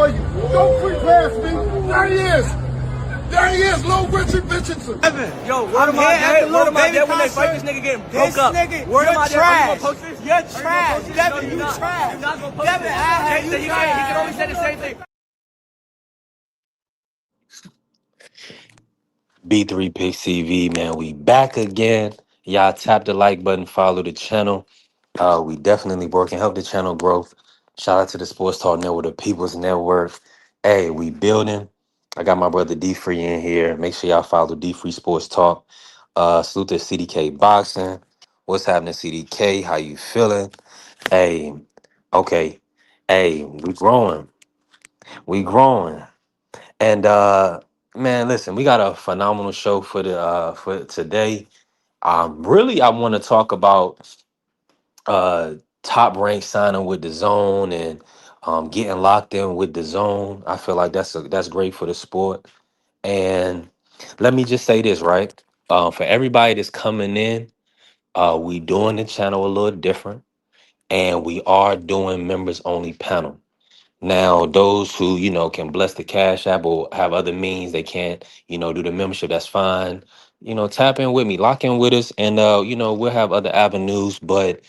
for you. Don't creep past me. There he is. There he is, Lil Richard Richardson. Evan, yo, word of my dad, word of my dad when they fight this nigga getting broke up. Word of my dad, are you gonna post this? You're trash. Devin, you trash. You're not gonna post Devin, this. you He can only say the same thing. B3 Pick CV, man, we back again. Y'all tap the like button, follow the channel. We definitely working, help the channel grow. Shout out to the Sports Talk Network, the People's Network. Hey, we building. I got my brother D Free in here. Make sure y'all follow D Free Sports Talk. Salute to CDK Boxing. What's happening, CDK? How you feeling? Hey, okay. Hey, we growing. We growing. And man, listen, we got a phenomenal show for today. Really, I want to talk about uh top rank signing with the zone and getting locked in with the zone. I feel like that's great for the sport. And let me just say this, right? For everybody that's coming in, we doing the channel a little different, and we are doing members only panel. Now, those who, can bless the Cash App or have other means, they can't, do the membership, that's fine. Tap in with me, lock in with us, and, we'll have other avenues. But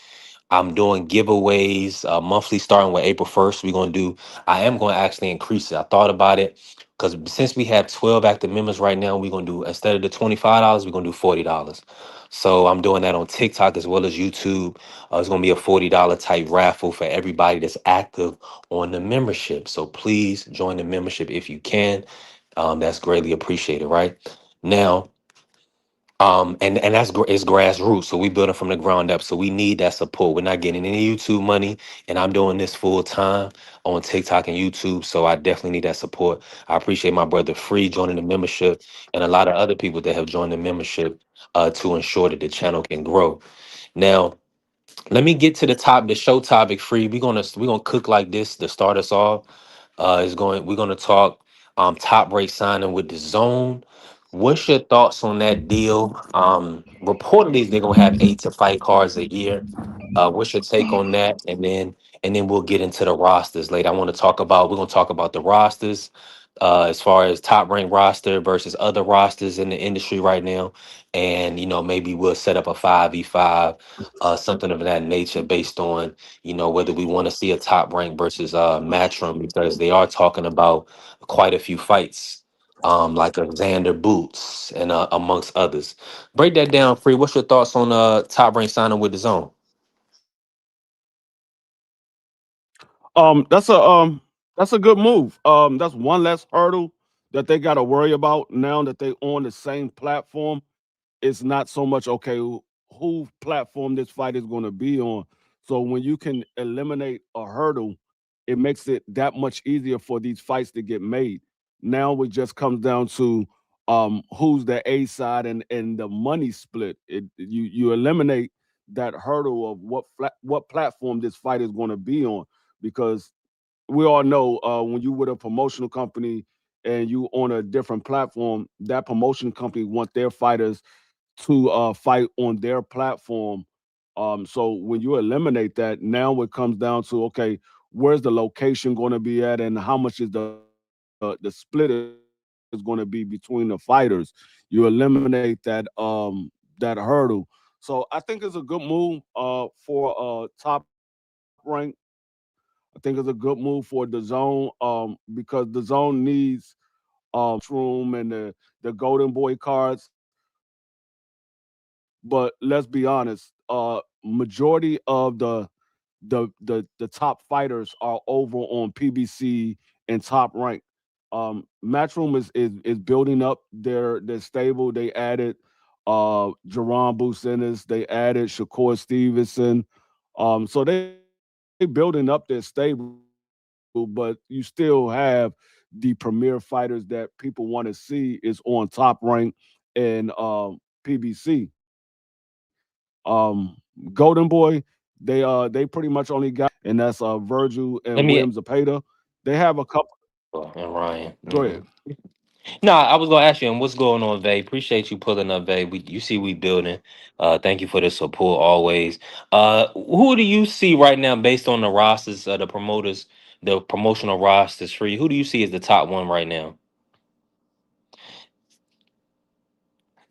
I'm doing giveaways monthly starting with April 1st. I am going to actually increase it. I thought about it because since we have 12 active members right now, we're going to do, instead of the $25, we're going to do $40. So I'm doing that on TikTok as well as YouTube. It's going to be a $40 type raffle for everybody that's active on the membership. So please join the membership if you can. That's greatly appreciated, right? Now, and it's grassroots, so we building from the ground up. So we need that support. We're not getting any YouTube money, and I'm doing this full time on TikTok and YouTube. So I definitely need that support. I appreciate my brother Free joining the membership, and a lot of other people that have joined the membership to ensure that the channel can grow. Now, let me get to the show topic. Free. We're gonna cook like this to start us off. We're gonna talk top rate signing with the zone. What's your thoughts on that deal? Reportedly they're gonna have 8 to 5 cards a year. What's your take on that? And then we'll get into the rosters later. We're gonna talk about the rosters as far as top rank roster versus other rosters in the industry right now. And maybe we'll set up a 5v5, something of that nature based on whether we want to see a top rank versus Matchroom, because they are talking about quite a few fights, like a Xander Boots and amongst others. Break that down, Free. What's your thoughts on top rank signing with the zone? That's a good move. That's one less hurdle that they got to worry about now that they on the same platform. It's not so much okay who platform this fight is going to be on. So when you can eliminate a hurdle, it makes it that much easier for these fights to get made. Now it just comes down to who's the A side and the money split. You eliminate that hurdle of what platform this fight is going to be on, because we all know when you with a promotional company and you on a different platform, that promotion company want their fighters to fight on their platform. So when you eliminate that, now it comes down to, okay, where's the location going to be at, and how much is the split is going to be between the fighters. You eliminate that hurdle. So I think it's a good move for Top Rank. I think it's a good move for the zone, because the zone needs Matchroom and the Golden Boy cards. But let's be honest, majority of the top fighters are over on PBC and Top Rank. Matchroom is building up their stable. They added Jerron Businis, they added Shakur Stevenson. So they building up their stable, but you still have the premier fighters that people want to see is on Top Rank and PBC. Golden Boy, they pretty much only got one, and that's Virgil and Let me Williams Zapata. They have a couple. and Ryan. Go ahead. No, I was gonna ask you, and what's going on, Vay? Appreciate you pulling up, Vay. You see, we building. Thank you for the support always. Who do you see right now, based on the rosters, the promoters the promotional rosters for you, who do you see as the top one right now?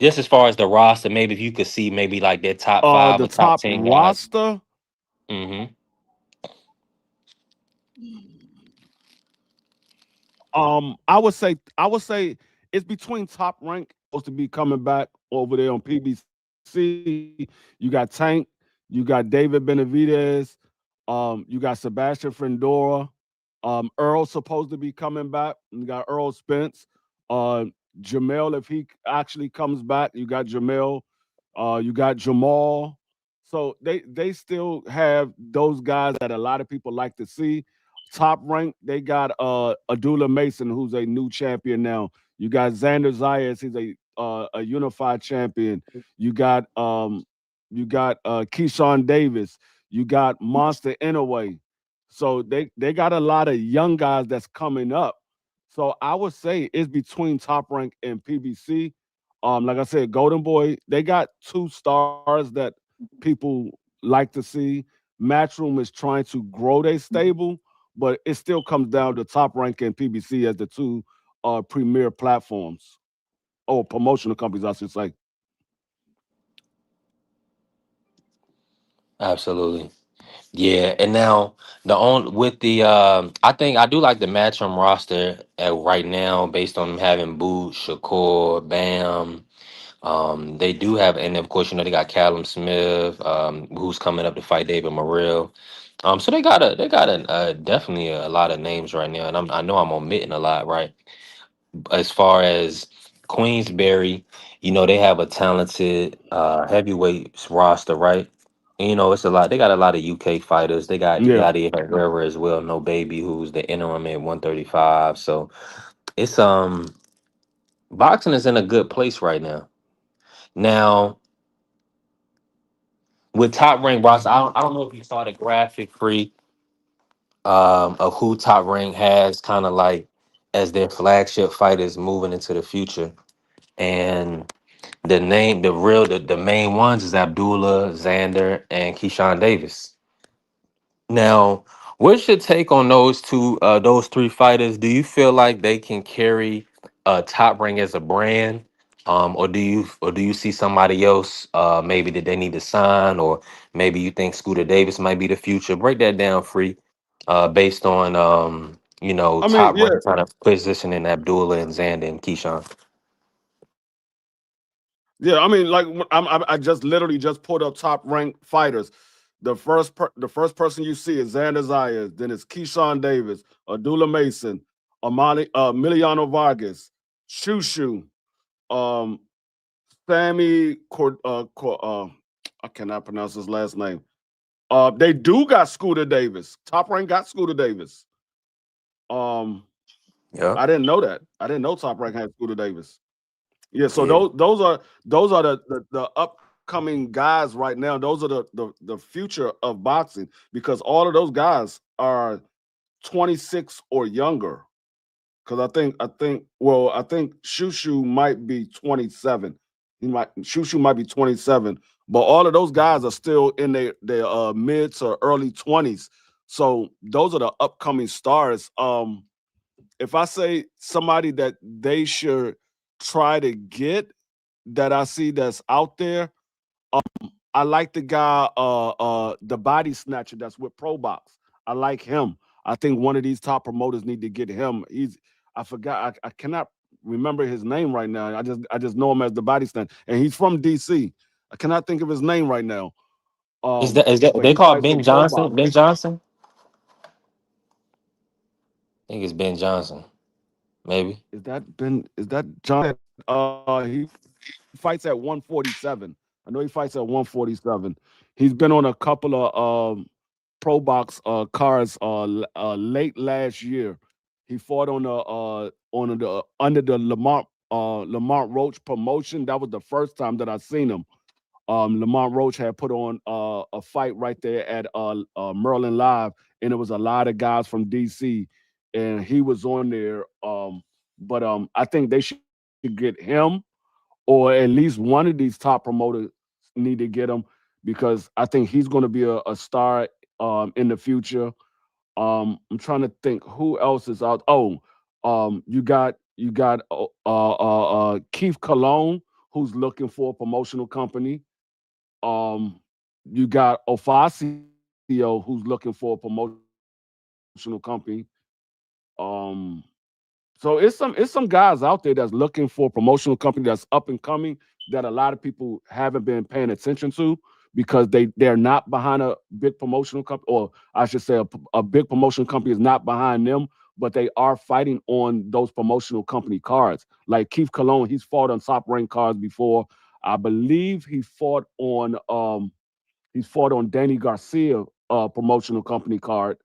Just as far as the roster, maybe if you could see maybe like their top five The or top top 10 guys. roster. Hmm. I would say it's between Top Rank supposed to be coming back over there on PBC. You got Tank, you got David Benavidez, you got Sebastian Frendora, Earl's supposed to be coming back. You got Earl Spence, uh, Jamel if he actually comes back. You got Jamel, you got Jamal. So they still have those guys that a lot of people like to see. Top rank, they got Adula Mason, who's a new champion now. You got Xander Zayas, he's a unified champion. You got Keyshawn Davis. You got Monster Inouye. So they got a lot of young guys that's coming up. So I would say it's between Top Rank and PBC. Like I said, Golden Boy, they got two stars that people like to see. Matchroom is trying to grow their stable, but it still comes down to Top Rank and PBC as the two premier platforms or promotional companies, I should say. Absolutely. Yeah, and now the on with the I think I do like the Matchroom roster right now based on them having Boot, Shakur, Bam. They do have, and of course, they got Callum Smith, who's coming up to fight David Morrell. So they got a definitely a lot of names right now, and I know I'm omitting a lot, right? As far as Queensberry, they have a talented heavyweight roster, right? And, it's a lot. They got a lot of UK fighters. They got Yeah. Yadi Herrera as well. No baby, who's the interim at 135. So it's boxing is in a good place right now. Now with top rank roster, I don't know if you saw the graphic free of who top rank has kind of like as their flagship fighters moving into the future. And the name, the main ones is Abdullah, Xander, and Keyshawn Davis. Now, what's your take on those three fighters? Do you feel like they can carry Top Rank as a brand, or do you see somebody else maybe that they need to sign, or maybe you think Scooter Davis might be the future? Break that down, free, based on I mean, Top yeah, Rank kind of positioning Abdullah and Xander and Keyshawn. yeah. I mean, like I just literally just pulled up top ranked fighters. The first person you see is Xander Zayas, then it's Keyshawn Davis, Adula Mason, Emiliano Vargas, Shushu, um, Sammy I cannot pronounce his last name. They do got Scooter Davis. Top rank got Scooter Davis. Um, Yeah, I didn't know that. I didn't know Top Rank had Scooter Davis. Yeah, so yeah. those are the upcoming guys right now. Those are the future of boxing because all of those guys are 26 or younger. Because I think Shushu might be 27. Shushu might be 27, but all of those guys are still in their mid to early 20s. So those are the upcoming stars. If I say somebody that they should try to get that I see that's out there, I like the guy, the body snatcher that's with ProBox. I like him. I think one of these top promoters need to get him. I forgot. I cannot remember his name right now. I just know him as the body snatcher, and he's from DC. I cannot think of his name right now. Is that But they he call fights for Ben ProBox. Johnson? Ben Johnson? I think it's Ben Johnson, maybe. Is that John? He fights at 147. I know he fights at 147. He's been on a couple of pro box cards late last year. He fought on the under the Lamont Roach promotion. That was the first time that I seen him. Lamont Roach had put on a fight right there at Merlin Live, and it was a lot of guys from DC, and he was on there. But I think they should get him, or at least one of these top promoters need to get him because I think he's going to be a star in the future. I'm trying to think who else is out. Oh, you got Keith Cologne, who's looking for a promotional company. Um, you got Ofacio, who's looking for a promotional company. Um, so it's some guys out there that's looking for a promotional company that's up and coming that a lot of people haven't been paying attention to because they're not behind a big promotional company, or I should say a big promotional company is not behind them, but they are fighting on those promotional company cards. Like Keith Cologne, he's fought on top rank cards before. I believe he's fought on Danny Garcia promotional company card,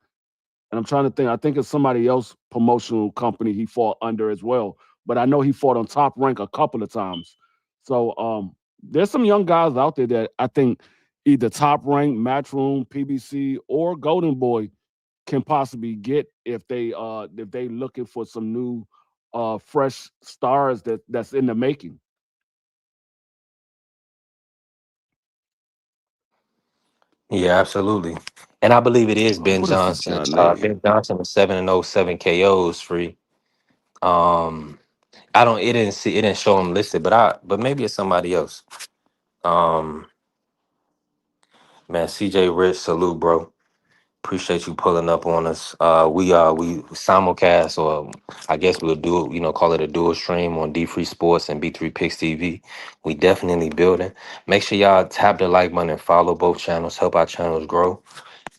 and I'm trying to think. I think it's somebody else promotional company he fought under as well. But I know he fought on top rank a couple of times. So there's some young guys out there that I think either top rank, Matchroom, PBC, or Golden Boy can possibly get if they looking for some new fresh stars that's in the making. Yeah, absolutely. And I believe it is Ben What is this Johnson. guy name? Ben Johnson with 7-0, 7 KOs free. Um, I don't. It didn't show him listed, but maybe it's somebody else. Um, man, CJ Rich, salute, bro. Appreciate you pulling up on us. We simulcast, or I guess we'll do, call it a dual stream on D3 Sports and B3 Picks TV. We definitely building. Make sure y'all tap the like button and follow both channels. Help our channels grow.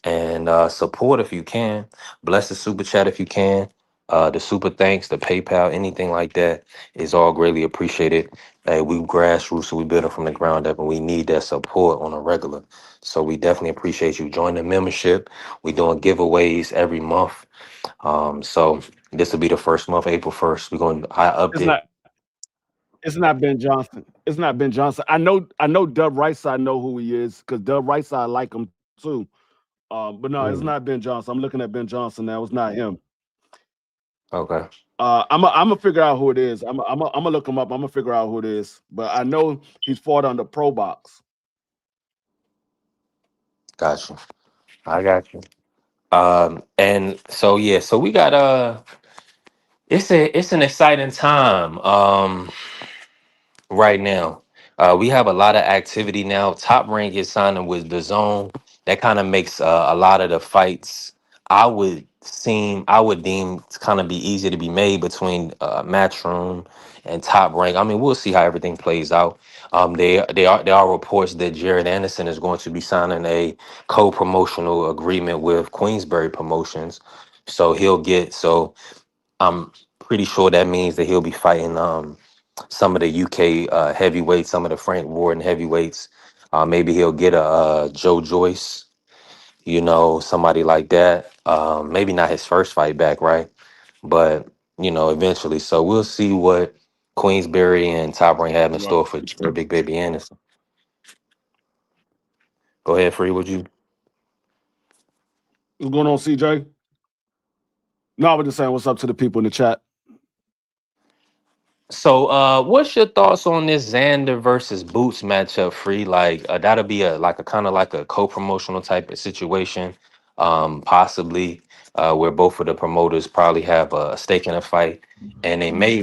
And support if you can. Bless the super chat if you can. The super thanks, the PayPal, anything like that is all greatly appreciated. Hey, we grassroots, so we building from the ground up, and we need that support on a regular. So we definitely appreciate you. Join the membership. We doing giveaways every month. So this will be the first month, April 1st. We're going. I It's update. not. It's not Ben Johnson. It's not Ben Johnson. I know Dub Rice. I know who he is because Dub Rice I like him too. But no, it's not Mm, Ben Johnson. I'm looking at Ben Johnson now. It's not him. okay, I'm gonna figure out who it is. I'm gonna look him up. I'm gonna figure out who it is. But I know he's fought on the Pro Box. got you. I got you. And so yeah, so we got it's an exciting time. Right now. We have a lot of activity now. Top Rank is signing with the Zone. That kind of makes a lot of the fights I would deem to kind of be easy to be made between Matchroom and Top Rank. I mean, we'll see how everything plays out. There are reports that Jared Anderson is going to be signing a co-promotional agreement with Queensberry Promotions. So I'm pretty sure that means that he'll be fighting some of the UK heavyweights, some of the Frank Warden heavyweights. Maybe he'll get a Joe Joyce, somebody like that. Maybe not his first fight back, right? But eventually. So we'll see what Queensberry and Top Rank have in Right. store for Big Baby Anderson. Go ahead, Free. Would you? What's going on, CJ? No, I was just saying what's up to the people in the chat. So, what's your thoughts on this Xander versus Boots matchup? Free, like that'll be a kind of like a co-promotional type of situation, possibly where both of the promoters probably have a stake in a fight, and they may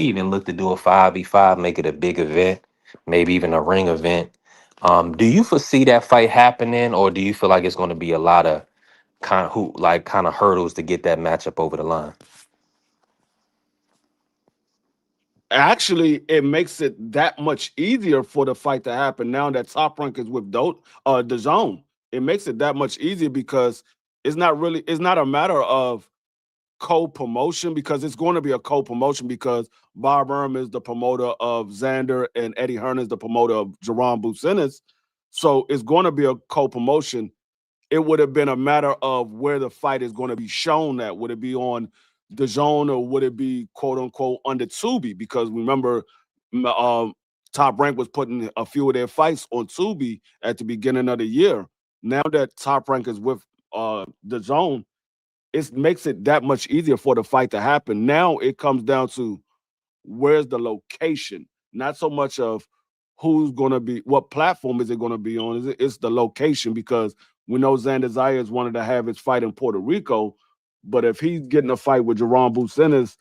even look to do a 5v5, make it a big event, maybe even a ring event. Do you foresee that fight happening, or do you feel like it's going to be a lot of kind of hurdles to get that matchup over the line? Actually, it makes it that much easier for the fight to happen now that Top Rank is with the Zone. It makes it that much easier because it's not a matter of co-promotion because it's going to be a co-promotion because Bob Erm is the promoter of Xander and Eddie Hearn is the promoter of Jerron Bucinis. So it's going to be a co-promotion. It would have been a matter of where the fight is going to be shown at. Would it be on the Zone or would it be quote unquote on the Tubi? Because remember, Top Rank was putting a few of their fights on Tubi at the beginning of the year. Now that Top Rank is with the Zone, it makes it that much easier for the fight to happen. Now it comes down to where's the location, not so much of who's going to be, what platform is it going to be on? It's the location, because we know Xander Zayas wanted to have his fight in Puerto Rico, but if he's getting a fight with Jerron Bucenas,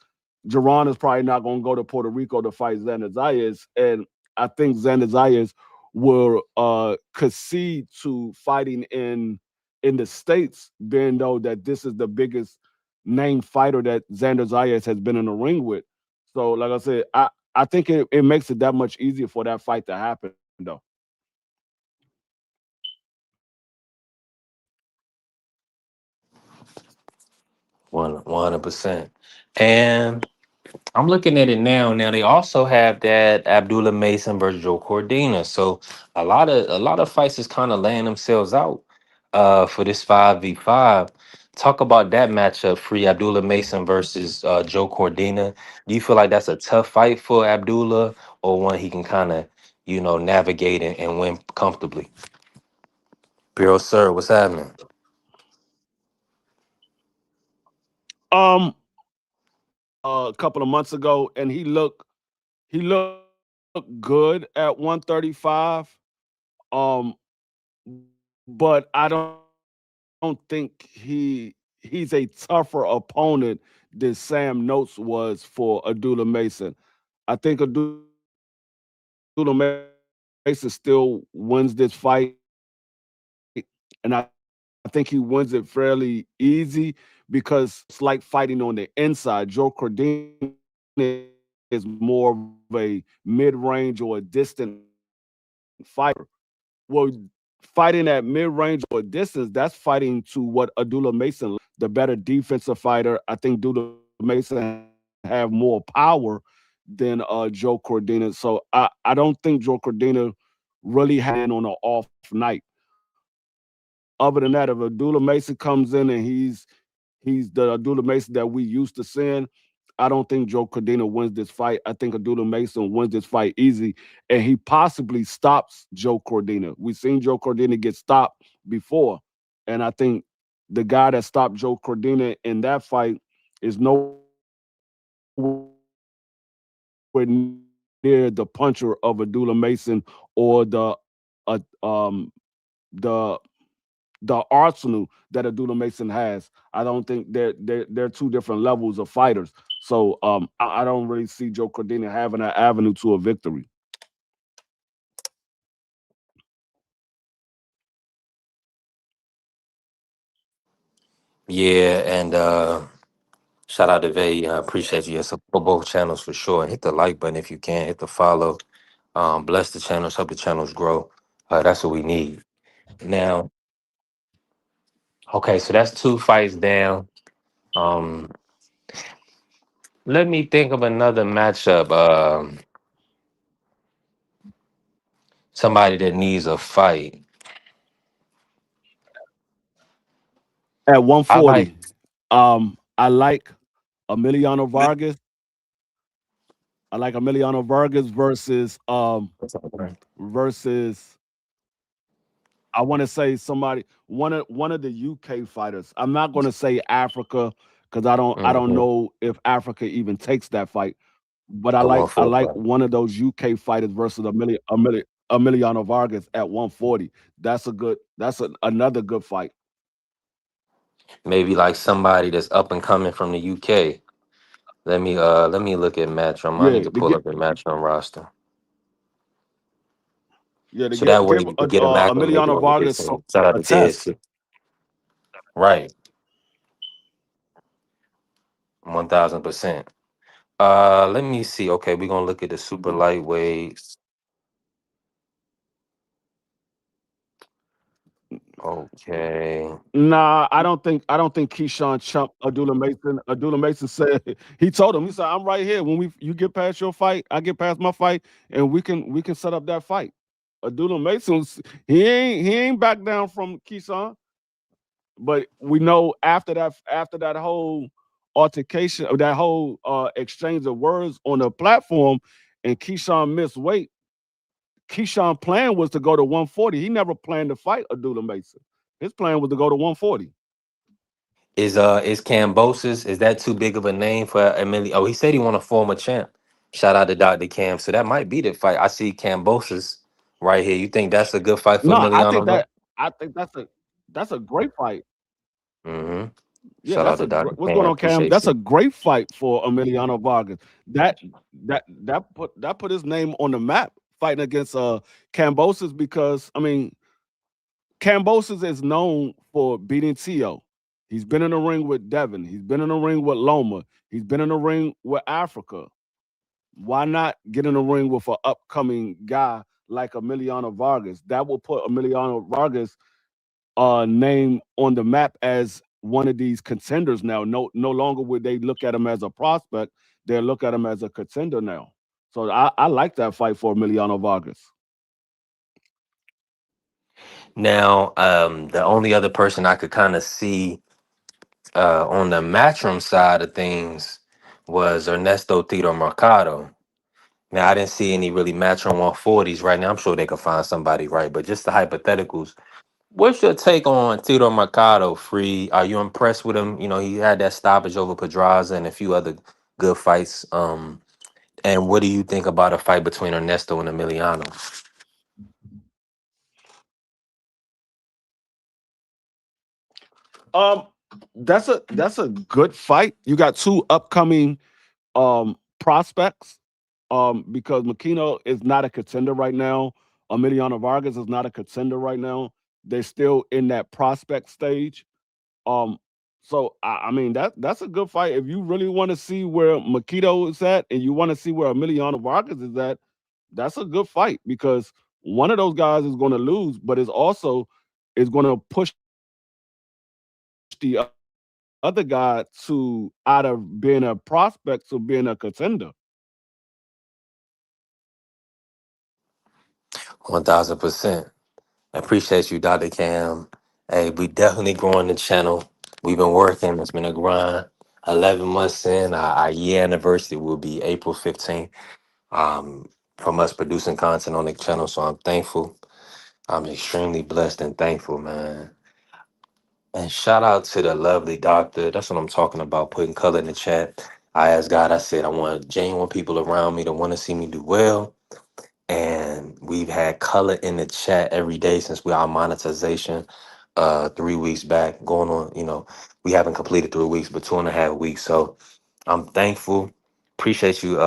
Jerron is probably not going to go to Puerto Rico to fight Xander Zayas, and I think Xander Zayas will concede to fighting in the states, being though that this is the biggest name fighter that Xander Zayas has been in the ring with. So, like I said, I think it makes it that much easier for that fight to happen, though. 100%. And I'm looking at it now. Now they also have that Abdullah Mason versus Joe Cordina. So a lot of fights is kind of laying themselves out for this 5v5. Talk about that matchup, free Abdullah Mason versus Joe Cordina. Do you feel like that's a tough fight for Abdullah, or one he can kind of, navigate and win comfortably? Bureau sir, what's happening? I watched a couple of months ago, and he looked good at 135. Um, but I don't think he's a tougher opponent than Sam Notes was for Abdullah Mason. I think Abdullah Mason still wins this fight, and I think he wins it fairly easy, because it's like fighting on the inside. Joe Cordina is more of a mid-range or a distant fighter. Well, fighting at mid-range or a distance, that's fighting to what Abdullah Mason likes. The better defensive fighter. I think Abdullah Mason have more power than Joe Cordina. So I don't think Joe Cordina really has a chance to win on an off night. Other than that, if Abdullah Mason comes in and he's the Abdullah Mason that we used to seeing, I don't think Joe Cordina wins this fight. I think Abdullah Mason wins this fight easy, and he possibly stops Joe Cordina. We've seen Joe Cordina get stopped before, and I think the guy that stopped Joe Cordina in that fight is nowhere near the puncher of Abdullah Mason, or the arsenal that Abdullah Mason has. I don't think they're two different levels of fighters. So I don't really see Joe Cordina having an avenue to a victory. Yeah, and shout out to Vay. Appreciate you. Support both channels for sure. Hit the like button if you can. Hit the follow. Bless the channels. Help the channels grow. That's what we need. Now, okay, so that's two fights down. Um, Let me think of another matchup. Somebody that needs a fight. At I like. 140, I like Emiliano Vargas. I like Emiliano Vargas versus I want to say somebody, one of the UK fighters. I'm not going to say Africa, because I don't Mhm. know if Africa even takes that fight. But I The like one I four like fight. one of those UK fighters versus Emiliano Vargas at 140. Another good fight. Maybe like somebody that's up and coming from the UK. Let me look at Matchroom. I need Yeah, to to pull get up the Matchroom roster. yeah to So that get way give you can get them acclimated Emiliano when we get Vargas some. Shout out a to Diz test. too. Right, 1000%. Let me see. Okay, we're gonna look at the super lightweights. Okay. Nah, I don't think Keyshawn chumped Abdullah Mason. Abdullah Mason said he said, I'm right here. When you get past your fight, I get past my fight, and we can set up that fight. Abdullah Mason's he ain't back down from Keyshawn. But we know after that whole altercation, or that whole exchange of words on the platform, and Keyshawn missed weight. Keyshawn plan was to go to 140. He never planned to fight Abdullah Mason. His plan was to go to 140. Is Cambosis, is that too big of a name for Emily? Oh, he said he want to form a champ. Shout out to Dr. Cam. So that might be the fight. I see Cambosis right here. You think that's a good fight for No, Emiliano, bro? I think that's a great fight. Mm-hmm. Yeah, Shout out to Dr. what's going Cam. on, Cam? Appreciate That's a you. great fight for Emiliano Vargas. That that put his name on the map fighting against Cambosis because I mean Cambosis is known for beating Tio. He's been in the ring with Devin. He's been in the ring with Loma. He's been in the ring with Africa. Why not get in the ring with an upcoming guy like Emiliano Vargas? That will put Emiliano Vargas name on the map as one of these contenders now. No longer would they look at him as a prospect; they look at him as a contender now. So I like that fight for Emiliano Vargas. Now, the only other person I could kind of see on the matchroom side of things was Ernesto Tito Mercado. Now, I didn't see any really matchroom 140s right now. I'm sure they could find somebody, right? But just the hypotheticals. What's your take on Tito Mercado? Free? Are you impressed with him? You know, he had that stoppage over Pedraza and a few other good fights. And what do you think about a fight between Ernesto and Emiliano? Um, that's a good fight. You got two upcoming prospects. Because Makino is not a contender right now. Emiliano Vargas is not a contender right now. They're still in that prospect stage. Um, so I mean that's a good fight. If you really want to see where Makito is at and you want to see where Emiliano Vargas is at, that's a good fight because one of those guys is going to lose, but it's also is going to push the other guy to out of being a prospect to being a contender. 1000%. I appreciate you, Dr. Cam. Hey, we definitely growing the channel. We've been working. It's been a grind. 11 months in, our year anniversary will be April 15th. Um, from us producing content on the channel. So I'm thankful. I'm extremely blessed and thankful, man. And shout out to the lovely doctor. That's what I'm talking about, putting color in the chat. I asked God, I said, I want genuine people around me to want to see me do well. And we've had color in the chat every day since we our monetization 3 weeks back, going on, we haven't completed 3 weeks, but 2.5 weeks. So I'm thankful. Appreciate you,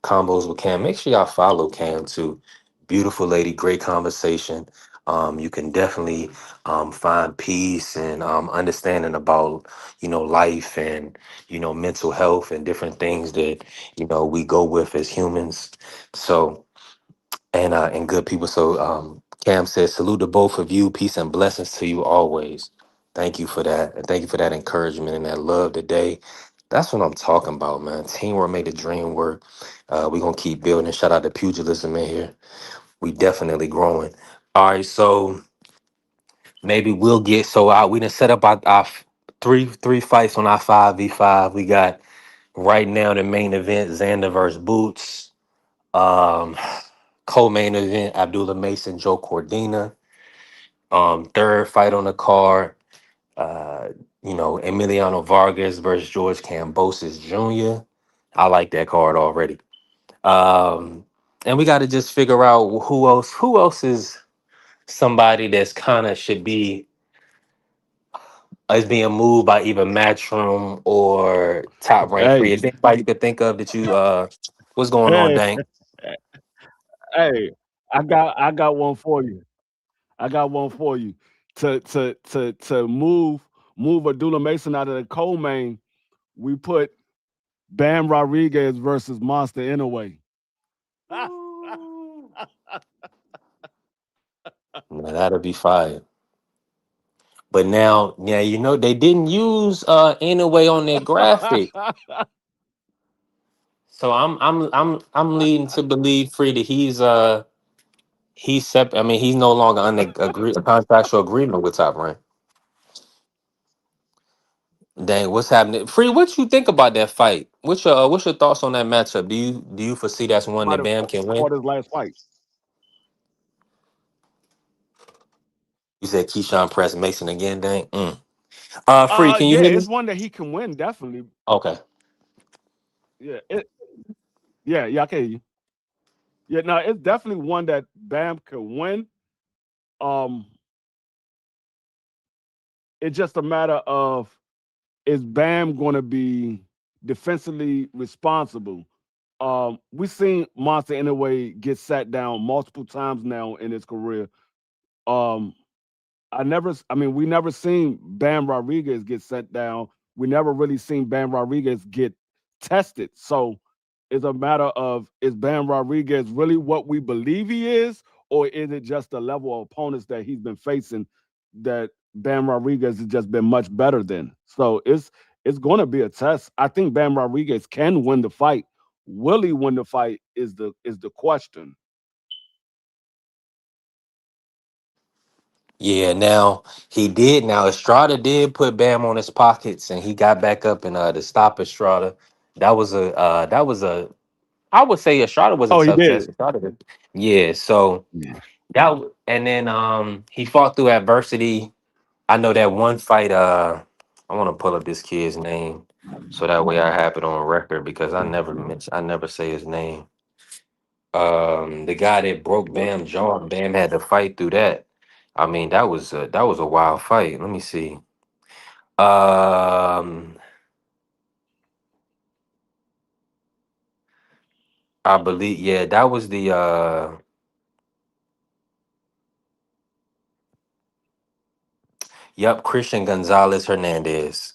combos with Cam. Make sure y'all follow Cam too. Beautiful lady, great conversation. You can definitely find peace and understanding about life and mental health and different things that we go with as humans. So and good people. So Cam says, salute to both of you. Peace and blessings to you always. Thank you for that. And thank you for that encouragement and that love today. That's what I'm talking about, man. Teamwork made the dream work. We're gonna keep building. Shout out to pugilism in here. We definitely growing. All right, so maybe we'll get so out. We done set up our three fights on our 5v5. We got right now the main event, Xander versus Boots. Um, Co-main event, Abdullah Mason, Joe Cordina. Third fight on the card, uh, Emiliano Vargas versus George Cambosis Jr. I like that card already. And we got to just figure out who else. Who else is somebody that's kind of should be is being moved by either Matchroom or Top Rank Free. Hey, Is there anybody you could think of that you what's going on, hey, Dank? hey! I got one for you. I got one for you. To move Abdullah Mason out of the coal main, we put Bam Rodriguez versus Monster Inouye. Man, that'll be fire. But now, yeah, they didn't use anyway on their graphic. So I'm leading to believe free that he's separate. I mean, he's no longer under a contractual agreement with Top Rank. Dang, what's happening? Free, what you think about that fight? What's your thoughts on that matchup? Do you foresee that's one Might that have Bam can win? fought his last fight. You said Keyshawn press Mason again, dang. Free, can you Yeah, hear me? it's one that he can win definitely. Okay. Yeah, Yeah, I can hear you. Yeah, no, it's definitely one that Bam could win. Um, it's just a matter of, is Bam going to be defensively responsible? We've seen Monster Anyway get sat down multiple times now in his career. Um, I mean, we never seen Bam Rodriguez get sent down. We never really seen Bam Rodriguez get tested. So it's a matter of, is Bam Rodriguez really what we believe he is, or is it just the level of opponents that he's been facing that Bam Rodriguez has just been much better than? So it's going to be a test. I think Bam Rodriguez can win the fight. Will he win the fight is the question. Yeah, now he did. Now Estrada did put Bam on his pockets, and he got back up and to stop Estrada. That was a, I would say Estrada was a Oh, he tough test. did. Yeah. So and then he fought through adversity. I know that one fight. I want to pull up this kid's name so that way I have it on record because I never say his name. The guy that broke Bam jaw, Bam had to fight through that. I mean, that was a wild fight. Let me see. Um, I believe, yeah, that was the yep, Christian Gonzalez Hernandez.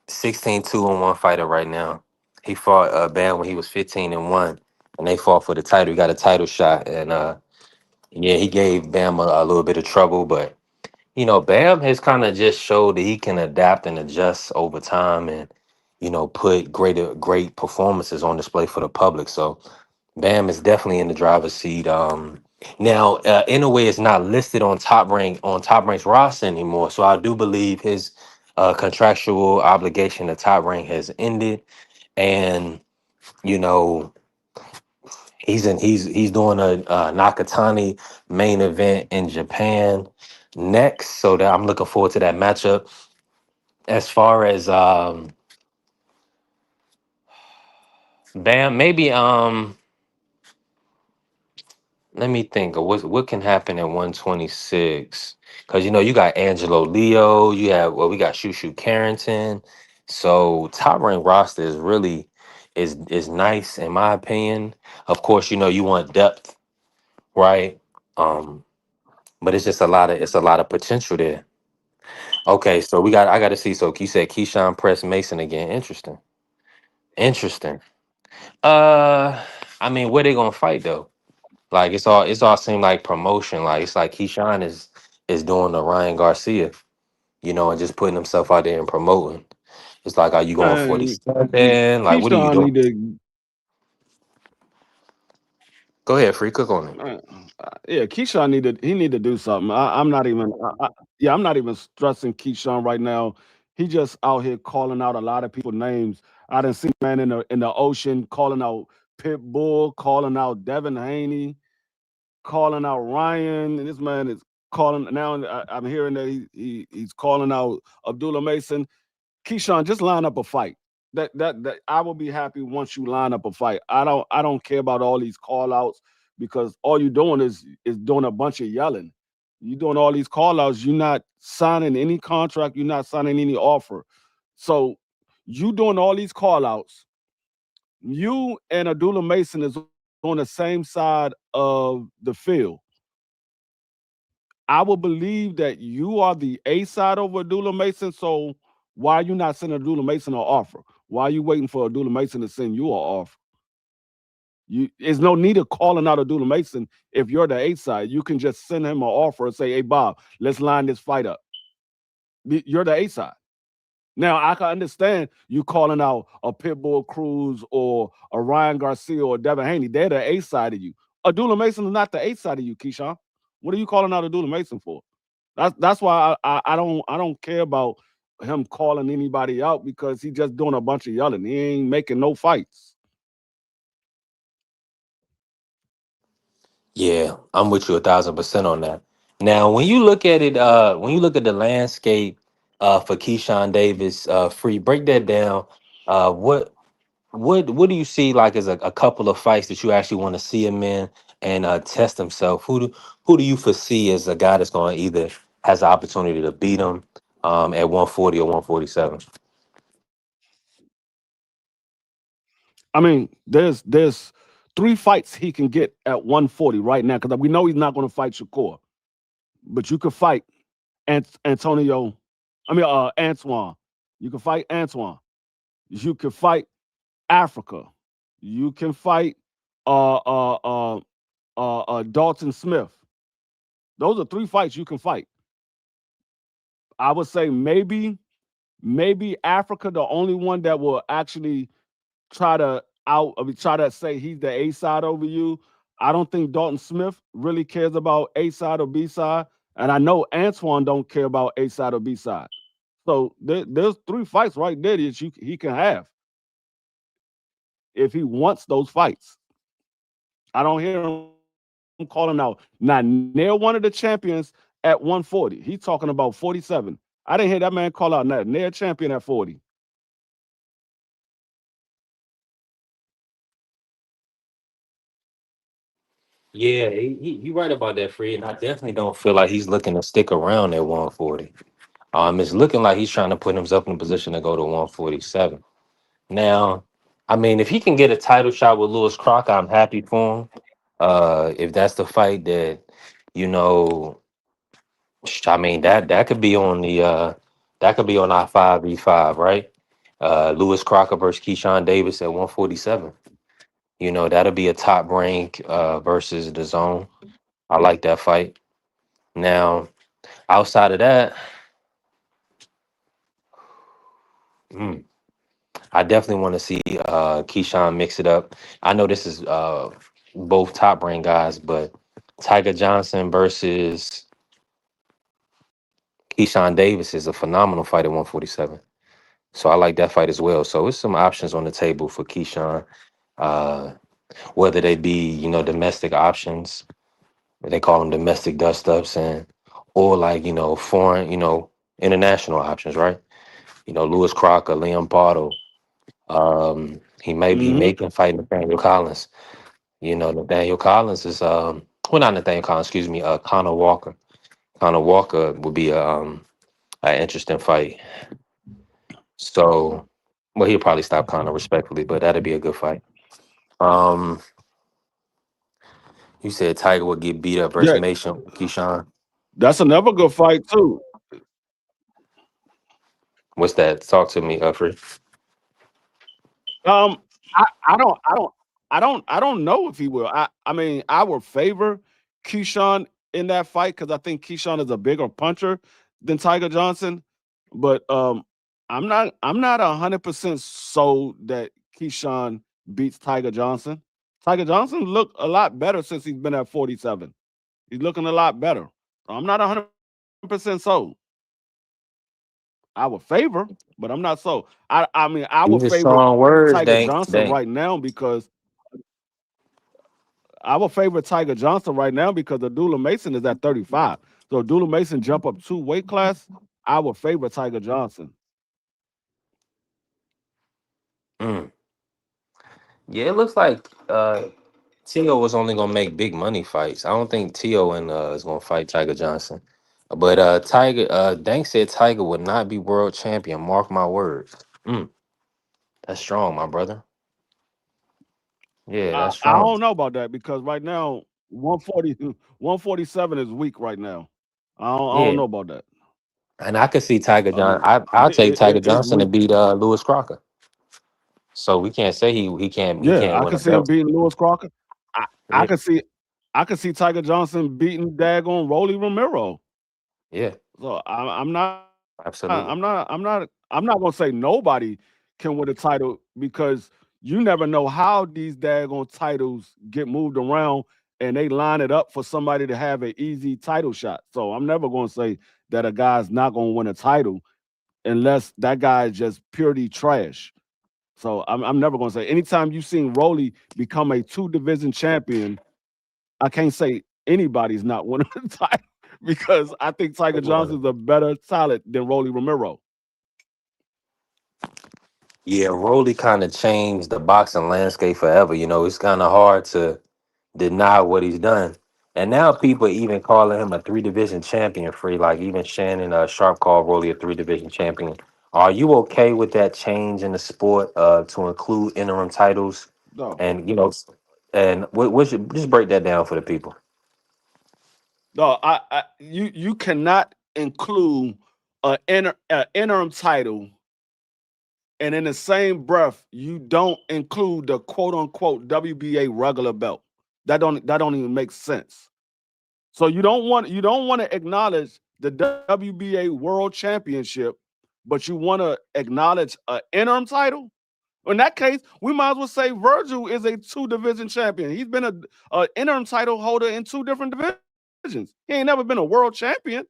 16-2 and 1 fighter right now. He fought Bam when he was 15-1, and they fought for the title. He got a title shot, and yeah, he gave Bam a little bit of trouble, but Bam has kind of just showed that he can adapt and adjust over time, and put great performances on display for the public. So Bam is definitely in the driver's seat. Now, in a way, it's not listed on Top Rank's roster anymore. So I do believe his contractual obligation to Top Rank has ended, and you know he's doing a, Nakatani main event in Japan next. So that I'm looking forward to that matchup. As far as Bam, maybe let me think of what can happen at 126. Because you got Angelo Leo, we got Shushu Carrington. So top rank roster is really is nice in my opinion. Of course, you want depth, right? Um, but it's a lot of potential there. Okay, so I gotta see. So you said Keyshawn Press Mason again. Interesting. Interesting. I mean, where they gonna fight though? Like it's all seemed like promotion. Like it's like Keyshawn is doing the Ryan Garcia, and just putting himself out there and promoting. It's like, are you going And 47? Like, what are you Keyshawn doing? need to Go ahead, free cook on it. yeah, Keyshawn need to do something. I'm not even yeah, I'm not even stressing Keyshawn right now. He just out here calling out a lot of people names. I didn't see man in the ocean calling out Pitbull, calling out Devin Haney, calling out Ryan, and this man is calling now. I'm hearing that he's calling out Abdullah Mason. Keyshawn, just line up a fight. That I will be happy once you line up a fight. I don't care about all these call outs because all you're doing is doing a bunch of yelling. You're doing all these call outs. You're not signing any contract. You're not signing any offer. So you doing all these call outs. You and Abdullah Mason is on the same side of the field. I will believe that you are the A side over Abdullah Mason. So why are you not sending Abdullah Mason an offer? Why are you waiting for Abdullah Mason to send you an offer? There's no need of calling out Abdullah Mason if you're the A side. You can just send him an offer and say, "Hey Bob, let's line this fight up." You're the A side. Now I can understand you calling out a Pitbull Cruz or a Ryan Garcia or Devin Haney. They're the A side of you. Abdullah Mason is not the A side of you, Keyshawn. What are you calling out Abdullah Mason for? That's why I don't care about him calling anybody out because he just doing a bunch of yelling. He ain't making no fights. Yeah, I'm with you 1,000% on that. Now, when you look at the landscape for Keyshawn Davis, free, break that down. What? what do you see like as a couple of fights that you actually want to see him in and test himself? Who do you foresee as a guy that's going to either has the opportunity to beat him at 140 or 147? I mean, there's 3 fights he can get at 140 right now because we know he's not going to fight Shakur, but you could fight Antonio. I mean, Antoine. You can fight Antoine. You can fight Africa. You can fight uh uh uh Dalton Smith. Those are 3 fights you can fight. I would say maybe Africa, the only one that will actually try to say he's the A side over you. I don't think Dalton Smith really cares about A side or B side, and I know Antoine don't care about A side or B side. So there's 3 fights right there that he can have if he wants those fights. I don't hear him calling out not near one of the champions at 140. He's talking about 47. I didn't hear that man call out not near champion at 40. Yeah, you right about that, Fred. And I definitely don't feel like he's looking to stick around at 140. It's looking like he's trying to put himself in a position to go to 147. Now, I mean, if he can get a title shot with Lewis Crocker, I'm happy for him. If that's the fight that, you know, I mean that could be on the that could be on our 5v5, right? Lewis Crocker versus Keyshawn Davis at 147. That'll be a top rank versus the zone. I like that fight. Now, outside of that, mm, I definitely want to see Keyshawn mix it up. I know this is both top rank guys, but Tiger Johnson versus Keyshawn Davis is a phenomenal fight at 147. So I like that fight as well. So it's some options on the table for Keyshawn, uh, whether they be domestic options, they call them domestic dust ups, and or like foreign, international options, right? Lewis Crocker, Liam Bartle. He may Mhm. can fight Nathaniel Collins. Nathaniel Collins is well, not Nathaniel Collins, excuse me, Connor Walker. Connor Walker would be a an interesting fight. So, well, he'll probably stop Connor respectfully, but that'd be a good fight. Um, you said Tiger would get beat up versus Yeah, Mason Keyshawn. that's another good fight too. What's that? Talk to me, Free. Um, I don't know if he will. I mean, I would favor Keyshawn in that fight because I think Keyshawn is a bigger puncher than Tiger Johnson. But I'm not 100% sold that Keyshawn beats Tiger Johnson. Tiger Johnson looked a lot better since he's been at 47. He's looking a lot better. I'm not 100% sold. I would favor, but I'm not sold. I mean, I would These are favor strong words, Tiger Dank. Johnson Dank. right now because I would favor Tiger Johnson right now because Abdullah Mason is at 35. So Abdullah Mason jump up 2 weight class. I would favor Tiger Johnson. Mm. Yeah, it looks like Tio was only gonna make big money fights. I don't think Tio and is gonna fight Tiger Johnson. But Tiger, Dank said Tiger would not be world champion. Mark my words. Mm, that's strong, my brother. Yeah, that's I strong. don't know about that because right now 140, 147 is weak right now. I don't Yeah, know about that. and I could see Tiger John. Um, I'll take Tiger it's Johnson to weak. beat Lewis Crocker. So we can't say he can't he Yeah, can't I win can a see him belt. beating Lewis Crocker. I, I Yeah, can see I can see Tiger Johnson beating Dagon Rolly Romero. yeah, So I'm not absolutely. I'm not gonna say nobody can win a title because you never know how these daggone titles get moved around and they line it up for somebody to have an easy title shot. So I'm never gonna say that a guy's not gonna win a title unless that guy is just purely trash. So I'm never gonna say anytime you've seen Rolly become a 2 division champion, I can't say anybody's not winning the title because I think Tiger Johnson's a better talent than Rolly Romero. Yeah, Rolly kind of changed the boxing landscape forever. You know, it's kind of hard to deny what he's done. And now people even calling him a three division champion free. Like even Shannon Sharp called Rolly a three division champion. Are you okay with that change in the sport to include interim titles? No, And and what should just break that down for the people. no, you cannot include a interim title, and in the same breath, you don't include the quote unquote WBA regular belt. That don't even make sense. So you don't want to acknowledge the WBA World Championship, but you want to acknowledge an interim title. In that case, we might as well say Virgil is a two division champion. He's been a interim title holder in two different divisions. He ain't never been a world champion.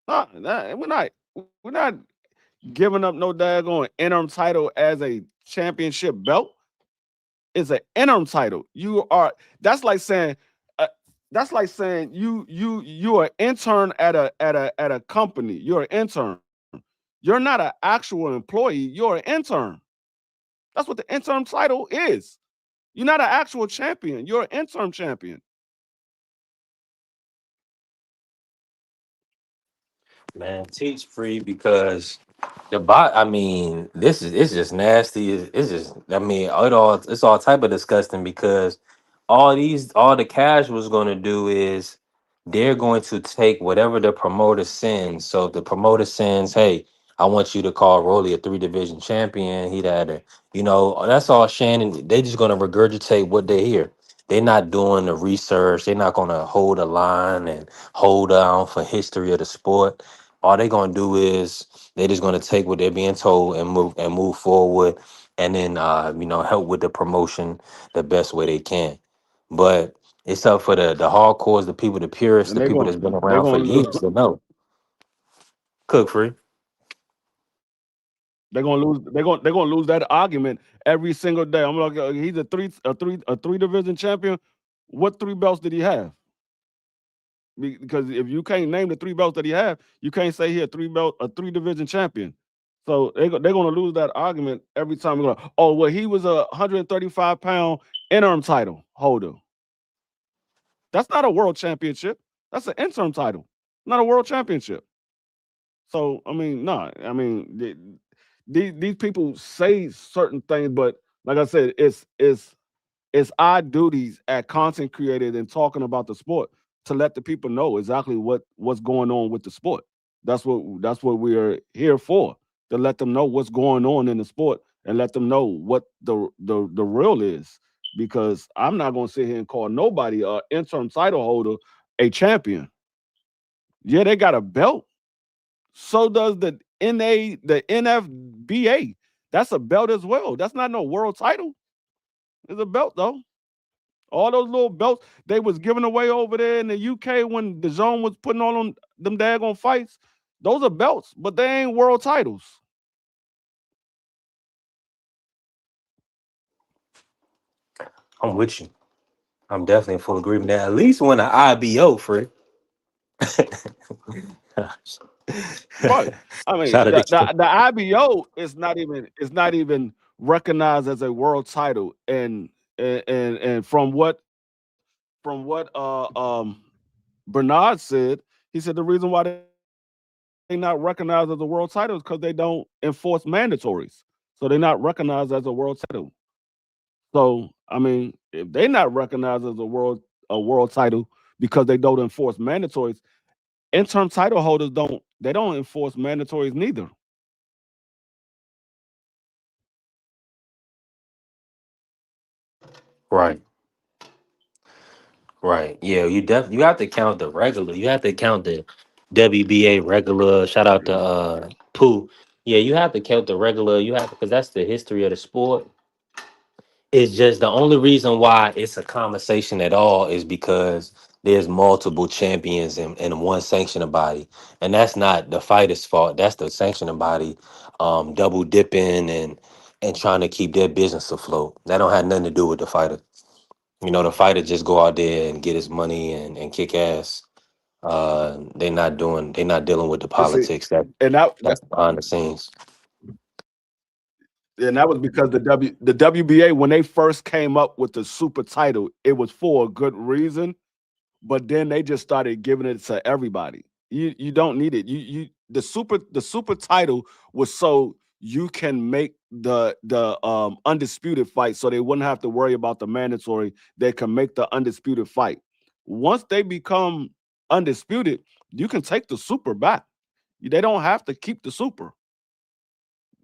We're not giving up no daggone interim title as a championship belt. It's an interim title. You are uh, that's like saying you are intern at a company. You're an intern. You're not an actual employee. You're an intern. That's what the interim title is. You're not an actual champion. You're an interim champion. Man, teach free because the bot. I mean, this is it's just nasty. It's just. I mean, it's all type of disgusting because all the casuals going to do is they're going to take whatever the promoter sends. So if the promoter sends, hey, I want you to call Rolly a three division champion. He had a, that's all Shannon. They just going to regurgitate what they hear. They're not doing the research. They're not going to hold a line and hold down for history of the sport. All they're gonna do is they're just gonna take what they're being told and move forward, and then help with the promotion the best way they can. But it's up for the hardcores, the people, the purists, And the they're people going that's been they're around for going to years lose. to know. Cook free. They're going to lose that argument every single day. I'm like, he's a three division champion. What three belts did he have? Because if you can't name the three belts that he have, you can't say he a three division champion. So they're going to lose that argument every time. We go, oh well, he was a 135-pound interim title holder. That's not a world championship. That's an interim title, not a world championship. So I mean, no, I mean these people say certain things, but like I said, it's our duties as content creators and talking about the sport to let the people know exactly what's going on with the sport. That's what we're here for, to let them know what's going on in the sport and let them know what the real is. Because I'm not gonna sit here and call nobody a interim title holder a champion. Yeah, they got a belt. So does the NFBA. That's a belt as well. That's not no world title. It's a belt though. All those little belts they was giving away over there in the UK when the zone was putting on them daggone fights. Those are belts, but they ain't world titles. I'm with you. I'm definitely in full agreement that at least when an IBO free. Right. I mean, Shout out to the IBO is not even recognized as a world title. And from what Bernard said, he said the reason why they not recognized as a world title is because they don't enforce mandatories. So they're not recognized as a world title. So I mean, if they're not recognized as a world title because they don't enforce mandatories, interim title holders don't enforce mandatories neither. right. Right. Yeah, you have to count the regular. You have to count the WBA regular. Shout out to Pooh. Yeah, you have to count the regular. You have because that's the history of the sport. It's just the only reason why it's a conversation at all is because there's multiple champions in one sanctioning body. And that's not the fighter's fault. That's the sanctioning body double dipping and trying to keep their business afloat. That don't have nothing to do with the fighter. The fighter just go out there and get his money and kick ass. They're not dealing with the And see, politics that and that that's behind the scenes. And that was because the WBA, when they first came up with the super title, it was for a good reason. But then they just started giving it to everybody. You don't need it. You the super title was so you can make the undisputed fight, so they wouldn't have to worry about the mandatory. They can make the undisputed fight. Once they become undisputed, you can take the super back. They don't have to keep the super.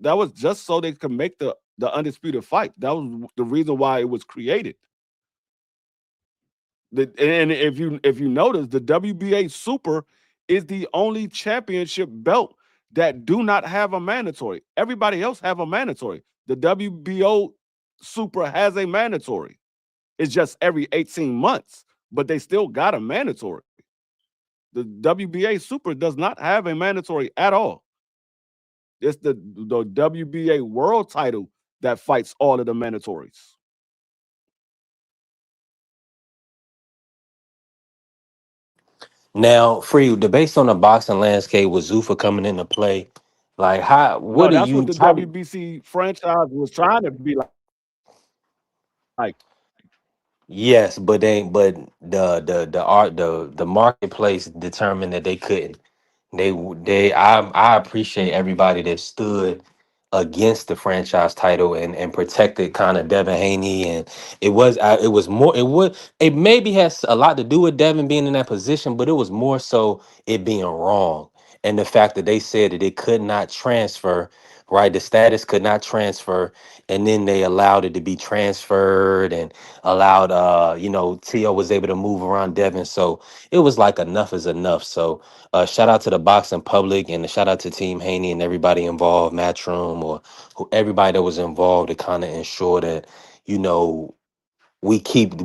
That was just so they could make the undisputed fight. That was the reason why it was created. And if you notice, the WBA Super is the only championship belt that do not have a mandatory. Everybody else have a mandatory. The WBO Super has a mandatory. It's just every 18 months, but they still got a mandatory. The WBA Super does not have a mandatory at all. It's the WBA World Title that fights all of the mandatories. Now, Free, the based on the boxing landscape with Zuffa coming into play, like how what No, do that's what you the how do WBC franchise was trying to be like. yes, but the art the marketplace determined that they couldn't. I appreciate everybody that stood against the franchise title and protected kind of Devin Haney, and it was more it maybe has a lot to do with Devin being in that position, but it was more so it being wrong, and the fact that they said that it could not transfer, right, the status could not transfer, and then they allowed it to be transferred and allowed Tio was able to move around Devin, so it was like enough is enough. So shout out to the boxing public and a shout out to Team Haney and everybody involved, Matchroom or everybody that was involved to kind of ensure that you know we keep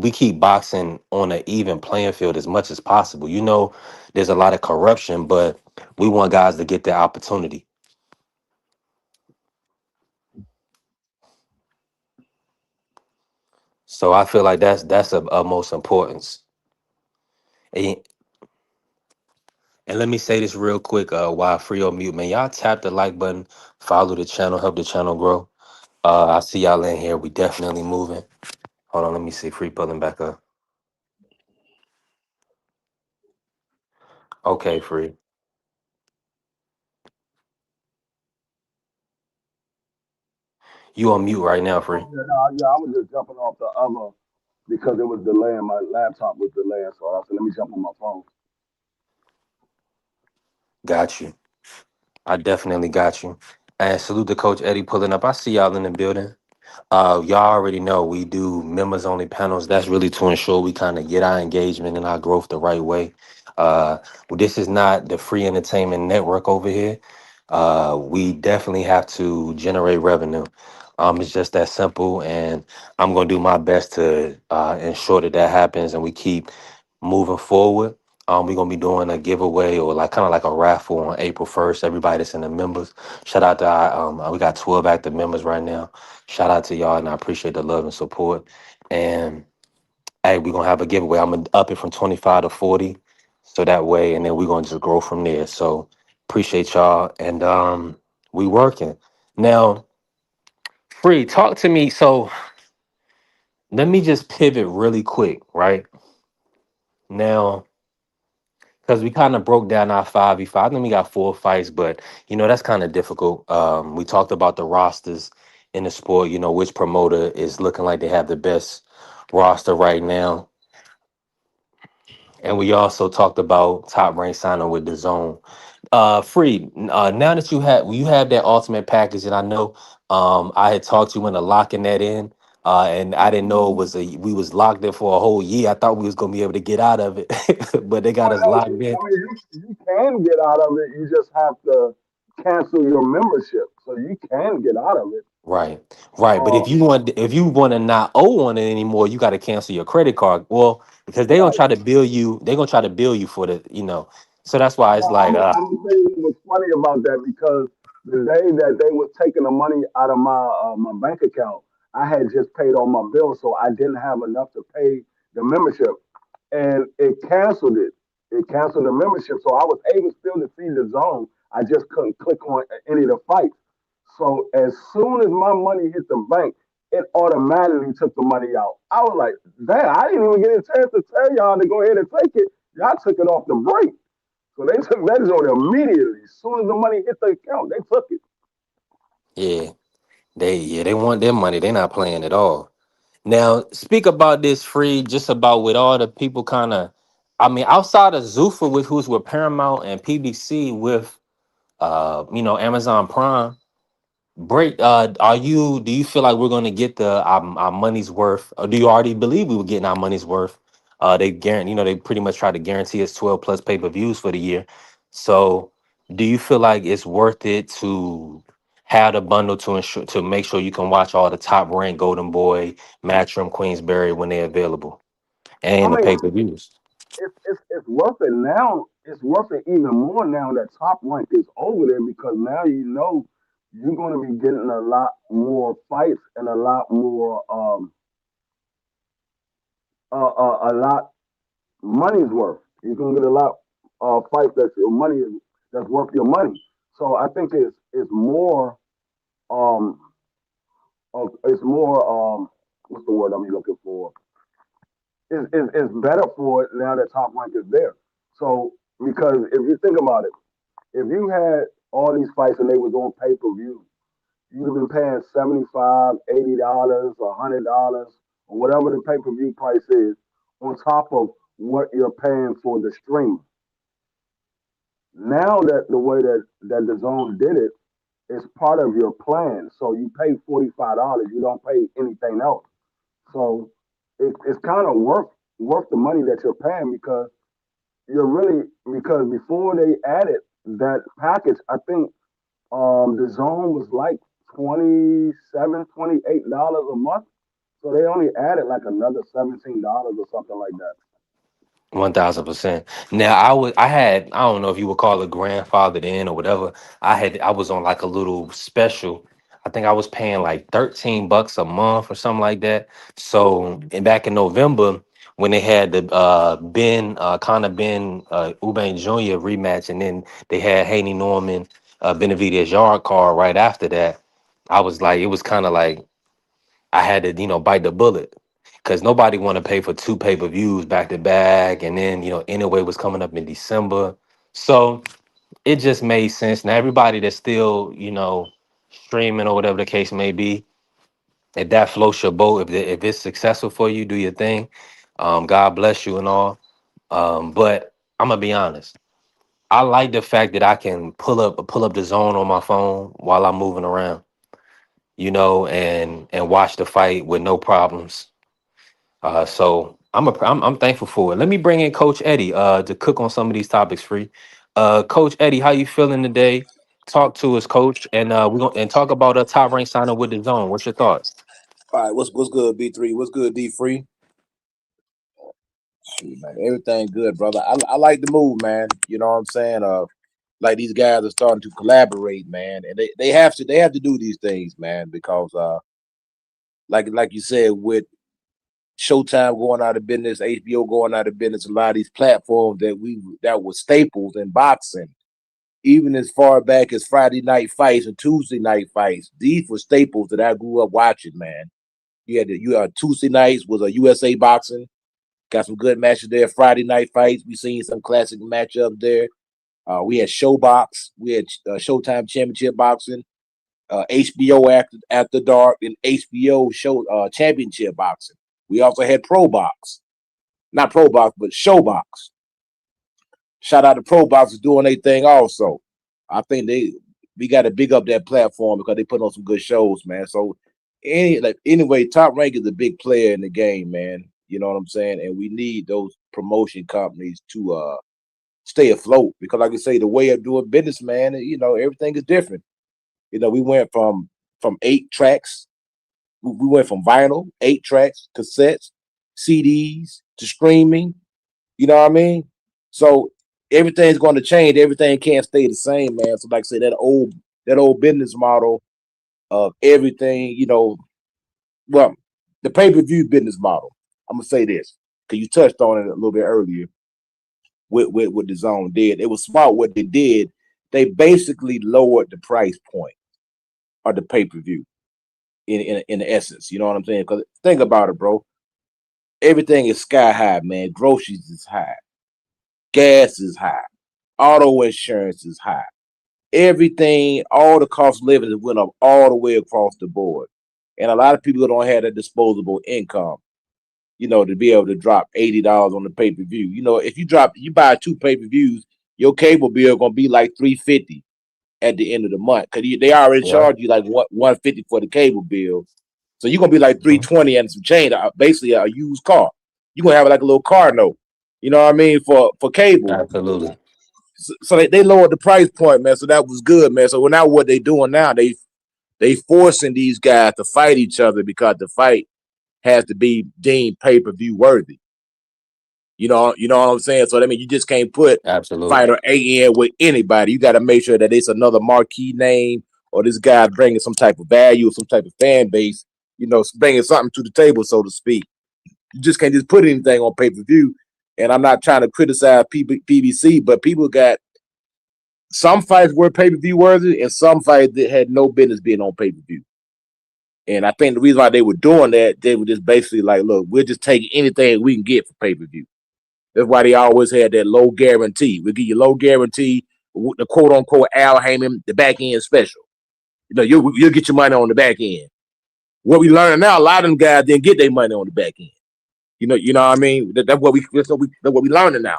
boxing on an even playing field as much as possible. There's a lot of corruption, but we want guys to get the opportunity. So I feel like that's of most importance. And, and let me say this real quick, while free on mute, man. Y'all tap the like button, follow the channel, help the channel grow. I see y'all in here. We definitely moving. Hold on, let me see. Free pulling back up. Okay, free. You on mute right now, free. Oh, yeah, no, yeah, I was just jumping off the other because it was delaying. My laptop was delaying, so I said, let me jump on my phone. Got you. I definitely got you. And salute to Coach Eddie pulling up. I see y'all in the building. Y'all already know we do members only panels. That's really to ensure we kind of get our engagement and our growth the right way. This is not the free entertainment network over here. We definitely have to generate revenue. It's just that simple, and I'm gonna do my best to ensure that that happens, and we keep moving forward. We're gonna be doing a giveaway or like kind of like a raffle on April 1st. Everybody that's in the members, shout out to we got 12 active members right now. Shout out to y'all, and I appreciate the love and support. And hey, we're gonna have a giveaway. I'm gonna up it from 25 to 40, so that way, and then we're gonna just grow from there. So appreciate y'all, and we working now. Free, talk to me. So let me just pivot really quick, right now, because we kind of broke down our 5v5. Then we got 4 fights, but that's kind of difficult. We talked about the rosters in the sport. Which promoter is looking like they have the best roster right now, and we also talked about Top Rank signing with the Zone. Free. Now that you have that ultimate package, and I know I had talked you into locking that in. And I didn't know we was locked in for a whole year. I thought we was gonna be able to get out of it, but they got Well, us no, locked in. I mean, you can get out of it. You just have to cancel your membership, so you can get out of it. Right, right. But if Um, you want to not owe on it anymore, you got to cancel your credit card. Well, because they gonna right. try to bill you, they gonna try to bill you for So that's why it's Well, like, I'm gonna tell you what was funny about that because the day that they was taking the money out of my bank account, I had just paid all my bills, so I didn't have enough to pay the membership, and it canceled it. It canceled the membership, so I was able still to see the zone. I just couldn't click on any of the fights. So as soon as my money hit the bank, it automatically took the money out. I was like, damn, I didn't even get a chance to tell y'all to go ahead and take it. Y'all took it off the break. So they took that joint immediately. As soon as the money hit the account, they took it. Yeah, they want their money. They're not playing at all. Now, speak about this free, just about with all the people kind of, I mean, outside of Zuffa with who's with Paramount and PBC with Amazon Prime. Break. Do you feel like we're going to get our money's worth, or do you already believe we were getting our money's worth? They guarantee, they pretty much try to guarantee us 12 plus pay-per-views for the year. So, do you feel like it's worth it to have the bundle to ensure to make sure you can watch all the top ranked Golden Boy, Matchroom, Queensberry when they're available, I and the mean, pay-per-views? it's worth it now. It's worth it even more now that Top Rank is over there because now you're going to be getting a lot more fights and a lot more a lot money's worth. You're gonna get a lot fights that's worth your money. So I think it's more um it's more what's the word I'm looking for? It's better for it now that Top Rank is there. So because if you think about it, if you had all these fights and they was on pay per view, you'd have been paying $75, $80, $100, or whatever the pay per view price is, on top of what you're paying for the stream. Now that the way that the zone did it, it's part of your plan. So you pay $45, you don't pay anything else. So it's kind of worth the money that you're paying because you're really because before they added that package, I think the zone was like 27, $28 a month. So they only added like another $17 or something like that. 1000%. Now I don't know if you would call it grandfathered in or whatever. I was on like a little special. I think I was paying like $13 a month or something like that. So and back in November when they had the Ben Eubank Jr. rematch, and then they had Haney Norman Benavidez Yard card right after that. I was like, it was kind of like I had to, bite the bullet because nobody want to pay for two pay-per-views back to back. And then, anyway was coming up in December. So it just made sense. Now everybody that's still, streaming or whatever the case may be, if that floats your boat, if it's successful for you, do your thing. God bless you and all. But I'm gonna be honest. I like the fact that I can pull up the zone on my phone while I'm moving around, and watch the fight with no problems. So I'm thankful for it. Let me bring in Coach Eddie to cook on some of these topics free. Coach Eddie, how you feeling today? Talk to us, Coach, and we're gonna and talk about a top rank signing with the zone. What's your thoughts? All right, what's good, B3? What's good, D Free? Shoot, man, everything good, brother. I like the move, man. You know what I'm saying? Like these guys are starting to collaborate, man, and they have to do these things, man, because like you said, with Showtime going out of business, HBO going out of business, a lot of these platforms that were staples in boxing, even as far back as Friday night fights and Tuesday night fights, these were staples that I grew up watching, man. You had Tuesday nights was a USA boxing. Got some good matches there. Friday night fights. We seen some classic matchups there. We had Showbox. We had Showtime Championship Boxing. HBO after dark and HBO show Championship Boxing. We also had Pro Box, not Pro Box, but Showbox. Shout out to Pro Box for doing their thing also. I think we got to big up that platform because they put on some good shows, man. So anyway, Top Rank is a big player in the game, man. You know what I'm saying? And we need those promotion companies to stay afloat because, like I say, the way of doing business, man, everything is different. We went from 8 tracks, we went from vinyl, 8 tracks, cassettes, CDs to streaming. You know what I mean? So everything's going to change. Everything can't stay the same, man. So, like I say, that old business model of everything, well, the pay-per-view business model. I'm gonna say this because you touched on it a little bit earlier with what the zone did. It was smart what they did. They basically lowered the price point. are the pay per view in the essence. You know what I'm saying? Because think about it, bro. Everything is sky high, man. Groceries is high, gas is high, auto insurance is high. Everything, all the cost of living has went up all the way across the board. And a lot of people don't have that disposable income, to be able to drop $80 on the pay per view. If you buy two pay per views, your cable bill gonna be like 350 at the end of the month because they already Yeah. charge you like 150 for the cable bill. So you're gonna be like Mhm. 320 and some change, basically a used car. You're gonna have like a little car note. You know what I mean for cable. Absolutely. So they lowered the price point, man. So that was good, man. So now what they doing now? They forcing these guys to fight each other because the fight has to be deemed pay per view worthy. You know what I'm saying? So I mean, you just can't put Absolutely. fighter A in with anybody. You got to make sure that it's another marquee name or this guy bringing some type of value or some type of fan base. Bringing something to the table, so to speak. You just can't just put anything on pay per view. And I'm not trying to criticize PBC, but people got some fights were pay per view worthy, and some fights that had no business being on pay per view. And I think the reason why they were doing that, they were just basically like, look, we'll just take anything we can get for pay per view. That's why they always had that low guarantee. We'll give you low guarantee, the quote unquote Al Heyman, the back end special. You'll get your money on the back end. What we learning now, a lot of them guys didn't get their money on the back end. You know what I mean? That's what we learning now.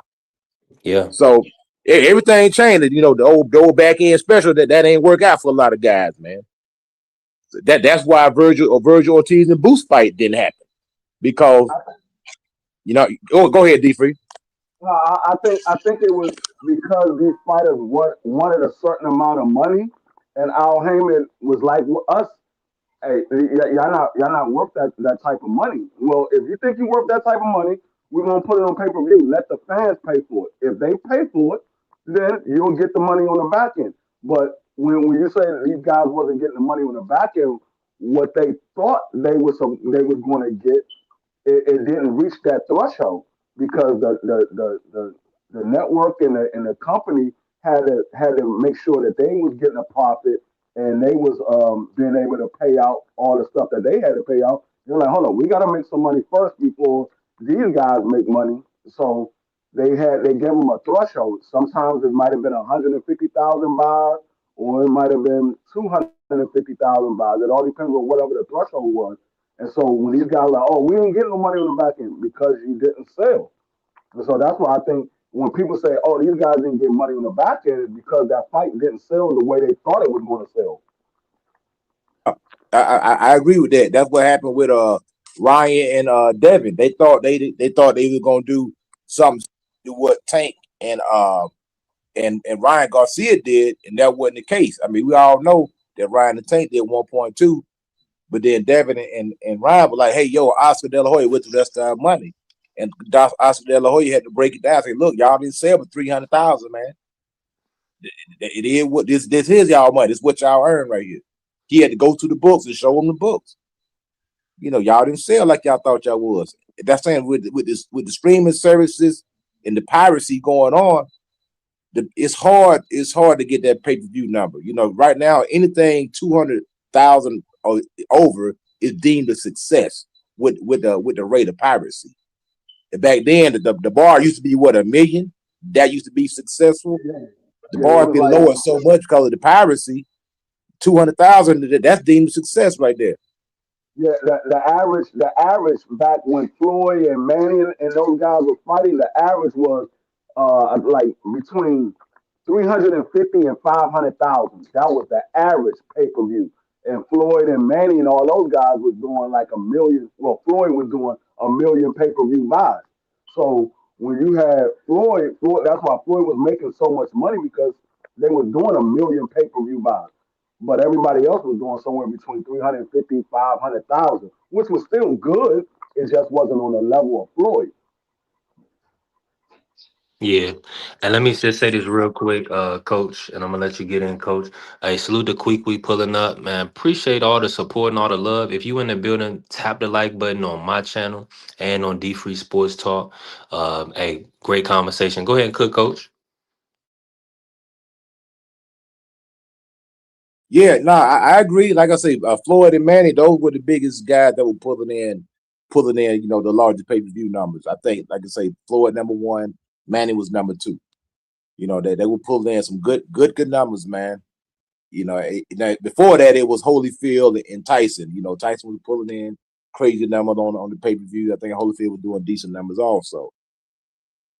Yeah. So everything changed. The old back end special that ain't work out for a lot of guys, man. That's why Virgil Ortiz and Boost fight didn't happen because go ahead, D3. No, I think it was because these fighters wanted a certain amount of money, and Al Heyman was like, well, us, hey, y'all not worth that type of money. Well, if you think you're worth that type of money, we're gonna put it on pay per view. Let the fans pay for it. If they pay for it, then you'll get the money on the back end. But when you say that these guys wasn't getting the money on the back end, what they thought they was going to get, it didn't reach that threshold because the network and the company had to make sure that they was getting a profit and they was being able to pay out all the stuff that they had to pay out. They're like, hold on, we got to make some money first before these guys make money. So they gave them a threshold. Sometimes it might have been 150,000 buys, or it might have been 250,000 buys. It all depends on whatever the threshold was. And so when these guys are like, oh, we didn't get no money on the back end because you didn't sell. And so that's why I think when people say, oh, these guys didn't get money on the back end, it's because that fight didn't sell the way they thought it was going to sell. I agree with that. That's what happened with Ryan and Devin. They thought they were gonna do something to what Tank and Ryan Garcia did, and that wasn't the case. I mean, we all know that Ryan and Tank did 1.2, but then Devin and Ryan were like, hey, yo, Oscar De La Hoya with the rest of our money. And Oscar De La Hoya had to break it down. Say, look, y'all didn't sell for 300,000, man. It is what this is y'all money. This is what y'all earn right here. He had to go to the books and show them the books. Y'all didn't sell like y'all thought y'all was. That's saying with the streaming services and the piracy going on, it's hard to get that pay per view number. Right now anything 200,000 or over is deemed a success with the rate of piracy. And back then the bar used to be what, 1 million. That used to be successful. Yeah, The yeah, it bar has was been like lowered so much because of the piracy. 200,000, that's deemed success right there. yeah, the average back when Floyd and Manny and those guys were fighting, the average was like between 350 and 500,000. That was the average pay per view. And Floyd and Manny and all those guys was doing like a million. Well, Floyd was doing a million pay per view buys. So when you had Floyd, that's why Floyd was making so much money because they was doing a million pay per view buys. But everybody else was doing somewhere between 350, 500,000, which was still good. It just wasn't on the level of Floyd. Yeah. And let me just say this real quick, coach, and I'm gonna let you get in, coach. Hey, salute the quick we pulling up, man. Appreciate all the support and all the love. If you in the building, tap the like button on my channel and on D Free Sports Talk. Hey, great conversation. Go ahead and cook, coach. Yeah, no, I agree. Like I say, Floyd and Manny, those were the biggest guys that were pulling in, the largest pay-per-view numbers. I think, like I say, Floyd number one, Manny was number two. They were pulling in some good numbers, man. Before that it was Holyfield and Tyson. Tyson was pulling in crazy numbers on the pay-per-view. I think Holyfield was doing decent numbers also.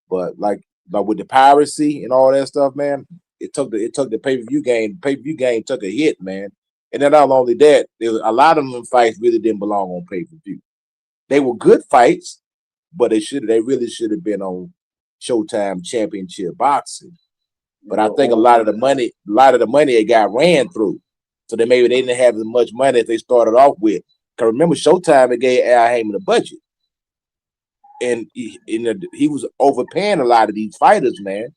But like with the piracy and all that stuff, man, it took the pay-per-view game. The pay-per-view game took a hit, man. And then not only that, there was a lot of them fights really didn't belong on pay-per-view. They were good fights, but they really should have been on Showtime Championship Boxing. But I think a lot of the money it got ran through. So they didn't have as much money as they started off with. Because remember, Showtime, it gave Al Heyman a budget. And he was overpaying a lot of these fighters, man.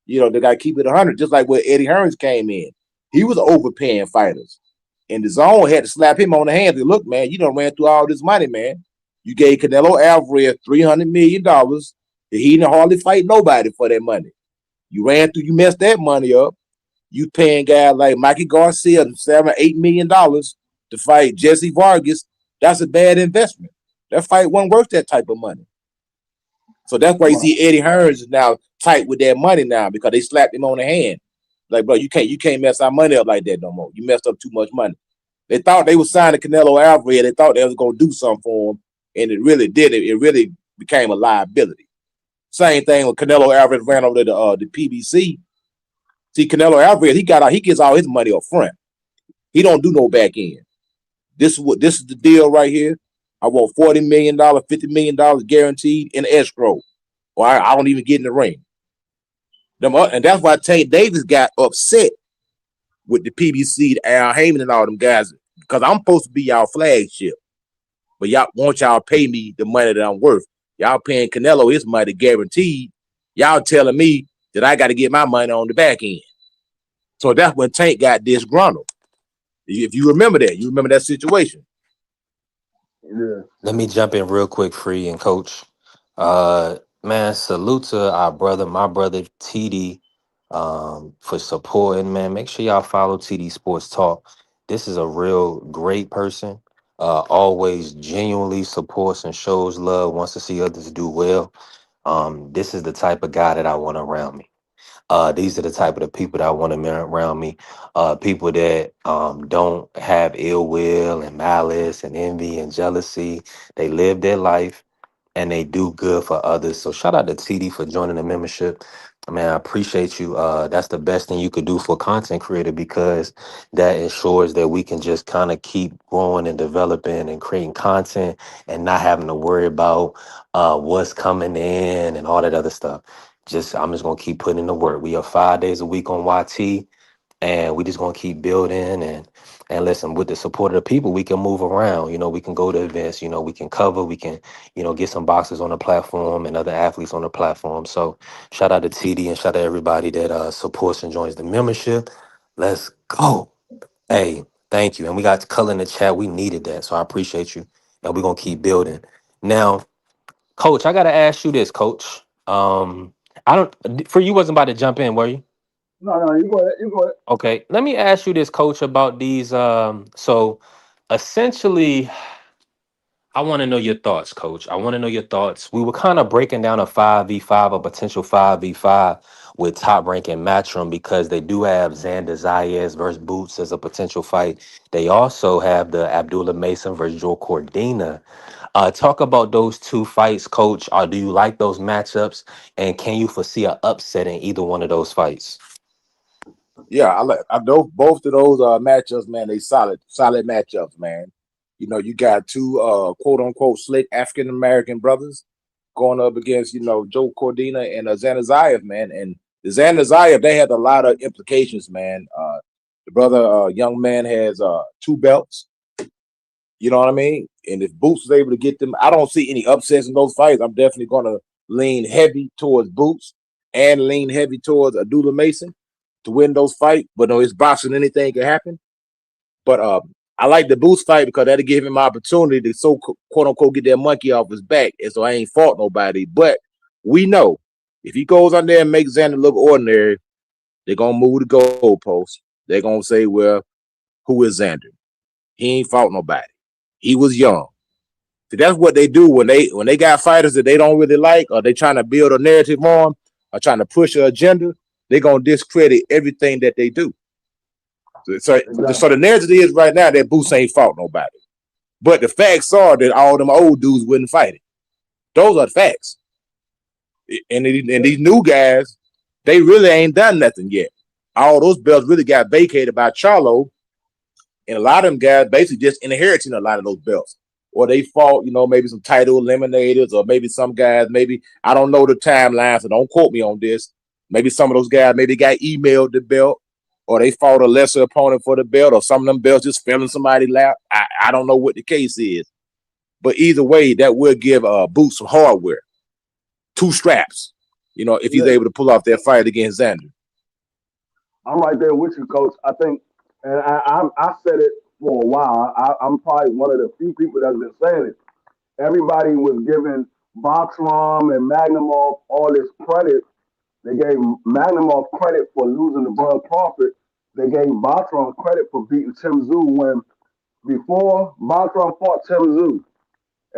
They got to keep it 100, just like when Eddie Hearns came in. He was overpaying fighters. And the Zone had to slap him on the hand and look, man, you done ran through all this money, man. You gave Canelo Alvarez $300 million. He didn't hardly fight nobody for that money. You messed that money up. You paying guys like Mikey Garcia $7-8 million to fight Jesse Vargas. That's a bad investment. That fight wasn't worth that type of money. So that's why you see Eddie Hearns is now tight with that money now because they slapped him on the hand. Like, bro, you can't mess our money up like that no more. You messed up too much money. They thought they were signing Canelo Alvarez. They thought they was gonna do something for him, and it really didn't. It really became a liability. Same thing when Canelo Alvarez ran over to the PBC. See, Canelo Alvarez, he gets all his money up front. He don't do no back end. This is the deal right here. I want $40 million, $50 million guaranteed in escrow, or I don't even get in the ring. And that's why Tank Davis got upset with the PBC, Al Heyman, and all them guys, because I'm supposed to be y'all flagship, but y'all pay me the money that I'm worth. Y'all paying Canelo his money guaranteed. Y'all telling me that I got to get my money on the back end. So that's when Tank got disgruntled. If you remember that situation. Yeah. Let me jump in real quick, Free and Coach. Man, salute to my brother TD, for supporting. Man, make sure y'all follow TD Sports Talk. This is a real great person. Always genuinely supports and shows love. Wants to see others do well. This is the type of guy that I want around me. These are the type of the people that I want to around me. People that don't have ill will and malice and envy and jealousy. They live their life and they do good for others. So shout out to TD for joining the membership. Man, I appreciate you. That's the best thing you could do for a content creator because that ensures that we can just kind of keep growing and developing and creating content and not having to worry about what's coming in and all that other stuff. I'm just gonna keep putting in the work. We are 5 days a week on YT, and we just gonna keep building and listen. With the support of the people, we can move around. We can go to events. We can cover. We can get some boxers on the platform and other athletes on the platform. So shout out to TD and shout out to everybody that supports and joins the membership. Let's go. Hey, thank you. And we got color in the chat. We needed that, so I appreciate you. And we're gonna keep building. Now, Coach, I gotta ask you this, Coach. I don't. For you, wasn't about to jump in, were you? No, you go ahead. You go ahead. Okay, let me ask you this, Coach, about these. So essentially, I want to know your thoughts, Coach. I want to know your thoughts. We were kind of breaking down a 5v5, a potential 5v5 with Top Rank and Matchroom because they do have Xander Zayas versus Boots as a potential fight. They also have the Abdullah Mason versus Joe Cordina. Talk about those two fights, Coach. Do you like those matchups? And can you foresee an upset in either one of those fights? Yeah, I know both of those matchups, man. They solid matchups, man. You got two quote unquote slick African American brothers going up against Joe Cordina and Xander Zayas, man. And the Xander Zayas, they had a lot of implications, man. The brother, young man, has 2 belts. You know what I mean? And if Boots is able to get them, I don't see any upsets in those fights. I'm definitely going to lean heavy towards Boots and lean heavy towards Abdullah Mason to win those fights. But no, it's boxing, anything can happen. But I like the Boots fight because that'll give him an opportunity to quote unquote get that monkey off his back. And so I ain't fought nobody. But we know if he goes on there and makes Xander look ordinary, they're gonna move the goalposts. They're gonna say, well, Who is Xander? He ain't fought nobody. He was young. So that's what they do when they got fighters that they don't really like, or they trying to build a narrative on, or trying to push an agenda. They're gonna discredit everything that they do. So the narrative is right now that Boots ain't fought nobody. But the facts are that all them old dudes wouldn't fight it. Those are the facts. And these new guys, they really ain't done nothing yet. All those belts really got vacated by Charlo, and a lot of them guys basically just inheriting a lot of those belts. Or they fought, maybe some title eliminators, or maybe some guys, maybe, I don't know the timeline, so don't quote me on this. Maybe some of those guys maybe got emailed the belt, or they fought a lesser opponent for the belt, or some of them belts just fell in somebody's lap. I don't know what the case is. But either way, that will give Boots some hardware. 2 straps, if he's able to pull off that fight against Xander. I'm right there with you, Coach. I think, and I said it for a while. I'm probably one of the few people that's been saying it. Everybody was giving Boxrom and Magnumov all this credit. They gave Magnumov credit for losing to Bud Crawford. They gave Boxrom credit for beating Tim Tszyu when before Boxrom fought Tim Tszyu.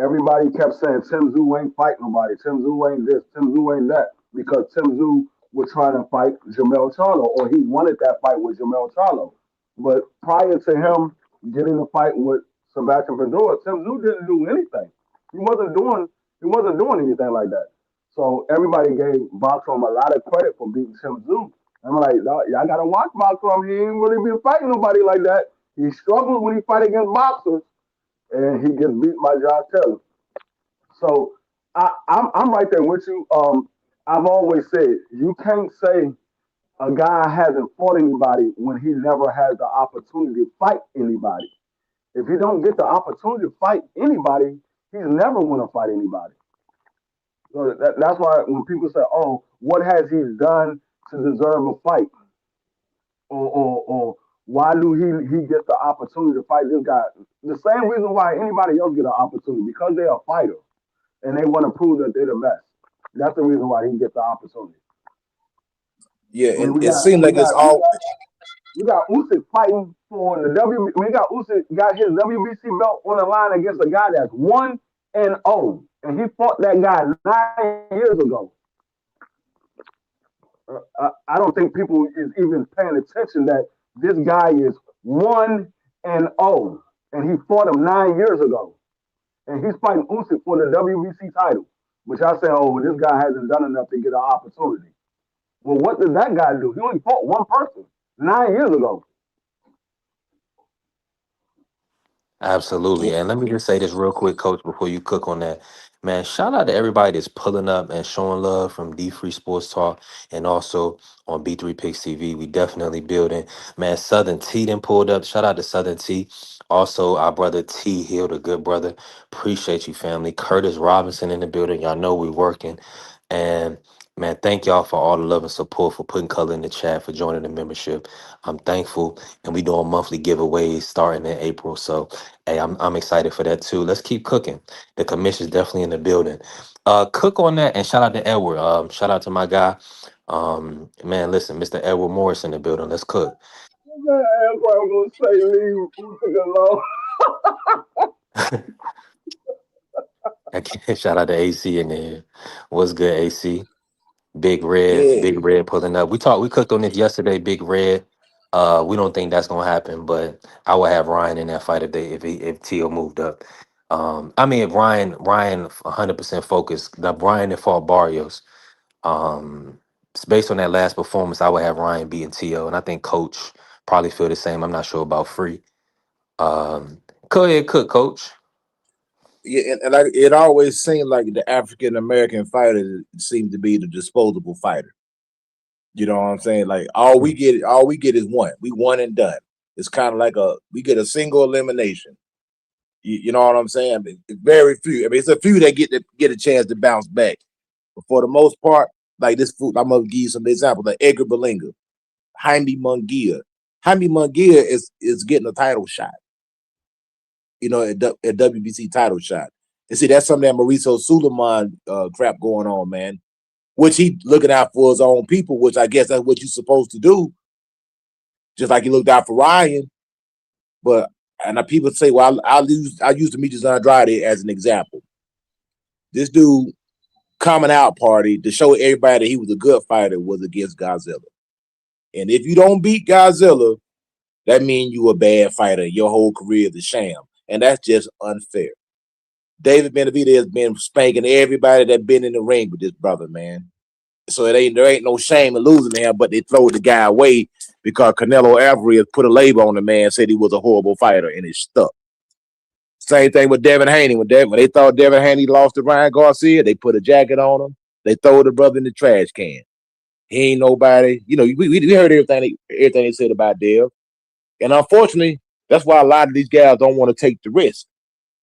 Everybody kept saying Tim Tszyu ain't fight nobody. Tim Tszyu ain't this. Tim Tszyu ain't that. Because Tim Tszyu was trying to fight Jamel Charlo, or he wanted that fight with Jamel Charlo. But prior to him getting the fight with Sebastian Fedora, Tim Tszyu didn't do anything. He wasn't doing anything like that. So everybody gave Boxrom a lot of credit for beating Tim Tszyu. I'm like, y'all gotta watch Boxrom. He ain't really been fighting nobody like that. He struggles when he fight against boxers, and he gets beat by Josh Taylor. So I'm right there with you. I've always said you can't say a guy hasn't fought anybody when he never has the opportunity to fight anybody. If he don't get the opportunity to fight anybody, he's never going to fight anybody. So that's why when people say, "Oh, what has he done to deserve a fight?" or why do he get the opportunity to fight this guy? The same reason why anybody else get an opportunity, because they're a fighter and they want to prove that they're the best. That's the reason why he gets the opportunity. Yeah, I mean, it seems like it's all. We got Usyk fighting for the We got Usyk got his WBC belt on the line against a guy that's 1-0, and he fought that guy 9 years ago. I don't think people is even paying attention that this guy is 1-0, and he fought him 9 years ago, and he's fighting Usyk for the WBC title. Which I say, oh, this guy hasn't done enough to get an opportunity. Well, what did that guy do? He only fought one person 9 years ago. Absolutely. And let me just say this real quick, Coach, before you cook on that. Man, shout out to everybody that's pulling up and showing love from D Free Sports Talk and also on B3 Picks TV. We definitely building. Man, Southern T then pulled up. Shout out to Southern T. Also, our brother T Hill, the good brother. Appreciate you, family. Curtis Robinson in the building. Y'all know we working. And man, thank y'all for all the love and support, for putting color in the chat, for joining the membership. I'm thankful. And we doing monthly giveaways starting in April. So hey, I'm excited for that too. Let's keep cooking. The commission's definitely in the building. Cook on that, and shout out to Edward. Shout out to my guy. Man, listen, Mr. Edward Morris in the building. Let's cook. That's why I'm gonna say leave Usyk alone. Again, shout out to AC in there. What's good, AC? Yeah, Big Red pulling up. We cooked on this yesterday, Big Red. We don't think that's gonna happen, but I would have Ryan in that fight if Tio moved up. I mean, if Ryan 100% focused. Now Brian that fought Barrios. Based on that last performance, I would have Ryan beating Tio, and I think Coach probably feel the same. I'm not sure about Free. Go ahead, cook, Coach. yeah, and it always seemed like the African American fighter seemed to be the disposable fighter. You know what I'm saying? Like all we get is one. We one and done. It's kind of like we get a single elimination. You know what I'm saying? It's very few. I mean, it's a few that get a chance to bounce back. But for the most part, like this food, I'm gonna give you some examples. Like Edgar Berlanga, Jaime Munguia. Jaime Munguia is getting a title shot. A WBC title shot. And see, that's something that Mauricio Suleiman crap going on, man. Which he looking out for his own people, which I guess that's what you're supposed to do. Just like he looked out for Ryan. But and people say, well, I use Demetrius Andrade as an example. This dude coming out party to show everybody that he was a good fighter was against Godzilla. And if you don't beat Godzilla, that means you a bad fighter. Your whole career is a sham, and that's just unfair. David Benavidez has been spanking everybody that been in the ring with this brother, man. So there ain't no shame in losing to him, but they throw the guy away because Canelo Alvarez put a label on the man, said he was a horrible fighter, and it stuck. Same thing with Devin Haney. When they thought Devin Haney lost to Ryan Garcia, they put a jacket on him. They throw the brother in the trash can. He ain't nobody. We heard everything they said about Dev. And unfortunately, that's why a lot of these guys don't want to take the risk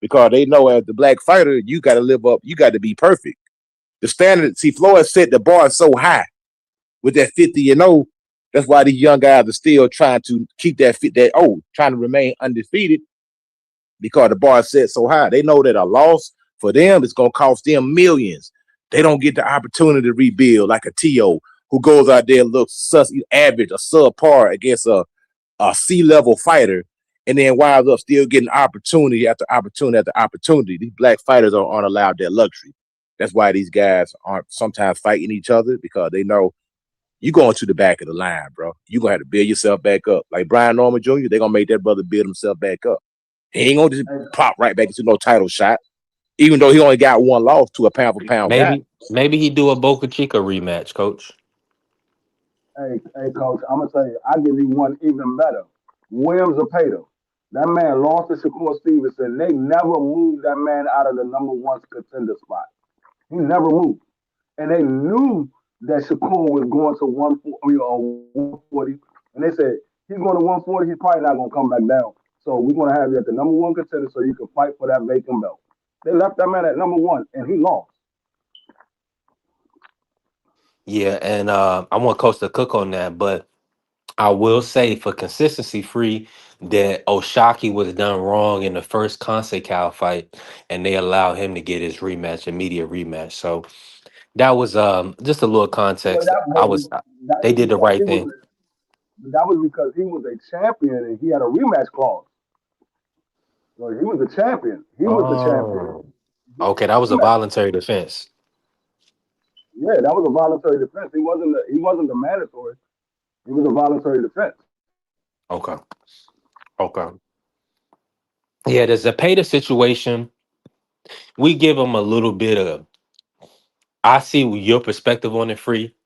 because they know as the black fighter, you got to live up. You got to be perfect. The standard, see, Floyd set the bar so high with that 50-0. That's why these young guys are still trying to keep trying to remain undefeated because the bar is set so high. They know that a loss for them is going to cost them millions. They don't get the opportunity to rebuild like a T.O. who goes out there and looks average or subpar against a C-level fighter and then winds up still getting opportunity after opportunity after opportunity. These black fighters aren't allowed that luxury. That's why these guys aren't sometimes fighting each other because they know you going to the back of the line, bro. You're going to have to build yourself back up. Like Brian Norman Jr., they're going to make that brother build himself back up. He ain't going to just pop right back into no title shot, even though he only got one loss to a pound-for-pound guy. Maybe he do a Boca Chica rematch, coach. Hey, coach, I'm gonna tell you, I give you one even better. Williams Zapata. That man lost to Shakur Stevenson. They never moved that man out of the number one contender spot. He never moved, and they knew that Shakur was going to 140, and they said he's going to 140. He's probably not going to come back down. So we're going to have you at the number one contender so you can fight for that vacant belt. They left that man at number one, and he lost. Yeah, and I want Coach to cook on that, but I will say for consistency free that Oshaki was done wrong in the first Consecal fight, and they allowed him to get his rematch, immediate rematch. So that was just a little But context. that was that They was did the because right thing. he was a champion and he had a rematch clause. So he was the champion. He was the champion. Oh, okay, that was a voluntary defense. Yeah, that was a voluntary defense. He wasn't the mandatory. He was a voluntary defense. Okay, okay. Yeah, the Zapata situation, we give him a little bit of. I see your perspective on it, free.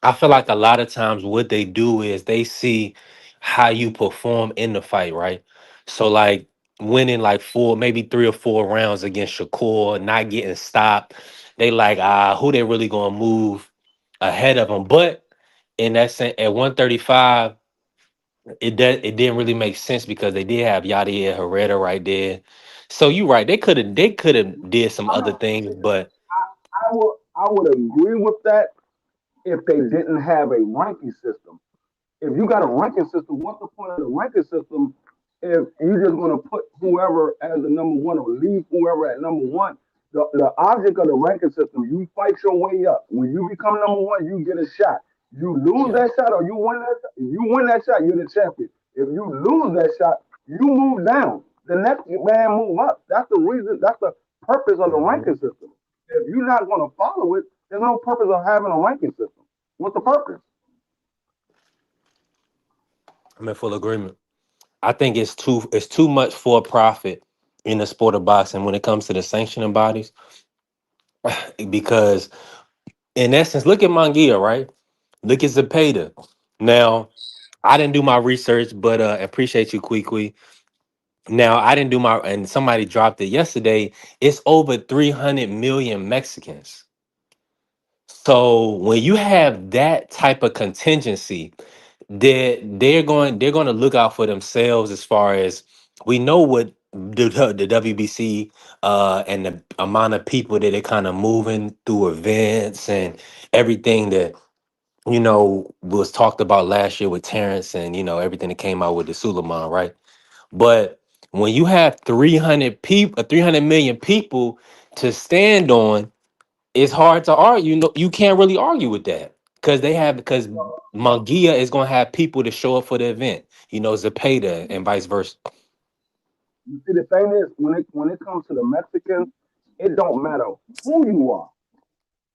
I feel like a lot of times what they do is they see how you perform in the fight, right? So like winning like four, maybe 3 or 4 rounds against Shakur, not getting stopped. They like, who they really gonna move ahead of them? But in that sense, at 135, it didn't really make sense because they did have Yadier Herrera right there. So you right, they could have did some I'm other not. things, but I would agree with that if they didn't have a ranking system. If you got a ranking system, what's the point of the ranking system if you're just going to put whoever as the number one or leave whoever at number one? The object of the ranking system, you fight your way up. When you become number one, you get a shot. You lose yeah. that shot or you win that shot, if you win that shot, you're the champion. If you lose that shot, you move down. The next man move up. That's the reason, that's the purpose of the Mhm. ranking system. If you're not going to follow it, there's no purpose of having a ranking system. What's the purpose? I'm in full agreement. I think it's too much for profit in the sport of boxing when it comes to the sanctioning bodies. Because in essence, look at Mangia, right? Look at Zepeda. Now, I didn't do my research, but appreciate you, Kwee. Now, I didn't do my, and somebody dropped it yesterday. It's over 300 million Mexicans. So when you have that type of contingency, they're going to look out for themselves as far as we know what the WBC and the amount of people that they're kind of moving through events and everything that was talked about last year with Terrence and everything that came out with the Suleiman, right? But when you have 300 people, 300 million people to stand on, it's hard to argue. You can't really argue with that because Mungia is gonna have people to show up for the event. Zapata and vice versa. You see, the thing is, when it comes to the Mexicans, it don't matter who you are.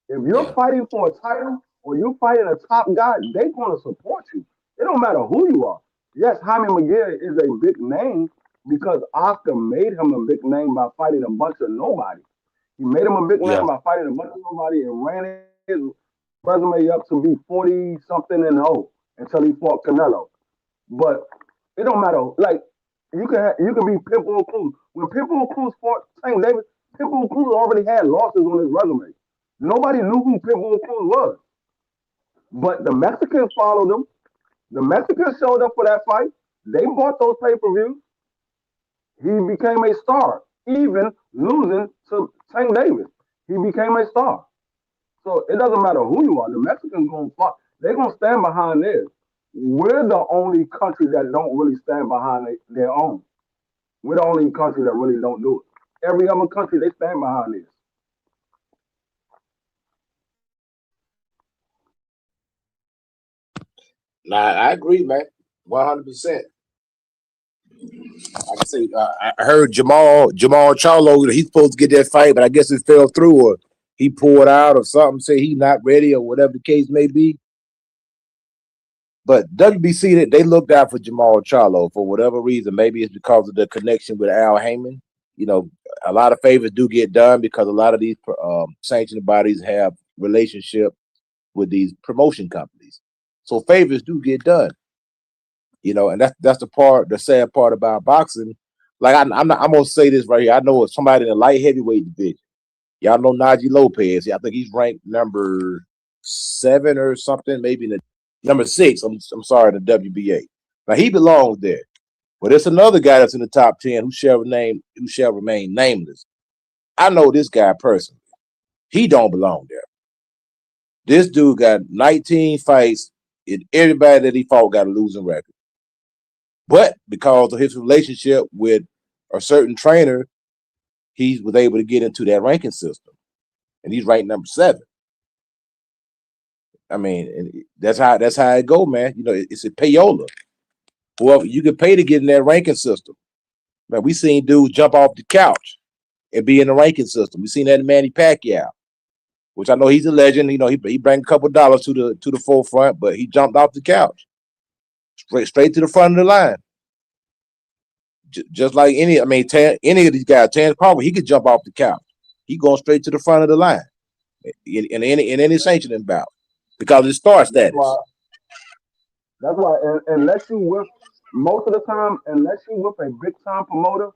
If you're Yeah, fighting for a title or you're fighting a top guy, they're gonna support you. It don't matter who you are. Yes, Jaime McGill is a big name because Oscar made him a big name by fighting a bunch of nobody. He made him a big name Yeah. by fighting a bunch of nobody and ran his resume up to be 40 something and 0 until he fought Canelo. But it don't matter. Like you can be Pitbull Cruz. When Pitbull Cruz fought Tank Davis, Pitbull Cruz already had losses on his resume. Nobody knew who Pitbull Cruz was. But the Mexicans followed him. The Mexicans showed up for that fight. They bought those pay-per-views. He became a star, even losing to Tank Davis. He became a star. So it doesn't matter who you are. The Mexicans gonna fight. They're gonna stand behind theirs. We're the only country that don't really stand behind their own. We're the only country that really don't do it. Every other country they stand behind this. nah, I agree, man, 100%. Like I say, I heard Jamal Charlo. He's supposed to get that fight, but I guess it fell through, or he pulled out, or something. Say he's not ready, or whatever the case may be. But WBC, they looked out for Jamal Charlo for whatever reason. Maybe it's because of the connection with Al Heyman. You know, a lot of favors do get done because a lot of these sanctioning bodies have relationship with these promotion companies. So favors do get done. You know, and that's the sad part about boxing. Like I'm gonna say this right here. I know somebody in the light heavyweight division. Y'all know Najee Lopez. I think he's ranked number 7 or something, maybe in the number 6. I'm sorry, the WBA. Now he belongs there. But there's another guy that's in the top 10 who shall remain nameless. I know this guy personally. He don't belong there. This dude got 19 fights, and everybody that he fought got a losing record. But because of his relationship with a certain trainer, he was able to get into that ranking system, and he's ranked number 7. I mean, and that's how it go, man. You know, it's a payola. Whoever you can pay to get in that ranking system. Man, we seen dudes jump off the couch and be in the ranking system. We seen that in Manny Pacquiao, which I know he's a legend. You know, he bring a couple dollars to the forefront, but he jumped off the couch straight to the front of the line. Just like any of these guys, Terrence Crawford, he could jump off the couch. He going straight to the front of the line in any sanctioning bout because it's star That's status. why. That's why. And unless you with most of the time, unless you with a big time promoter,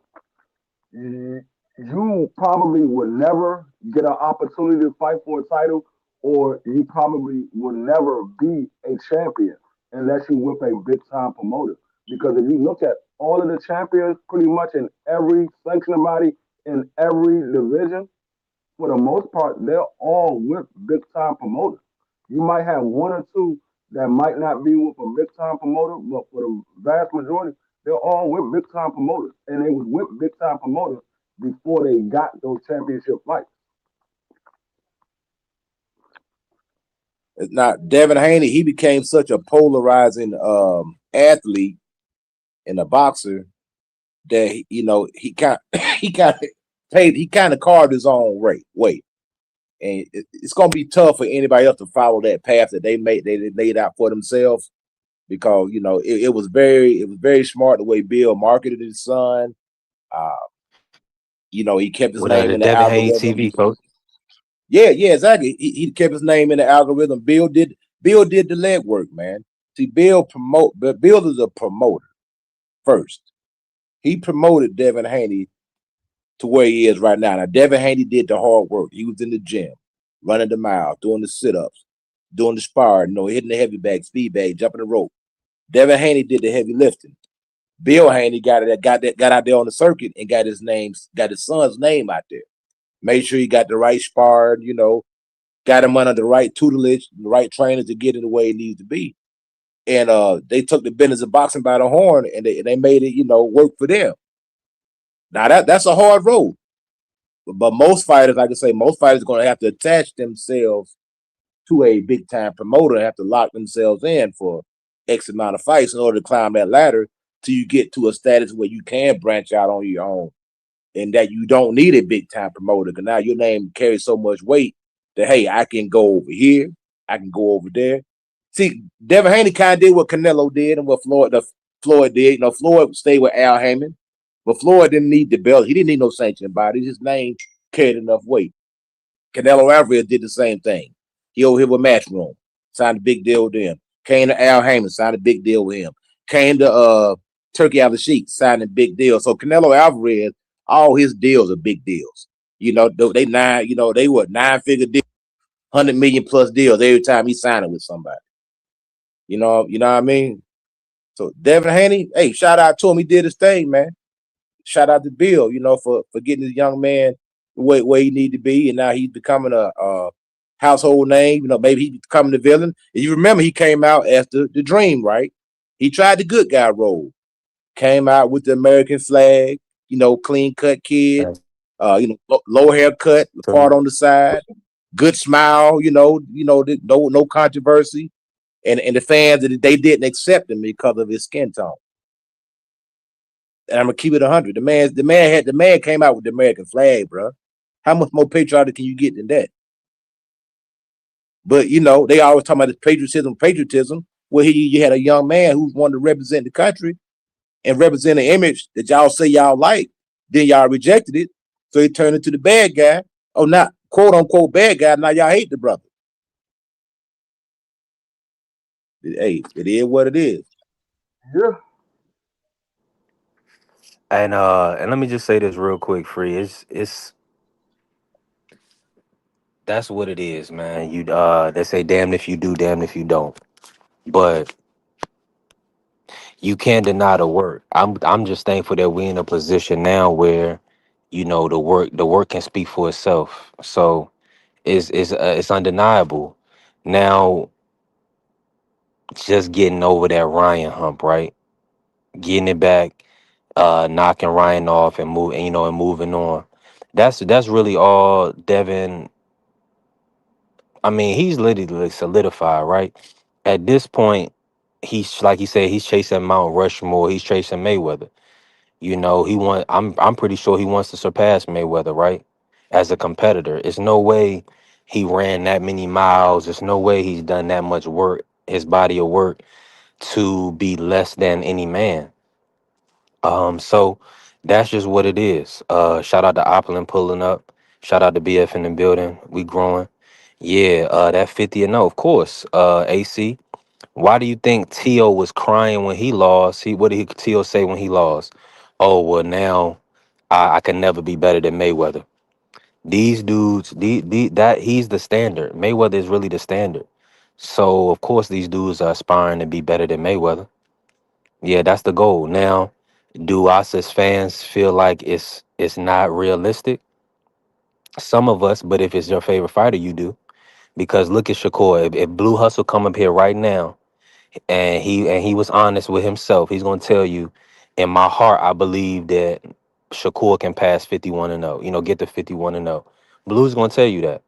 you probably would never get an opportunity to fight for a title, or you probably would never be a champion unless you with a big time promoter. Because if you look at all of the champions, pretty much in every sanctioning body in every division, for the most part, they're all with big time promoters. You might have one or two that might not be with a big time promoter, but for the vast majority, they're all with big time promoters, and they was with big time promoters before they got those championship fights. Now, Devin Haney, he became such a polarizing athlete and a boxer that he kind he kind of he kind of carved his own way, and it's gonna be tough for anybody else to follow that path that they laid out for themselves because it was very smart the way Bill marketed his son. Uh, he kept his Well, name the in the Devin Haney algorithm. TV coach. Yeah, exactly. He kept his name in the algorithm. Bill did the legwork, man. See, but Bill is a promoter first. He promoted Devin Haney to where he is right now. Now, Devin Haney did the hard work. He was in the gym, running the mile, doing the sit-ups, doing the spar, hitting the heavy bag, speed bag, jumping the rope. Devin Haney did the heavy lifting. Bill Haney got out there on the circuit and got his son's name out there. Made sure he got the right spar, got him under the right tutelage, the right trainers to get it the way it needs to be. And they took the business of boxing by the horn and they made it, work for them. Now that's a hard road. But most fighters, like I say, most fighters are going to have to attach themselves to a big time promoter and have to lock themselves in for X amount of fights in order to climb that ladder till you get to a status where you can branch out on your own and that you don't need a big time promoter because now your name carries so much weight that hey, I can go over here, I can go over there. See, Devin Haney kind of did what Canelo did and what Floyd did. You know, Floyd stayed with Al Heyman, but Floyd didn't need the belt. He didn't need no sanctioning body. His name carried enough weight. Canelo Alvarez did the same thing. He over here with Matchroom, signed a big deal with them. Came to Al Heyman, signed a big deal with him. Came to Turkey Al Sheik, signed a big deal. So Canelo Alvarez, all his deals are big deals. You know, they were 9-figure deals, 100 million plus deals every time he signed it with somebody. You know what I mean? So Devin Haney, hey, shout out to him. He did his thing, man. Shout out to Bill, for getting this young man where he need to be, and now he's becoming a household name. You know, maybe he's becoming the villain. And you remember he came out as the Dream, right? He tried the good guy role, came out with the American flag, clean cut kid, That's low haircut, true. part on the side, good smile, no controversy, and the fans they didn't accept him because of his skin tone. And I'm gonna keep it 100. The man came out with the American flag, bro. How much more patriotic can you get than that? But they always talk about this patriotism. Where you had a young man who wanted to represent the country and represent an image that y'all say y'all like, then y'all rejected it. So he turned into the bad guy. Oh, not quote unquote bad guy. Now y'all hate the brother. Hey, it is what it is. Yeah. And let me just say this real quick, free. It's That's what it is, man. They say damn if you do, damn if you don't. But you can't deny the work. I'm just thankful that we're in a position now where, the work can speak for itself. So it's undeniable. Now, just getting over that Ryan hump, right? Getting it back, knocking Ryan off and moving on. That's really all Devin. I mean, he's literally solidified, right? At this point, he's like he said, he's chasing Mount Rushmore. He's chasing Mayweather. I'm pretty sure he wants to surpass Mayweather, right? As a competitor, it's no way he ran that many miles. There's no way he's done that much work, his body of work, to be less than any man. So that's just what it is. Shout out to Opulent pulling up. Shout out to BF in the building. We growing. Yeah, that 50 and 0, of course. AC. Why do you think Tio was crying when he lost? What did Tio say when he lost? Oh, well, now I can never be better than Mayweather. These dudes, that he's the standard. Mayweather is really the standard. So of course these dudes are aspiring to be better than Mayweather. Yeah, that's the goal. Now, do us as fans feel like it's not realistic? Some of us, but if it's your favorite fighter, you do. Because look at Shakur. If Blue Hustle come up here right now and he was honest with himself, he's gonna tell you, in my heart, I believe that Shakur can pass 51 and 0. Get to 51 and 0. Blue's gonna tell you that.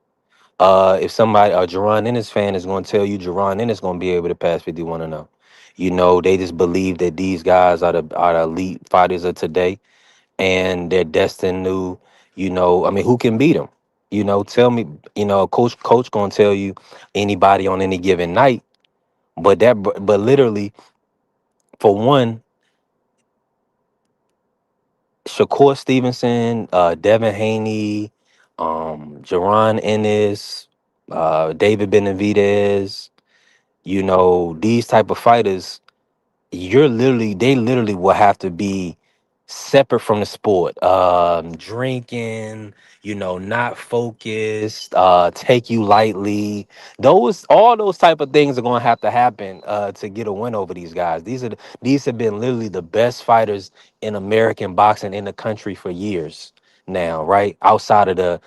If somebody, a Jerron Ennis fan is gonna tell you Jerron Ennis gonna be able to pass 51 and 0. They just believe that these guys are the elite fighters of today, and they're destined to, I mean, who can beat them? Tell me, coach gonna tell you anybody on any given night, but literally, for one, Shakur Stevenson, Devin Haney, Jerron Ennis, David Benavidez, these type of fighters, they literally will have to be separate from the sport, drinking, not focused, take you lightly. All those type of things are going to have to happen to get a win over these guys. These have been literally the best fighters in American boxing in the country for years now, right? Outside of the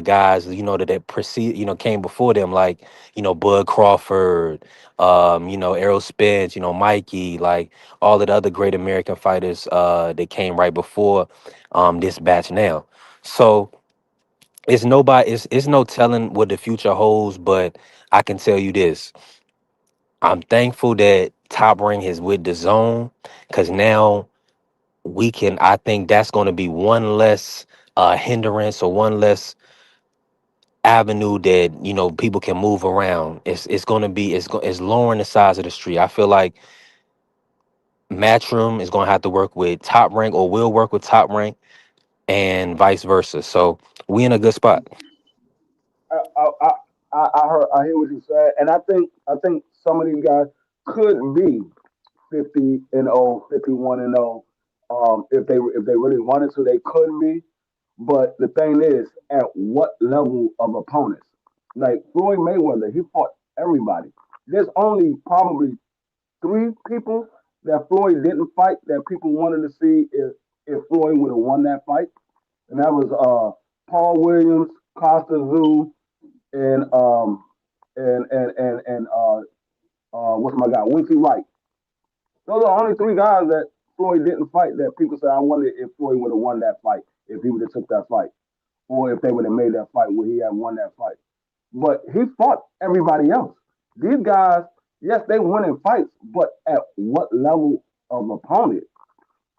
guys, that precede, came before them, like, Bud Crawford, Errol Spence, Mikey, like all of the other great American fighters that came right before this batch now. So it's no telling what the future holds, but I can tell you this. I'm thankful that Top Rank is with Dazn, because now I think that's going to be one less hindrance or one less avenue that people can move around. It's going to be it's lowering the size of the street. I feel like Matchroom is going to have to work with Top Rank, or will work with Top Rank, and vice versa. So we in a good spot. I, I, I, I hear what you said, and I think some of these guys could be 50-0, 51-0. If they really wanted to, they could be. But the thing is, at what level of opponents? Like Floyd Mayweather, he fought everybody. There's only probably three people that Floyd didn't fight that people wanted to see if Floyd would have won that fight, and that was Paul Williams, Costa Zoo, and what's my guy, Winky Wright. Those are the only three guys that Floyd didn't fight that people say I wonder if Floyd would have won that fight if he would have took that fight, or if they would have made that fight, would he have won that fight? But he fought everybody else. These guys, yes, they win in fights, but at what level of opponent?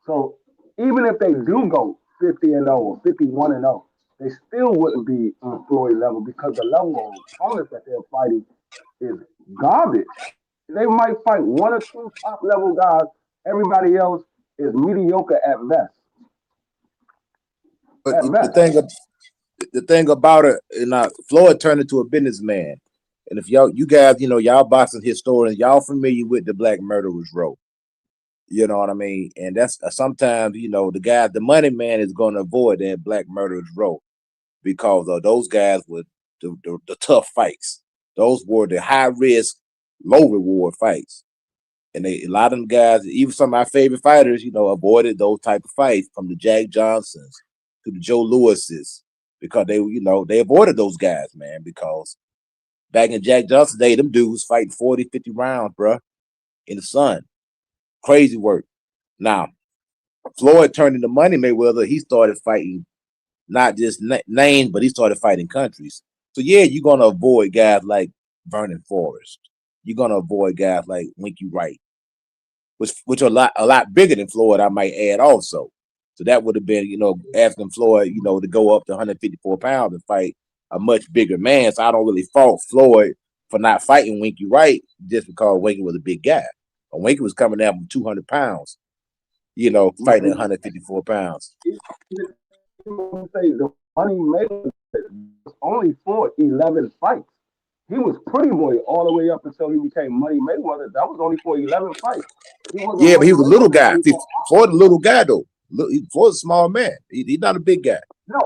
So even if they do go 50-0 or 51-0, they still wouldn't be on Floyd level because the level of opponents that they're fighting is garbage. They might fight one or two top level guys. Everybody else is mediocre at best. But At best. the thing about it, Floyd turned into a businessman. And if you guys, y'all boxing historians, y'all familiar with the Black Murderers Row. You know what I mean? And that's sometimes, the money man is going to avoid that Black Murderers Row because those guys were the tough fights. Those were the high risk, low reward fights. And a lot of them guys, even some of my favorite fighters, avoided those type of fights, from the Jack Johnsons to the Joe Lewises, because they avoided those guys, man, because back in Jack Johnson's day, them dudes fighting 40, 50 rounds, bro, in the sun. Crazy work. Now, Floyd turned into Money Mayweather. He started fighting not just names, but he started fighting countries. So yeah, you're gonna avoid guys like Vernon Forrest. You're gonna avoid guys like Winky Wright, which are a lot bigger than Floyd, I might add also. So that would have been, asking Floyd, to go up to 154 pounds and fight a much bigger man. So I don't really fault Floyd for not fighting Winky Wright just because Winky was a big guy. But Winky was coming down from 200 pounds, fighting at 154 pounds. Say the Money Mayweather was only fought 11 fights. He was Pretty Boy all the way up until he became Money Mayweather. That was only for 11 fights. Yeah, but he was a little guy. Floyd a little guy though. Floyd's a small man. He's not a big guy. No,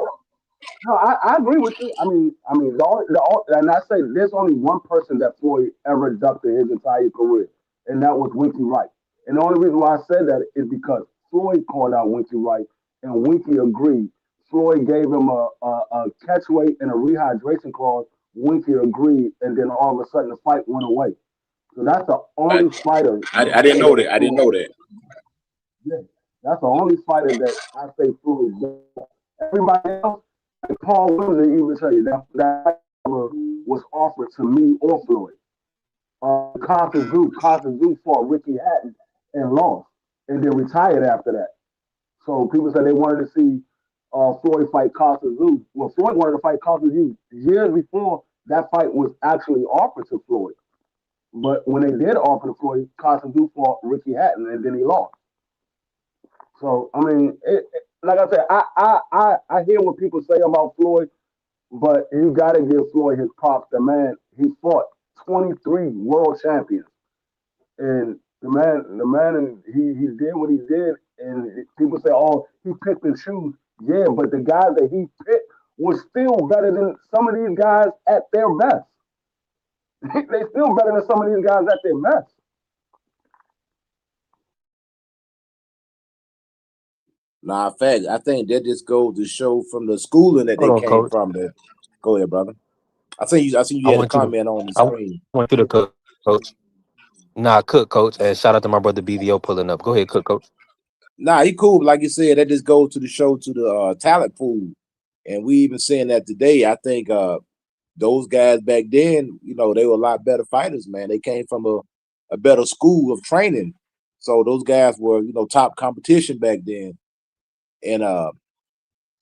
I agree with you. I mean, and I say there's only one person that Floyd ever ducked in his entire career, and that was Winky Wright. And the only reason why I said that is because Floyd called out Winky Wright, and Winky agreed. Floyd gave him a catch weight and a rehydration clause. Winky agreed, and then all of a sudden the fight went away. So that's the only fighter. I didn't know that. I didn't know that. Yeah, that's the only fighter that I say Floyd. Everybody else, like Paul Williams, even tell you that was offered to me or Floyd. Costa Zoo fought Ricky Hatton and lost, and then retired after that. So people said they wanted to see Floyd fight Costa Zoo. Well, Floyd wanted to fight Costa Zoo years before that fight was actually offered to Floyd. But when they did offer to Floyd, Costa Zoo fought Ricky Hatton, and then he lost. So I mean, like I said, I hear what people say about Floyd, but you got to give Floyd his props. The man, he fought 23 world champions, and and he did what he did. And people say, oh, he picked and choose. Yeah, but the guys that he picked were still better than some of these guys at their best. They still better than some of these guys at their best. Nah, in fact, I think that just goes to show from the schooling that Hold they on, came coach. from. Go ahead, brother. I think you I had a want you to comment on the I screen. want you to cook, coach. Nah, cook, coach. And shout out to my brother BVO pulling up. Go ahead, cook, coach. Nah, he cool. Like you said, that just goes to the show, to the talent pool. And we even saying that today. I think those guys back then, they were a lot better fighters, man. They came from a better school of training. So those guys were, top competition back then. And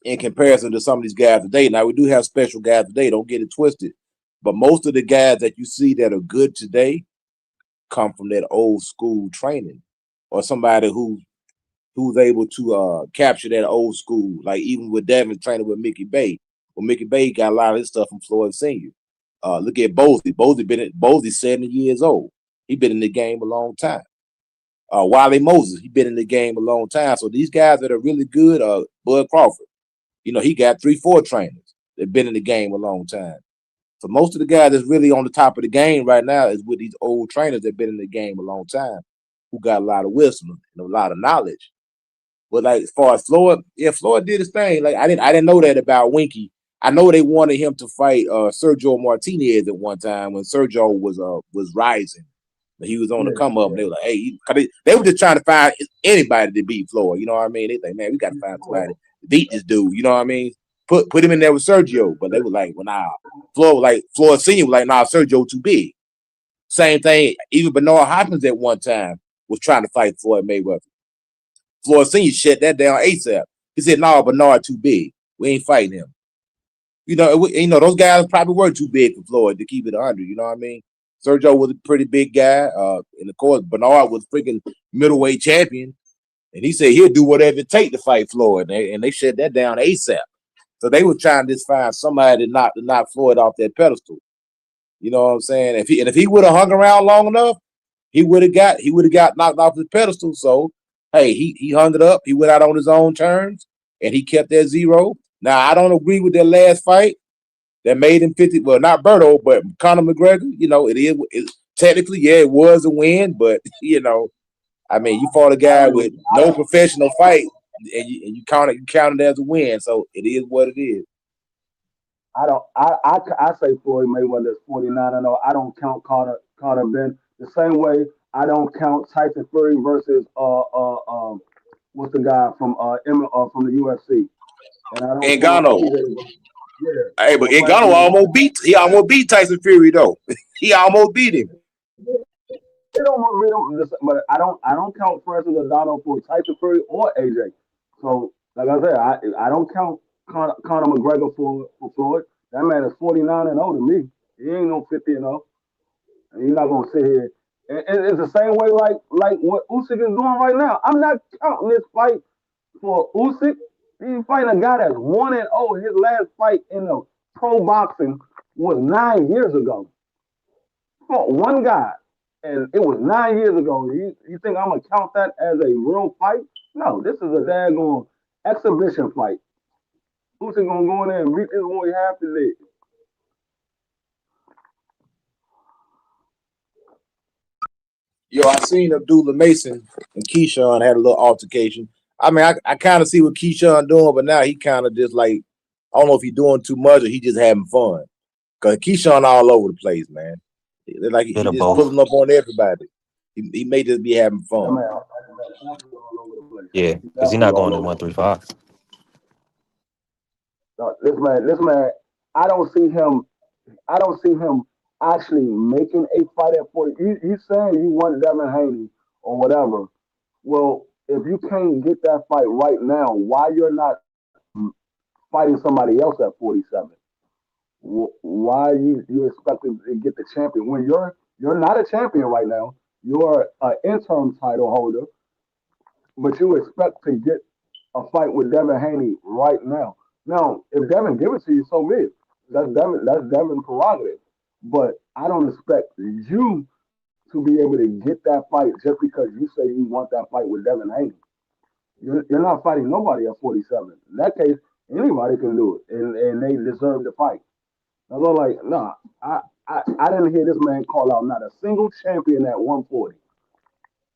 in comparison to some of these guys today, now we do have special guys today. Don't get it twisted. But most of the guys that you see that are good today come from that old school training, or somebody who's able to capture that old school. Like even with Devin training with Mickey Bay. Well, Mickey Bay got a lot of his stuff from Florida Senior. Look at Bosey. Bosey's 70 years old. He been in the game a long time. Wiley Moses, he been in the game a long time. So these guys that are really good, Bud Crawford, he got 3-4 trainers that been in the game a long time. So most of the guys that's really on the top of the game right now is with these old trainers that been in the game a long time, who got a lot of wisdom and a lot of knowledge. But like as far as Floyd, yeah, Floyd did his thing. Like I didn't know that about Winky. I know they wanted him to fight Sergio Martinez at one time when Sergio was rising. But he was on the come up. And they were like, hey, they were just trying to find anybody to beat Floyd. You know what I mean? They think, man, we got to find somebody to beat this dude. You know what I mean? Put him in there with Sergio. But they were like, well, nah. Floyd Senior was like, nah, Sergio too big. Same thing. Even Bernard Hopkins at one time was trying to fight Floyd Mayweather. Floyd Senior shut that down ASAP. He said, "No, Bernard too big. We ain't fighting him." Those guys probably were too big for Floyd to keep it 100. You know what I mean? Sergio was a pretty big guy, and of course Bernard was freaking middleweight champion, and he said he'll do whatever it take to fight Floyd, and they shut that down ASAP. So they were trying to just find somebody to knock Floyd off that pedestal. You know what I'm saying? If he would have hung around long enough, he would have got knocked off his pedestal. So hey, he hung it up. He went out on his own terms, and he kept that 0. Now I don't agree with that last fight that made him 50. Well, not Berto, but Conor McGregor. Technically, yeah, it was a win, but I mean, you fought a guy with no professional fight, and you count it as a win. So it is what it is. I say Floyd Mayweather's 49-0. I don't count Carter Ben the same way I don't count Tyson Fury versus what's the guy from from the UFC, and I don't Ngannou. Yeah. Hey, but Ngannou almost beat Tyson Fury though. He almost beat him. But I don't count Francis Ngannou for Tyson Fury or AJ. So like I said, I don't count Conor McGregor for Floyd. That man is 49-0 to me. He ain't no 50-0. And he's not gonna sit here. And it's the same way like what Usyk is doing right now. I'm not counting this fight for Usyk. He's fighting a guy that's 1-0. His last fight in the pro boxing was 9 years ago. Fought one guy, and it was 9 years ago. You think I'm gonna count that as a real fight? No, this is a daggone exhibition fight. Usyk gonna go in there and beat this boy half the leg. Yo, I seen Abdullah Mason and Keyshawn had a little altercation. I mean, I kind of see what Keyshawn doing, but now he kind of just like, I don't know if he's doing too much or he just having fun. Because Keyshawn all over the place, man. Like he just pulling up on everybody. He may just be having fun. Yeah, because he's not going to 135. This man, I don't see him actually making a fight at 40. You saying you want Devin Haney or whatever. Well, if you can't get that fight right now, why you're not fighting somebody else at 47? Why you expecting to get the champion when you're not a champion right now? You're an interim title holder, but you expect to get a fight with Devin Haney right now. Now, if Devin give it to you, so be it. That's Devin's prerogative. But I don't expect you to be able to get that fight just because you say you want that fight with Devin Haney. You're not fighting nobody at 47. In that case, anybody can do it, and they deserve to fight. I was like, nah, I didn't hear this man call out not a single champion at 140.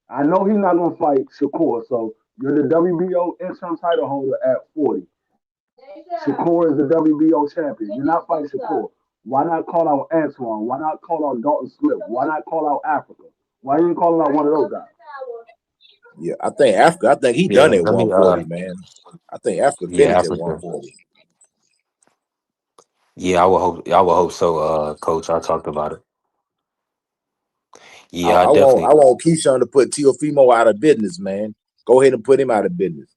I know he's not gonna fight Shakur, so you're the WBO interim title holder at 40. Shakur is the WBO champion. You're not fighting Shakur. Why not call out Antoine? Why not call out Dalton Smith? Why not call out Africa? Why you ain't calling out one of those guys? Yeah, I think Africa. I think he done at 140, man. I think Africa finished at 140. Yeah, I would hope so, Coach. I talked about it. Yeah, I I definitely. want Keyshawn to put Teofimo out of business, man. Go ahead and put him out of business.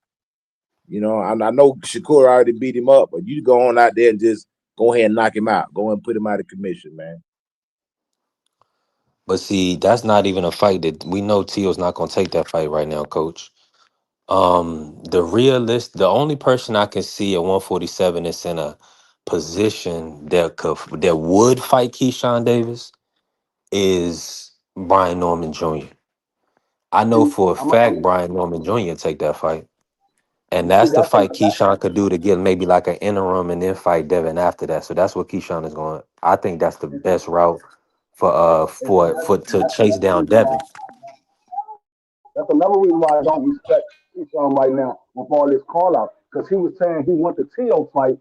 I know Shakur already beat him up, but you go on out there and just go ahead and knock him out. Go and put him out of commission, man. But see, that's not even a fight that we know Tio's not gonna take that fight right now, coach. The only person I can see at 147 is in a position that would fight Keyshawn Davis is Brian Norman Jr. I know See, for a fact I'm Brian Norman Jr. take that fight. And see that's the that's a fight Keyshawn could do to get maybe like an interim and then fight Devin after that. So that's what Keyshawn is going. I think that's the best route for to chase down Devin. that's another reason why I don't respect Keyshawn right now with all this call out because he was saying he want the Tio fight.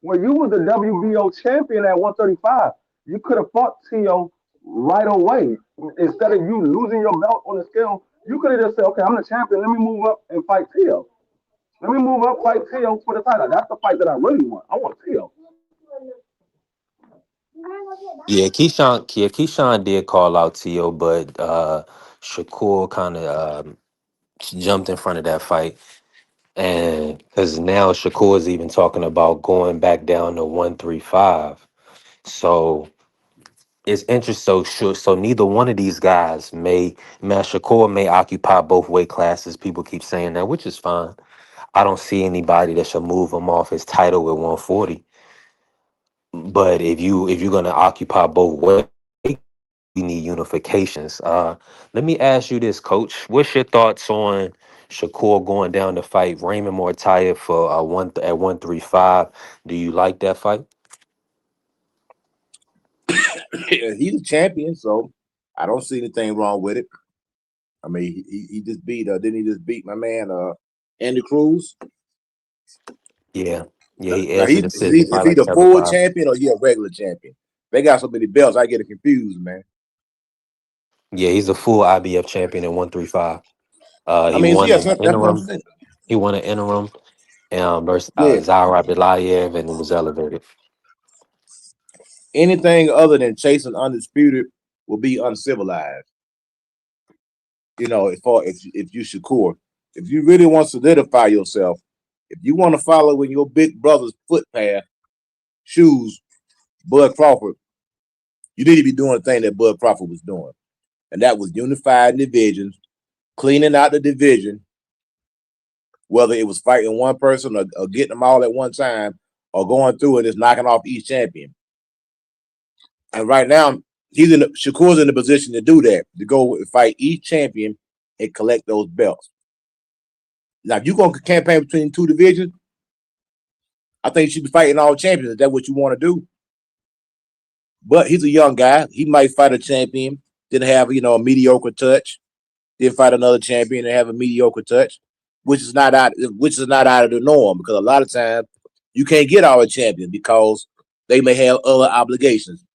When you was the WBO champion at 135, you could have fought Tio right away. Instead of you losing your belt on the scale, you could have just said, okay, I'm the champion. Let me move up and fight Tio. Let me move up, fight Tio for the title. That's the fight that I really want. I want Tio. Keyshawn did call out Tio, but Shakur kind of jumped in front of that fight. And because now Shakur is even talking about going back down to 135. So it's interesting. So neither one of these guys Shakur may occupy both weight classes. People keep saying that, which is fine. I don't see anybody that should move him off his title with 140. But if you're gonna occupy both weight, we need unifications. Let me ask you this, Coach. What's your thoughts on Shakur going down to fight Raymond Mortaia for at 135? Do you like that fight? He's a champion, so I don't see anything wrong with it. I mean, he just beat didn't he just beat my man Andy Cruz? Yeah, yeah. Now, He now edged the decision if by he like the seven full five. champion or he a regular champion? They got so many belts, I get it confused, man. Yeah, he's a full IBF champion at 135. I He mean, won yeah, an that's what I'm interim. saying. He won an interim versus Yeah, Zaira Belayev, and it was elevated. anything other than chasing undisputed will be uncivilized. As far if you Shakur, if you really want to solidify yourself, if you want to follow in your big brother's footpath, shoes, Bud Crawford, you need to be doing the thing that Bud Crawford was doing, and that was unifying divisions, cleaning out the division, whether it was fighting one person or getting them all at one time, or going through and just knocking off each champion. And right now, Shakur's in the position to do that, to go fight each champion and collect those belts. Now, if you're going to campaign between two divisions, I think you should be fighting all champions if that's what you want to do. But he's a young guy. He might fight a champion, then have, a mediocre touch, then fight another champion and have a mediocre touch, which is not out of the norm, because a lot of times you can't get all the champions because they may have other obligations.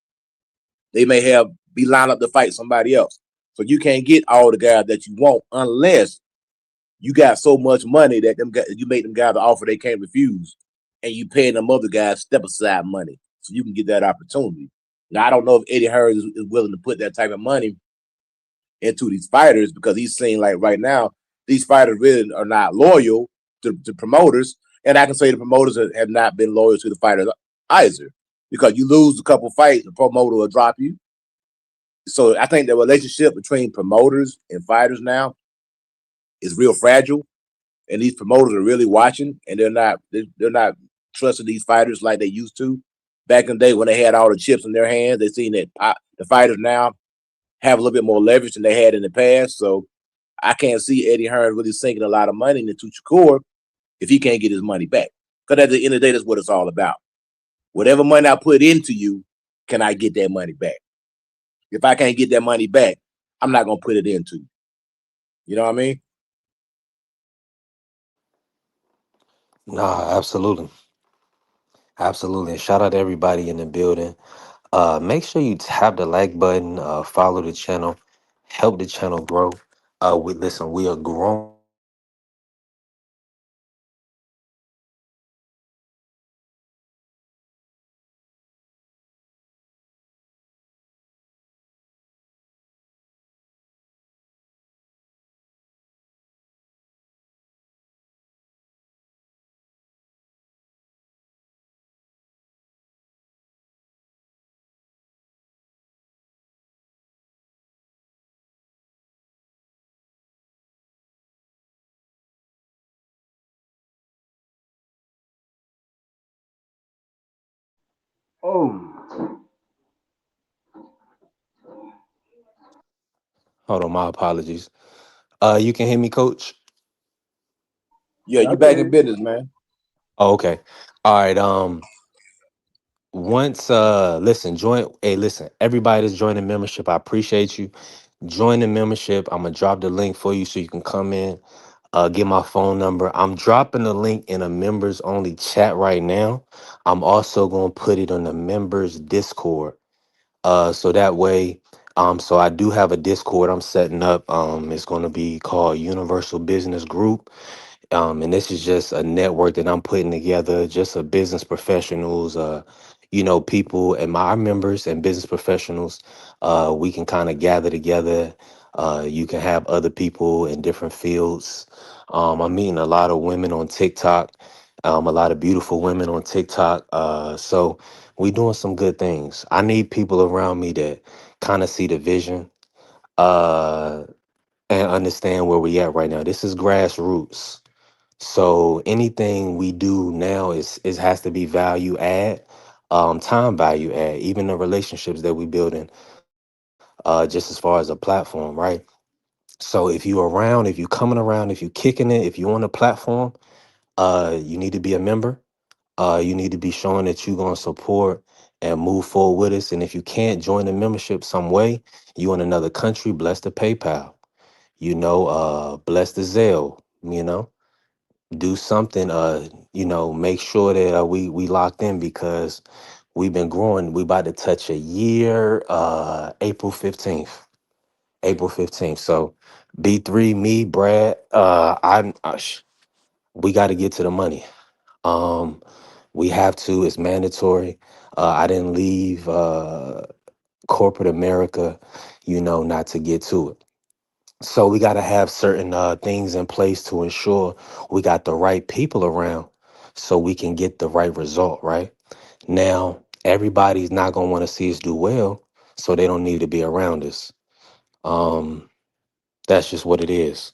They may have be lined up to fight somebody else. So you can't get all the guys that you want unless you got so much money that you make them guys an offer they can't refuse, and you paying them other guys step aside money so you can get that opportunity. Now I don't know if Eddie Hearn is willing to put that type of money into these fighters, because he's saying like right now these fighters really are not loyal to promoters, and I can say the promoters have not been loyal to the fighters either, because you lose a couple fights, the promoter will drop you. So I think the relationship between promoters and fighters now is real fragile, and these promoters are really watching, and they're not trusting these fighters like they used to back in the day when they had all the chips in their hands. They seen that the fighters now have a little bit more leverage than they had in the past. So I can't see Eddie Hearn really sinking a lot of money into Shakur if he can't get his money back. Because at the end of the day, that's what it's all about. Whatever money I put into you, can I get that money back? If I can't get that money back, I'm not gonna put it into you. You know what I mean? Nah, absolutely. Absolutely. And shout out to everybody in the building. Make sure you tap the like button, follow the channel, help the channel grow. We are growing. Oh, Hold on, my apologies. You can hear me, Coach? Yeah, yeah, you I can back hear in you. business, man. Oh, okay. All right. Once listen, join hey, listen, everybody that's joining membership, I appreciate you. Join the membership. I'm gonna drop the link for you so you can come in, get my phone number. I'm dropping the link in a members only chat right now. I'm also gonna put it on the members Discord. So that way, so I do have a Discord I'm setting up. It's gonna be called Universal Business Group. And this is just a network that I'm putting together, just of business professionals, people and my members and business professionals. We can kind of gather together. You can have other people in different fields. I'm meeting a lot of women on TikTok, a lot of beautiful women on TikTok. So we doing some good things. I need people around me that kind of see the vision uh, and understand where we at right now. This is grassroots. So anything we do now is has to be value add, time value add, even the relationships that we building, just as far as a platform, right? So if you around, if you coming around, if you kicking it, if you on a platform, you need to be a member. You need to be showing that you're gonna support and move forward with us. And if you can't join the membership some way, you in another country, bless the PayPal, bless the Zelle, do something make sure that we locked in because we've been growing. We about to touch a year April 15th. So B3, me, Brad, we got to get to the money. um we have to. It's mandatory. I didn't leave corporate America not to get to it. So we got to have certain things in place to ensure we got the right people around so we can get the right result, right? Now, everybody's not going to want to see us do well, so they don't need to be around us. Um, that's just what it is.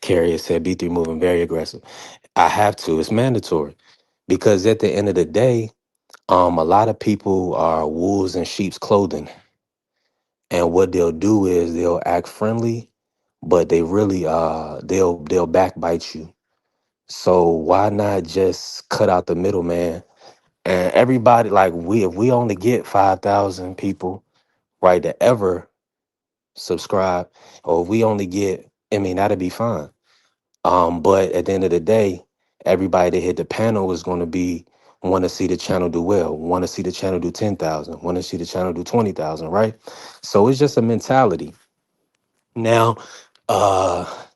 Carrier said B3 moving very aggressive. I have to. It's mandatory because at the end of the day, a lot of people are wolves in sheep's clothing. And what they'll do is they'll act friendly, but they really they'll backbite you. So why not just cut out the middleman? And everybody, like, if we only get 5,000 people, right, to ever subscribe, or if we only get, I mean, that'd be fine. But at the end of the day, everybody that hit the panel is going to be want to see the channel do well, want to see the channel do 10,000, want to see the channel do 20,000, right? So it's just a mentality. Now,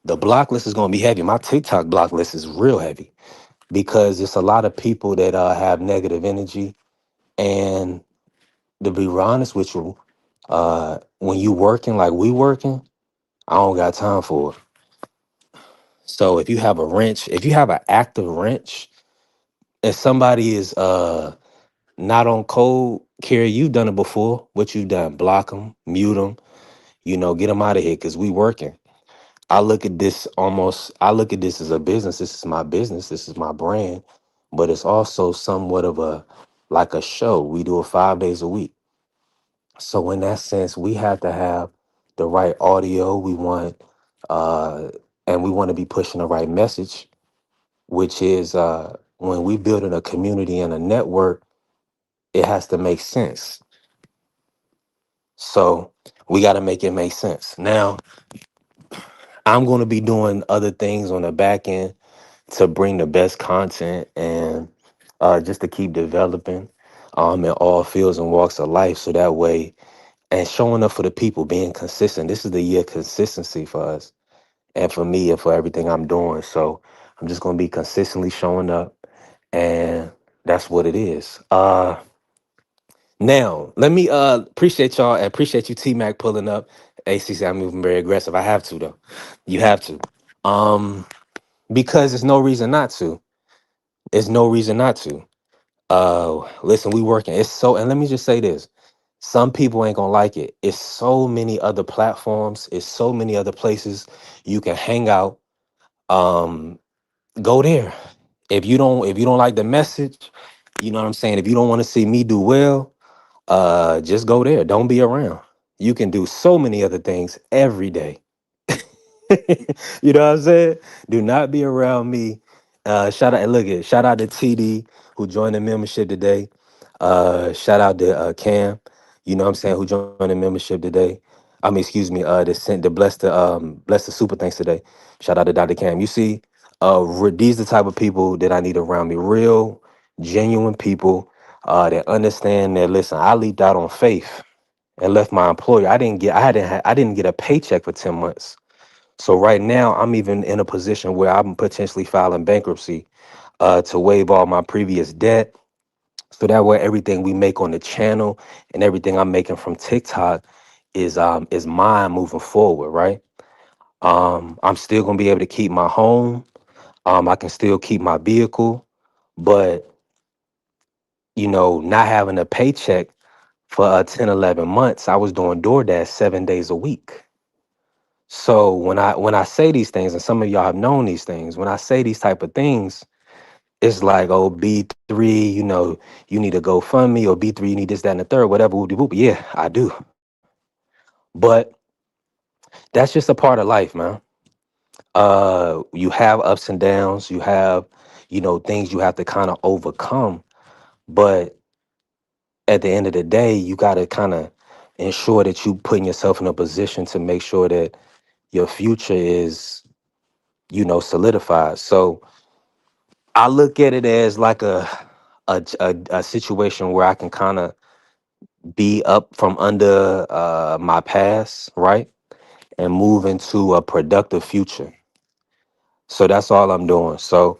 the block list is going to be heavy. My TikTok block list is real heavy because it's a lot of people that have negative energy. And to be honest with you, when you working like we working, I don't got time for it. So if you have a wrench, if you have an active wrench, if somebody is not on code, Carrie, you've done it before. What you've done? Block them, mute them, get them out of here because we working. I look at this as a business. This is my business. This is my brand. But it's also somewhat of like a show. We do it 5 days a week. So in that sense, we have to have the right audio. Uh, and we want to be pushing the right message, which is when we building a community and a network, it has to make sense. So we got to make it make sense. Now, I'm going to be doing other things on the back end to bring the best content and just to keep developing in all fields and walks of life. So that way, and showing up for the people, being consistent. This is the year of consistency for us and for me and for everything I'm doing. So I'm just going to be consistently showing up, and that's what it is. Now, let me appreciate y'all. I appreciate you, T Mac, pulling up. ACC, I'm moving very aggressive. I have to, though. You have to. Um, because there's no reason not to. There's no reason not to. Listen, we working. It's so, and let me just say this. Some people ain't gonna like it. It's so many other platforms, it's so many other places you can hang out. Um, go there. If you don't like the message, You know what I'm saying? If you don't want to see me do well, just go there. Don't be around. You can do so many other things every day. You know what I'm saying? Do not be around me. Shout out, look at shout out to TD who joined the membership today. Shout out to Cam, you know what I'm saying, who joined the membership today. I mean, excuse me, the sent the bless the super thanks today. Shout out to Dr. Cam. You see, these the type of people that I need around me. Real, genuine people that understand that listen, I leaped out on faith and left my employer. I didn't get a paycheck for 10 months. So right now, I'm even in a position where I'm potentially filing bankruptcy to waive all my previous debt. So that way, everything we make on the channel and everything I'm making from TikTok is mine moving forward, right? I'm still gonna be able to keep my home. I can still keep my vehicle, but not having a paycheck for 10, 11 months, I was doing DoorDash 7 days a week. So when I say these things, and some of y'all have known these things, when I say these type of things, it's like, oh, B3, you need to go fund me, or B3, you need this, that, and the third, whatever, whoop whoop. Yeah, I do. But that's just a part of life, man. You have ups and downs, you have, things you have to kind of overcome. But at the end of the day, you gotta kind of ensure that you putting yourself in a position to make sure that your future is, solidified. So I look at it as like a situation where I can kind of be up from under my past, right, and move into a productive future. So that's all I'm doing. So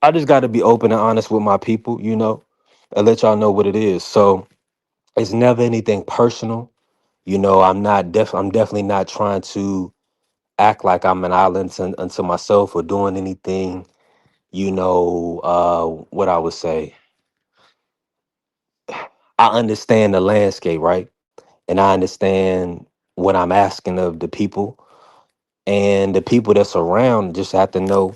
I just got to be open and honest with my people, and let y'all know what it is. So it's never anything personal. I'm definitely not trying to act like I'm an island unto myself or doing anything. What I would say, I understand the landscape, right? And I understand what I'm asking of the people, and the people that's around just have to know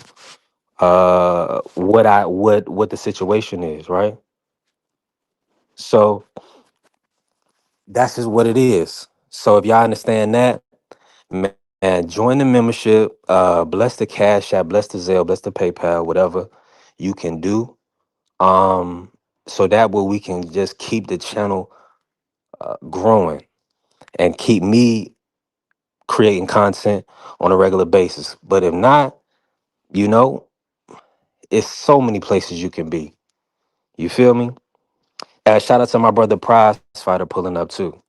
what the situation is, right? So that's just what it is. So if y'all understand that, man, join the membership, bless the Cash App, bless the Zelle, bless the PayPal, whatever you can do. So that way we can just keep the channel growing and keep me creating content on a regular basis. But if not, you know, it's so many places you can be. You feel me? Shout out to my brother Prize Fighter pulling up too.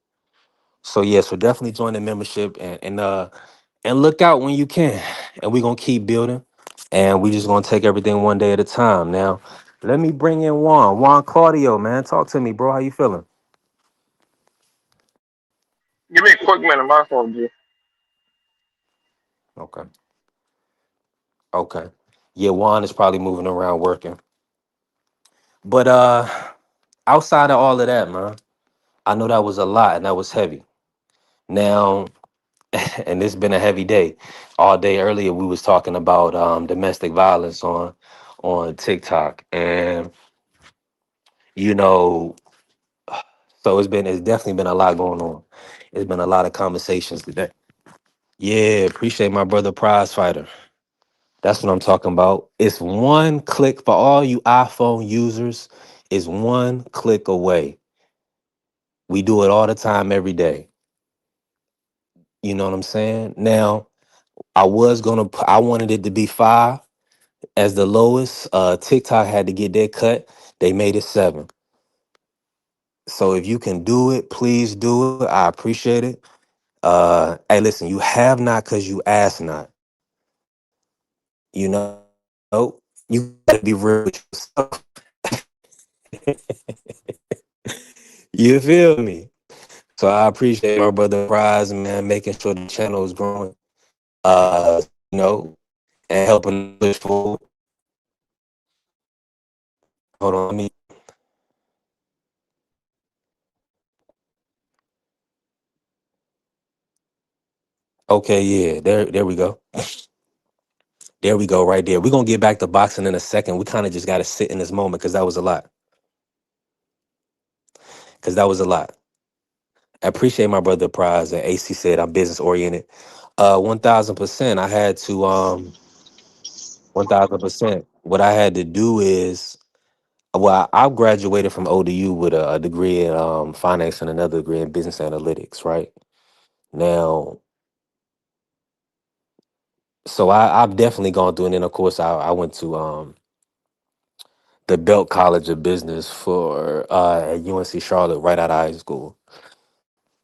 So yeah, so definitely join the membership and look out when you can. And we're gonna keep building. And we just gonna take everything one day at a time. Now, let me bring in Juan. Juan Claudio, man. Talk to me, bro. How you feeling? Give me a quick minute, my phone, G. Okay. Okay. Yeah, Juan is probably moving around working. But outside of all of that, man, I know that was a lot and that was heavy. Now, and it's been a heavy day. All day earlier we was talking about domestic violence on TikTok. And you know, so it's definitely been a lot going on. It's been a lot of conversations today. Yeah, appreciate my brother Prize Fighter. That's what I'm talking about. It's one click for all you iPhone users. Is one click away. We do it all the time, every day. You know what I'm saying? Now, I wanted it to be 5 as the lowest. TikTok had to get their cut. They made it 7. So if you can do it, please do it. I appreciate it. Hey, listen, you have not because you ask not. You gotta be real with yourself. You feel me? So I appreciate my brother Prize, man, making sure the channel is growing. And helping push forward. Hold on, let me. Okay, yeah, there we go. There we go, right there. We're gonna get back to boxing in a second. We kind of just gotta sit in this moment because that was a lot. Because that was a lot. I appreciate my brother Prize and AC said I'm business oriented. 1000%. I had to 1000%. What I had to do is, well, I graduated from ODU with a degree in finance and another degree in business analytics, right? Now, so I've definitely gone through, and then of course I went to the Belt College of Business for at UNC Charlotte right out of high school.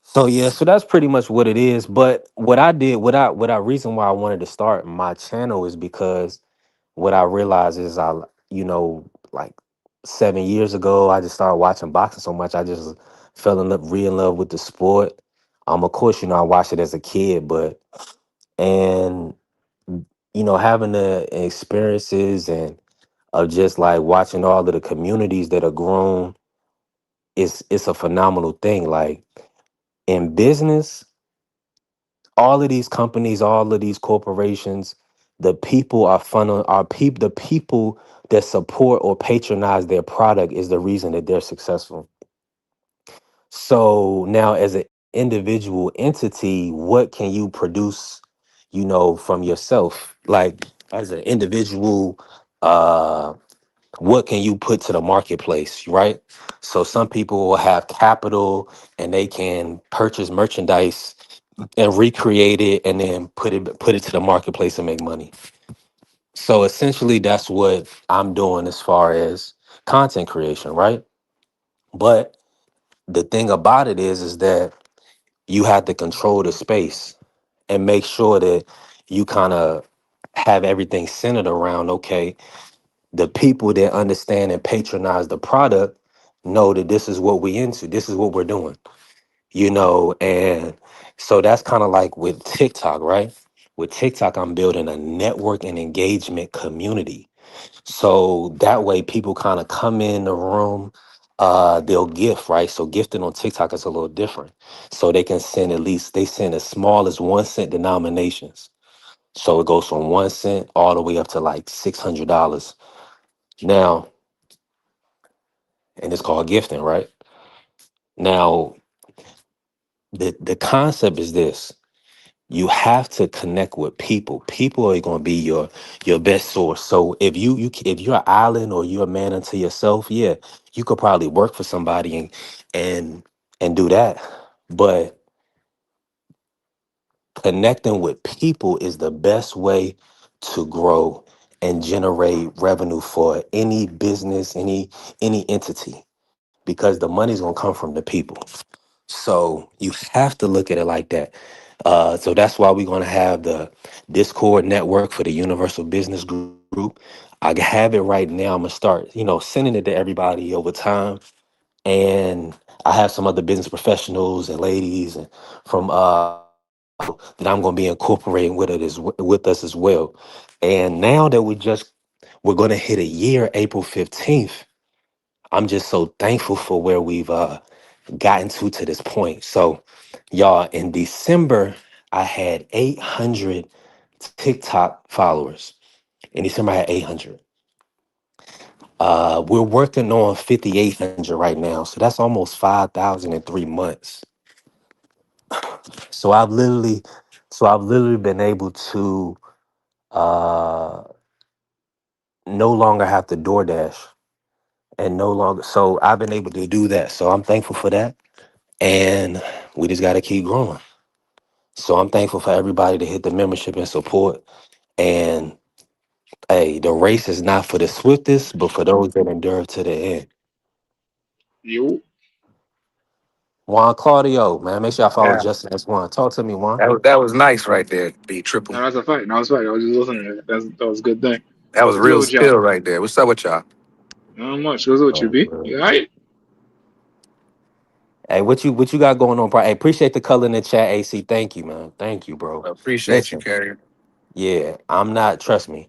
So yeah, so that's pretty much what it is. But what I did, what I reason why I wanted to start my channel is because what I realized is like 7 years ago, I just started watching boxing so much. I just fell in love, re in love with the sport. Of course, I watched it as a kid, but and having the experiences and of just like watching all of the communities that are grown, it's a phenomenal thing. Like in business, all of these companies, all of these corporations, the people are funnel are people the people that support or patronize their product is the reason that they're successful. So now as an individual entity, what can you produce, from yourself? Like as an individual, what can you put to the marketplace, right? So some people will have capital and they can purchase merchandise and recreate it and then put it to the marketplace and make money. So essentially that's what I'm doing as far as content creation, right? But the thing about it is that you have to control the space and make sure that you kind of have everything centered around, okay, the people that understand and patronize the product know that this is what we into, this is what we're doing, and so that's kind of like with TikTok, right? With TikTok, I'm building a network and engagement community. So that way people kind of come in the room, they'll gift, right? So gifting on TikTok is a little different. So they can send they send as small as 1 cent denominations. So it goes from 1 cent all the way up to like $600. Now, and it's called gifting, right? Now, the concept is this. You have to connect with people. People are going to be your best source. So if you're an island or you're a man unto yourself, yeah, you could probably work for somebody and and do that. But connecting with people is the best way to grow and generate revenue for any business, any entity, because the money's going to come from the people. So you have to look at it like that. So that's why we're going to have the Discord network for the Universal Business Group. I have it right now. I'm gonna start, sending it to everybody over time. And I have some other business professionals and ladies and from that I'm going to be incorporating with us as well. And now that we're going to hit a year, April 15th. I'm just so thankful for where we've gotten to this point. So, y'all, in December, I had 800 TikTok followers. In December, I had 800. We're working on 5,800 right now. So that's almost 5,000 in 3 months. So I've literally been able to uh, no longer have to DoorDash and no longer. So I've been able to do that. So I'm thankful for that. And we just got to keep growing. So I'm thankful for everybody to hit the membership and support. And hey, the race is not for the swiftest, but for those that endure to the end. You. Juan Claudio, man, make sure I follow Yeah, Justin as Juan. Talk to me, Juan. that was nice right there. Be triple. No, that's a fact. No, that's a fact. I was just listening. That was a good thing. That was What's good real with y'all? spill right there. What's up with y'all? Not much. What's with you, Oh, B? man. You alright? Hey, what you got going on, bro? Hey, appreciate the color in the chat, AC. Thank you, man. Thank you, bro. I appreciate you, Listen, Carrier. yeah, I'm not. Trust me.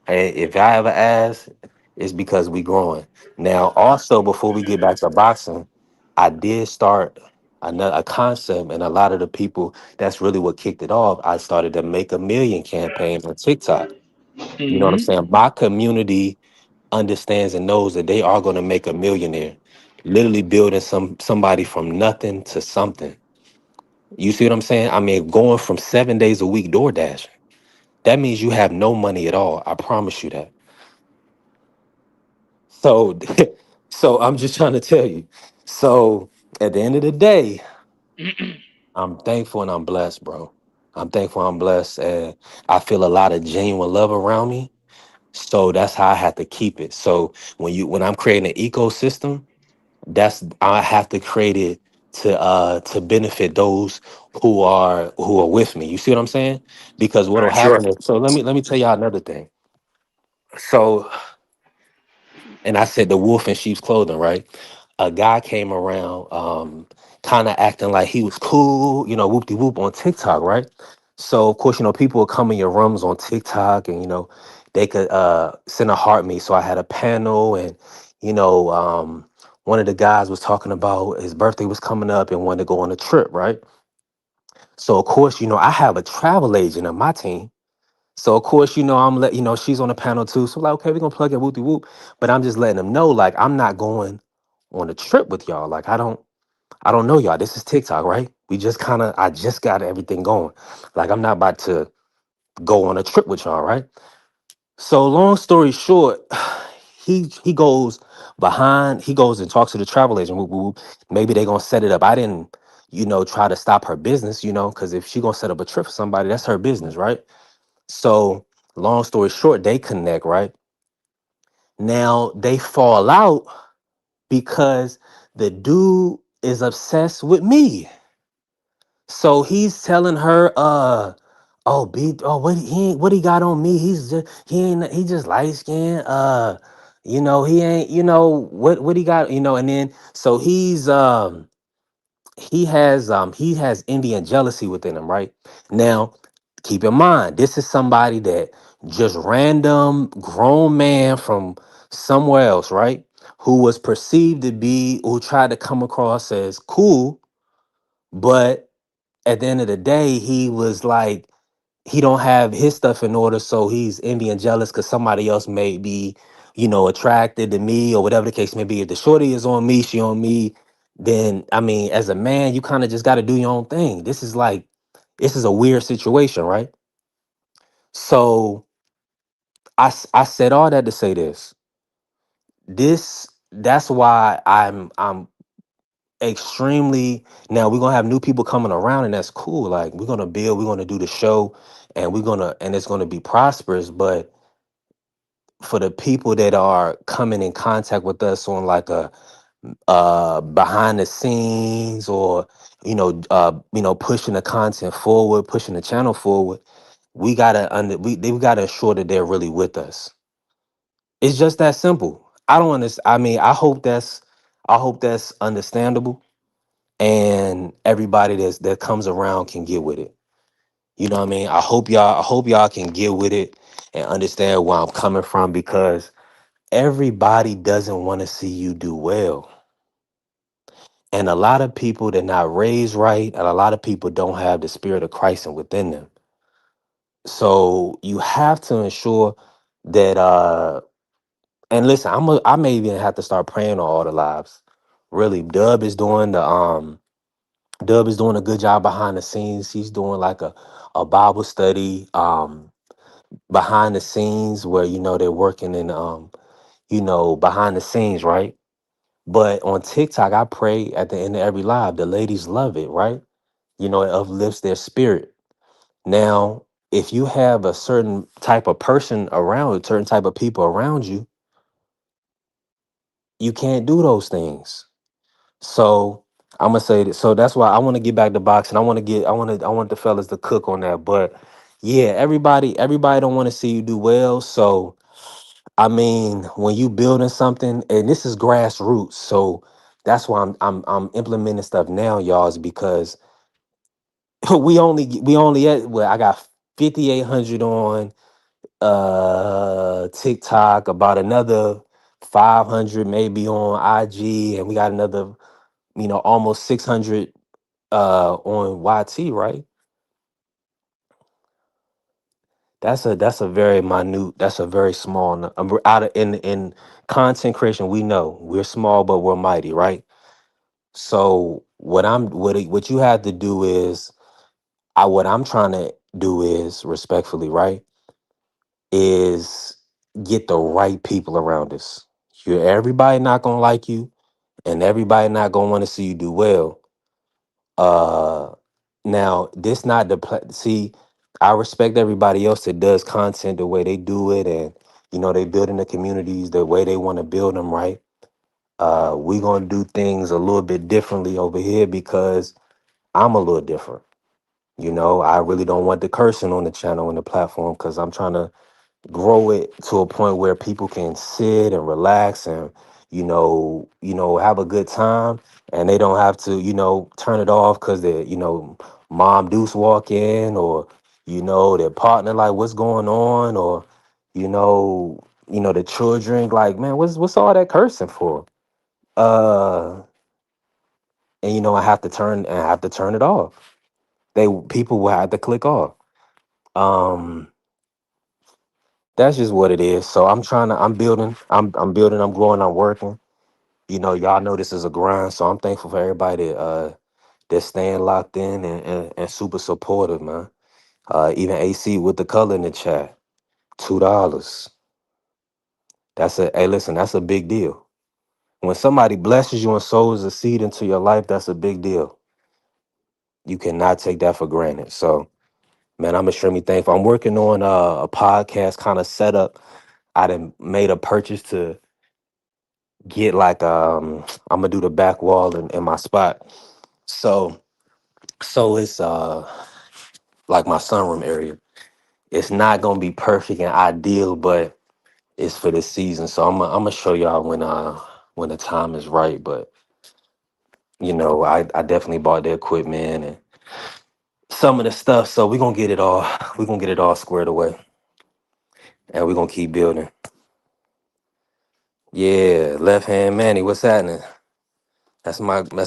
Hey, if I ever ask, it's because we growing. Now, also before we get back to boxing, I did start a concept, and a lot of the people that's really what kicked it off. I started the Make a Million campaign on TikTok. You know what I'm Mm-hmm. saying? My community understands and knows that they are going to make a millionaire, literally building somebody from nothing to something. You see what I'm saying? I mean, going from 7 days a week DoorDash. That means you have no money at all. I promise you that. So, so I'm just trying to tell you. So at the end of the day, I'm thankful and I'm blessed, bro. I'm thankful, I'm blessed, and I feel a lot of genuine love around me. So that's how I have to keep it. So when I'm creating an ecosystem, that's I have to create it to benefit those who are with me. You see what I'm saying? Because what'll Sure. happen is, so let me tell y'all another thing. So, and I said the wolf in sheep's clothing, right? A guy came around, kind of acting like he was cool, whoop de whoop on TikTok, right? So of course, people would come in your rooms on TikTok, and they could send a heart me. So I had a panel, and you know, one of the guys was talking about his birthday was coming up and wanted to go on a trip, right? So of course, I have a travel agent on my team. So of course, she's on the panel too. So like, okay, we're gonna plug in whoop de whoop. But I'm just letting them know, like, I'm not going on a trip with y'all. Like, I don't know y'all. This is TikTok, right? I just got everything going. Like, I'm not about to go on a trip with y'all, right? So long story short, he goes and talks to the travel agent. Whoop, whoop, whoop. Maybe they gonna set it up. I didn't, try to stop her business, because if she gonna set up a trip for somebody, that's her business, right? So long story short, they connect, right? Now they fall out because the dude is obsessed with me. So he's telling her, what he got on me? He just light skinned. He ain't, what he got, and then so he has Indian jealousy within him, right? Now, keep in mind, this is somebody that just random grown man from somewhere else, right? Who tried to come across as cool, but at the end of the day, he was like, he don't have his stuff in order, so he's envy and jealous because somebody else may be, attracted to me or whatever the case may be. If the shorty is on me, she on me, then I mean, as a man, you kind of just got to do your own thing. This is a weird situation, right? So I said all that to say this. That's why I'm extremely, now we're gonna have new people coming around, and that's cool. Like, we're gonna build, we're gonna do the show, and it's gonna be prosperous. But for the people that are coming in contact with us on like a behind the scenes, or pushing the content forward, pushing the channel forward, we gotta ensure that they're really with us. It's just that simple. I don't understand. I mean, I hope that's understandable, and everybody that comes around can get with it. You know what I mean? I hope y'all can get with it and understand where I'm coming from, because everybody doesn't want to see you do well. And a lot of people, they're not raised right, and a lot of people don't have the spirit of Christ within them. So you have to ensure that and listen, I may even have to start praying on all the lives. Really, Dub is doing a good job behind the scenes. He's doing like a Bible study behind the scenes, where they're working in behind the scenes, right? But on TikTok, I pray at the end of every live. The ladies love it, right? It uplifts their spirit. Now, if you have a certain type of person around, a certain type of people around you, you can't do those things. So I'm gonna say that. So that's why I want to get back to boxing. I want the fellas to cook on that. But yeah, everybody don't want to see you do well. So I mean, when you building something, and this is grassroots, so that's why I'm implementing stuff now, y'all, is because we only at, well, I got 5,800 on TikTok, about another 500 maybe on IG, and we got another, almost 600 on YT, right? That's a very minute. That's a very small. Out of in content creation, we know we're small, but we're mighty, right? So what you have to do is what I'm trying to do is respectfully, right? Is get the right people around us. Everybody not gonna like you, and everybody not gonna want to see you do well. Uh, Now this not see. I respect everybody else that does content the way they do it, and they building the communities the way they want to build them, right? We gonna do things a little bit differently over here because I'm a little different. I really don't want the cursing on the channel and the platform because I'm trying to grow it to a point where people can sit and relax and have a good time, and they don't have to turn it off because mom deuce walk in, or their partner like what's going on, or the children like, man, what's all that cursing for? uh and I have to turn it off. People will have to click off. um that's just what it is. So I'm building, I'm growing, I'm working. Y'all know this is a grind, so I'm thankful for everybody that's staying locked in and super supportive, man. Even AC with the color in the chat, $2. Hey, listen, that's a big deal. When somebody blesses you and sows a seed into your life, that's a big deal. You cannot take that for granted. So, man, I'm extremely thankful. I'm working on a podcast kind of setup. I done made a purchase to get like I'm gonna do the back wall in my spot. So it's like my sunroom area. It's not gonna be perfect and ideal, but it's for this season. So I'm gonna show y'all when the time is right. But I definitely bought the equipment and some of the stuff. So we're gonna get it all squared away, and we're gonna keep building. Yeah, left hand Manny, what's happening? That's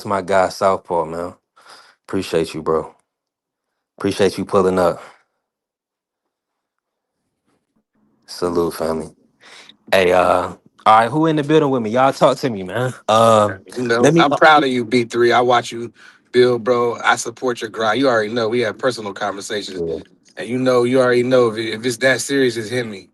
my guy Southpaw, man. Appreciate you, bro. Appreciate you pulling up. Salute, family. Hey, all right, who in the building with me? Y'all talk to me, man. You know, Let me. I'm proud of you, B3. I watch you build, bro. I support your grind. You already know we have personal conversations, Yeah, and you already know if it's that serious, just hit me.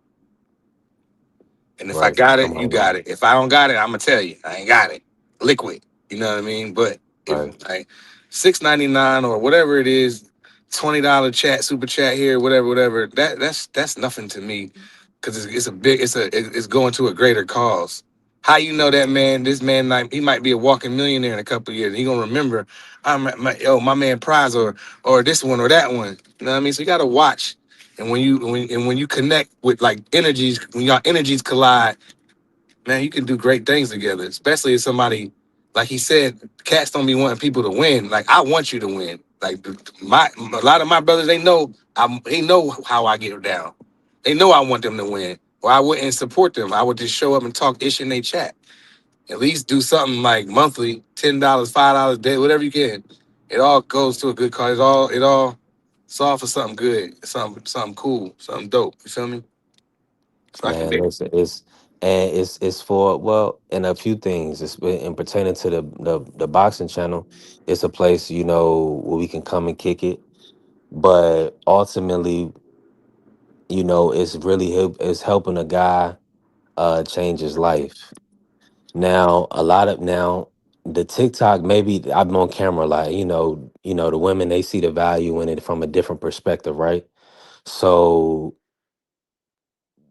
And if I right. got Come it, you on, bro. got it. If I don't got it, I'm gonna tell you I ain't got it. Liquid. You know what I mean? But if Right. like $6.99 or whatever it is, $20 chat, super chat here, whatever. That's nothing to me because it's a big it's going to a greater cause. How you know that man? This man like he might be a walking millionaire in a couple of years. He gonna remember, my man Prize or this one or that one. You know what I mean? So you gotta watch. And when you connect with like energies, when y'all energies collide, man, you can do great things together. Especially if somebody, like he said, cats don't be wanting people to win. Like I want you to win. Like a lot of my brothers, they know how I get down. They know I want them to win. Or I wouldn't support them. I would just show up and talk ish in their chat. At least do something like monthly, $10, $5 a day, whatever you can. It all goes to a good cause. It's all for something good, something cool, something dope. You feel me? So I can Man, dig. listen, it's for, well, and a few things. It's in pertaining to the boxing channel. It's a place where we can come and kick it, but ultimately, it's helping a guy change his life. Now the TikTok, maybe I'm on camera, like the women, they see the value in it from a different perspective, right? So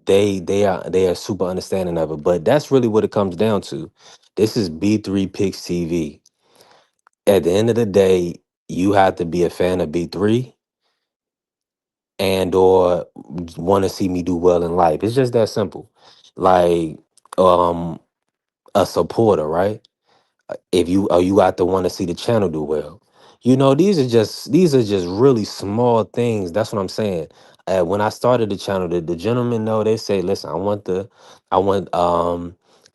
they are super understanding of it, but that's really what it comes down to. This is B3 Picks TV. At the end of the day, you have to be a fan of B3 and or want to see me do well in life. It's just that simple. Like, um a supporter, right? If you got to want to see the channel do well. These are just really small things. That's what I'm saying. When I started the channel, the gentlemen know, they say, listen, I want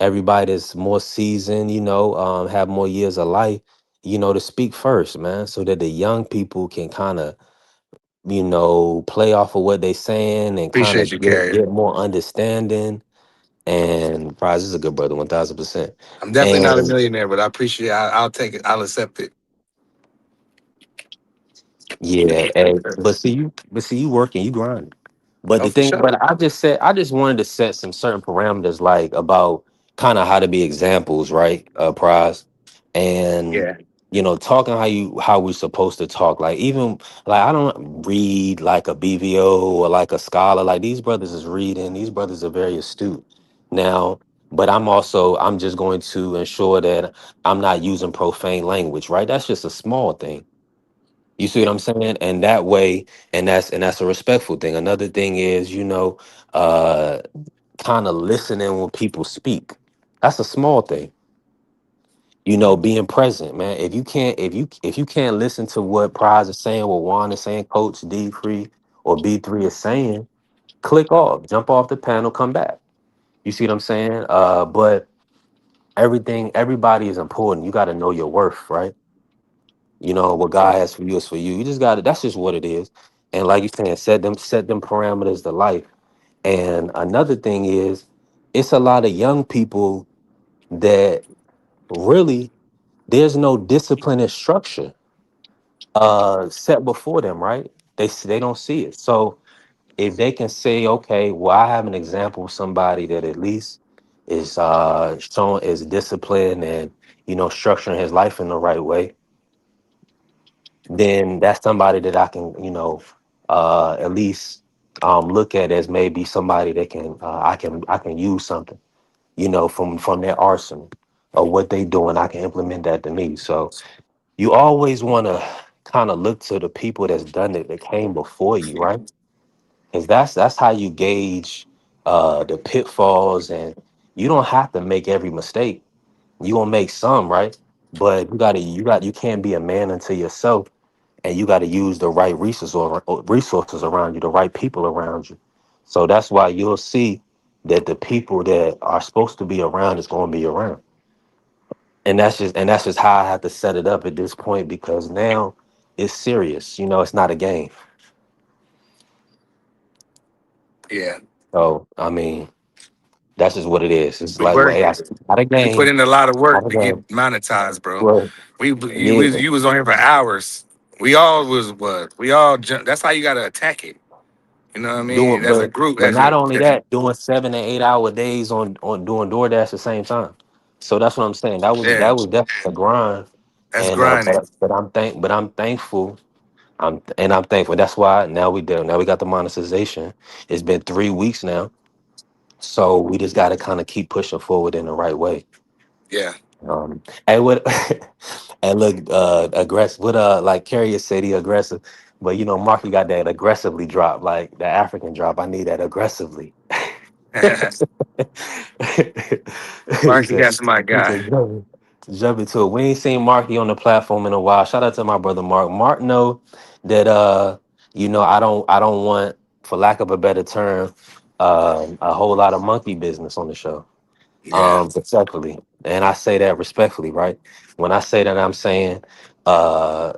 everybody that's more seasoned, have more years of life, to speak first, man, so that the young people can kind of play off of what they saying and kind Appreciate of you, get Carrier. more understanding. And Prize is a good brother, 1,000%. I'm definitely not a And millionaire, but I appreciate. I'll take it. I'll accept it. yeah, but see you working, you grind. But Oh, the for thing, sure. but I just wanted to set some certain parameters, like about kind of how to be examples, right? Prize, and Yeah. talking how we're supposed to talk. Like even like I don't read like a BVO or like a scholar. Like these brothers is reading. These brothers are very astute. Now, but I'm just going to ensure that I'm not using profane language, right? That's just a small thing. You see what I'm saying? And that way, and that's a respectful thing. Another thing is, uh kind of listening when people speak. That's a small thing. Being present, man. If you can't listen to what Prize is saying, what Juan is saying, Coach D Free or B3 is saying, click off, jump off the panel, come back. You see what I'm saying? But everybody is important. You got to know your worth, right? What God has for you is for you. You just got to. That's just what it is. And like you saying, set them parameters to life. And another thing is, it's a lot of young people that really there's no discipline and structure set before them, right? They don't see it. So if they can say, okay, well, I have an example of somebody that at least is showing is disciplined and structuring his life in the right way, then that's somebody that I can, at least look at as maybe somebody that can I can use something, from their arsenal of what they doing. I can implement that to me. So you always want to kind of look to the people that's done it that came before you, right? Because that's how you gauge the pitfalls, and you don't have to make every mistake. You gonna make some, right? But you can't be a man unto yourself, and you got to use the right resources around you, the right people around you. So that's why you'll see that the people that are supposed to be around is going to be around, and that's just how I have to set it up at this point, because now it's serious. It's not a game. Yeah. So I mean, that's just what it is. It's We like, well, work. hey, it's not a We put game. in a lot of Not work a to get game. monetized, bro. Well, yeah, You was on here for hours. We all was what we all. That's how you got to attack it. You know what I mean? doing, As a but group, but not only that, doing 7 and 8 hour days on doing DoorDash at the same time. So that's what I'm saying. That was yeah, that was definitely a grind, that's and grinding. I'm thankful. I'm thankful. That's why now we got the monetization. It's been 3 weeks now, so we just got to kind of keep pushing forward in the right way. Yeah, And what and look, aggressive. What like Carrier said, he aggressive, but Marky got that aggressively drop, like the African drop. I need that aggressively. he Marky said, got my he guy. said, jump into it. We ain't seen Marky on the platform in a while. Shout out to my brother Mark. Mark know that I don't want, for lack of a better term, a whole lot of monkey business on the show. Yeah, Respectfully. And I say that respectfully, right? When I say that, I'm saying uh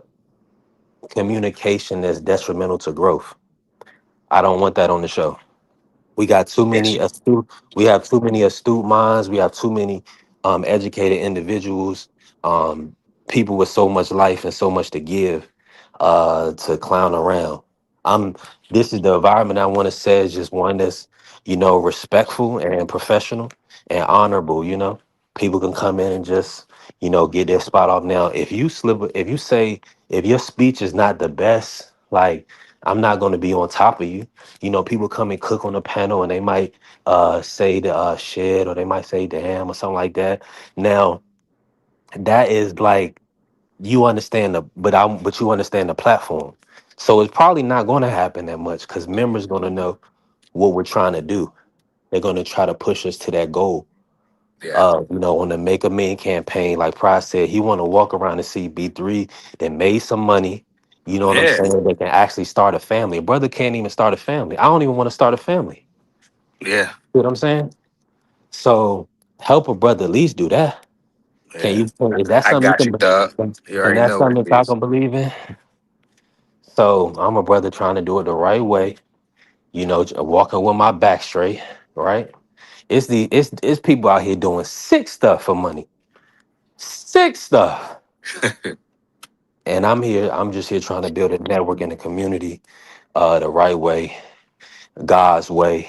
communication is detrimental to growth. I don't want that on the show. We got too many yes, astute. We have too many astute minds. We have too many educated individuals, um, people with so much life and so much to give, to clown around. I'm. This is the environment I want to say is just one that's respectful and professional and honorable. People can come in and just get their spot off. Now, if your speech is not the best, like I'm not going to be on top of you. People come and cook on the panel and they might say the shit, or they might say damn or something like that. Now, that is like, you understand but you understand the platform. So it's probably not going to happen that much, because members going to know what we're trying to do. They're going to try to push us to that goal. yeah, On the Make a Man campaign, like Price said, he want to walk around and see B3 that made some money. You know what I'm yeah, saying? They can actually start a family. A brother can't even start a family. I don't even want to start a family. yeah, You know what I'm saying? So help a brother at least do that. Can yeah. you? Is that I something got you, you Doug. can? You And already that's know what something it that y'all is. can believe in. So I'm a brother trying to do it the right way, walking with my back straight, right? It's people out here doing sick stuff for money. Sick stuff. And I'm just here trying to build a network in the community the right way, God's way,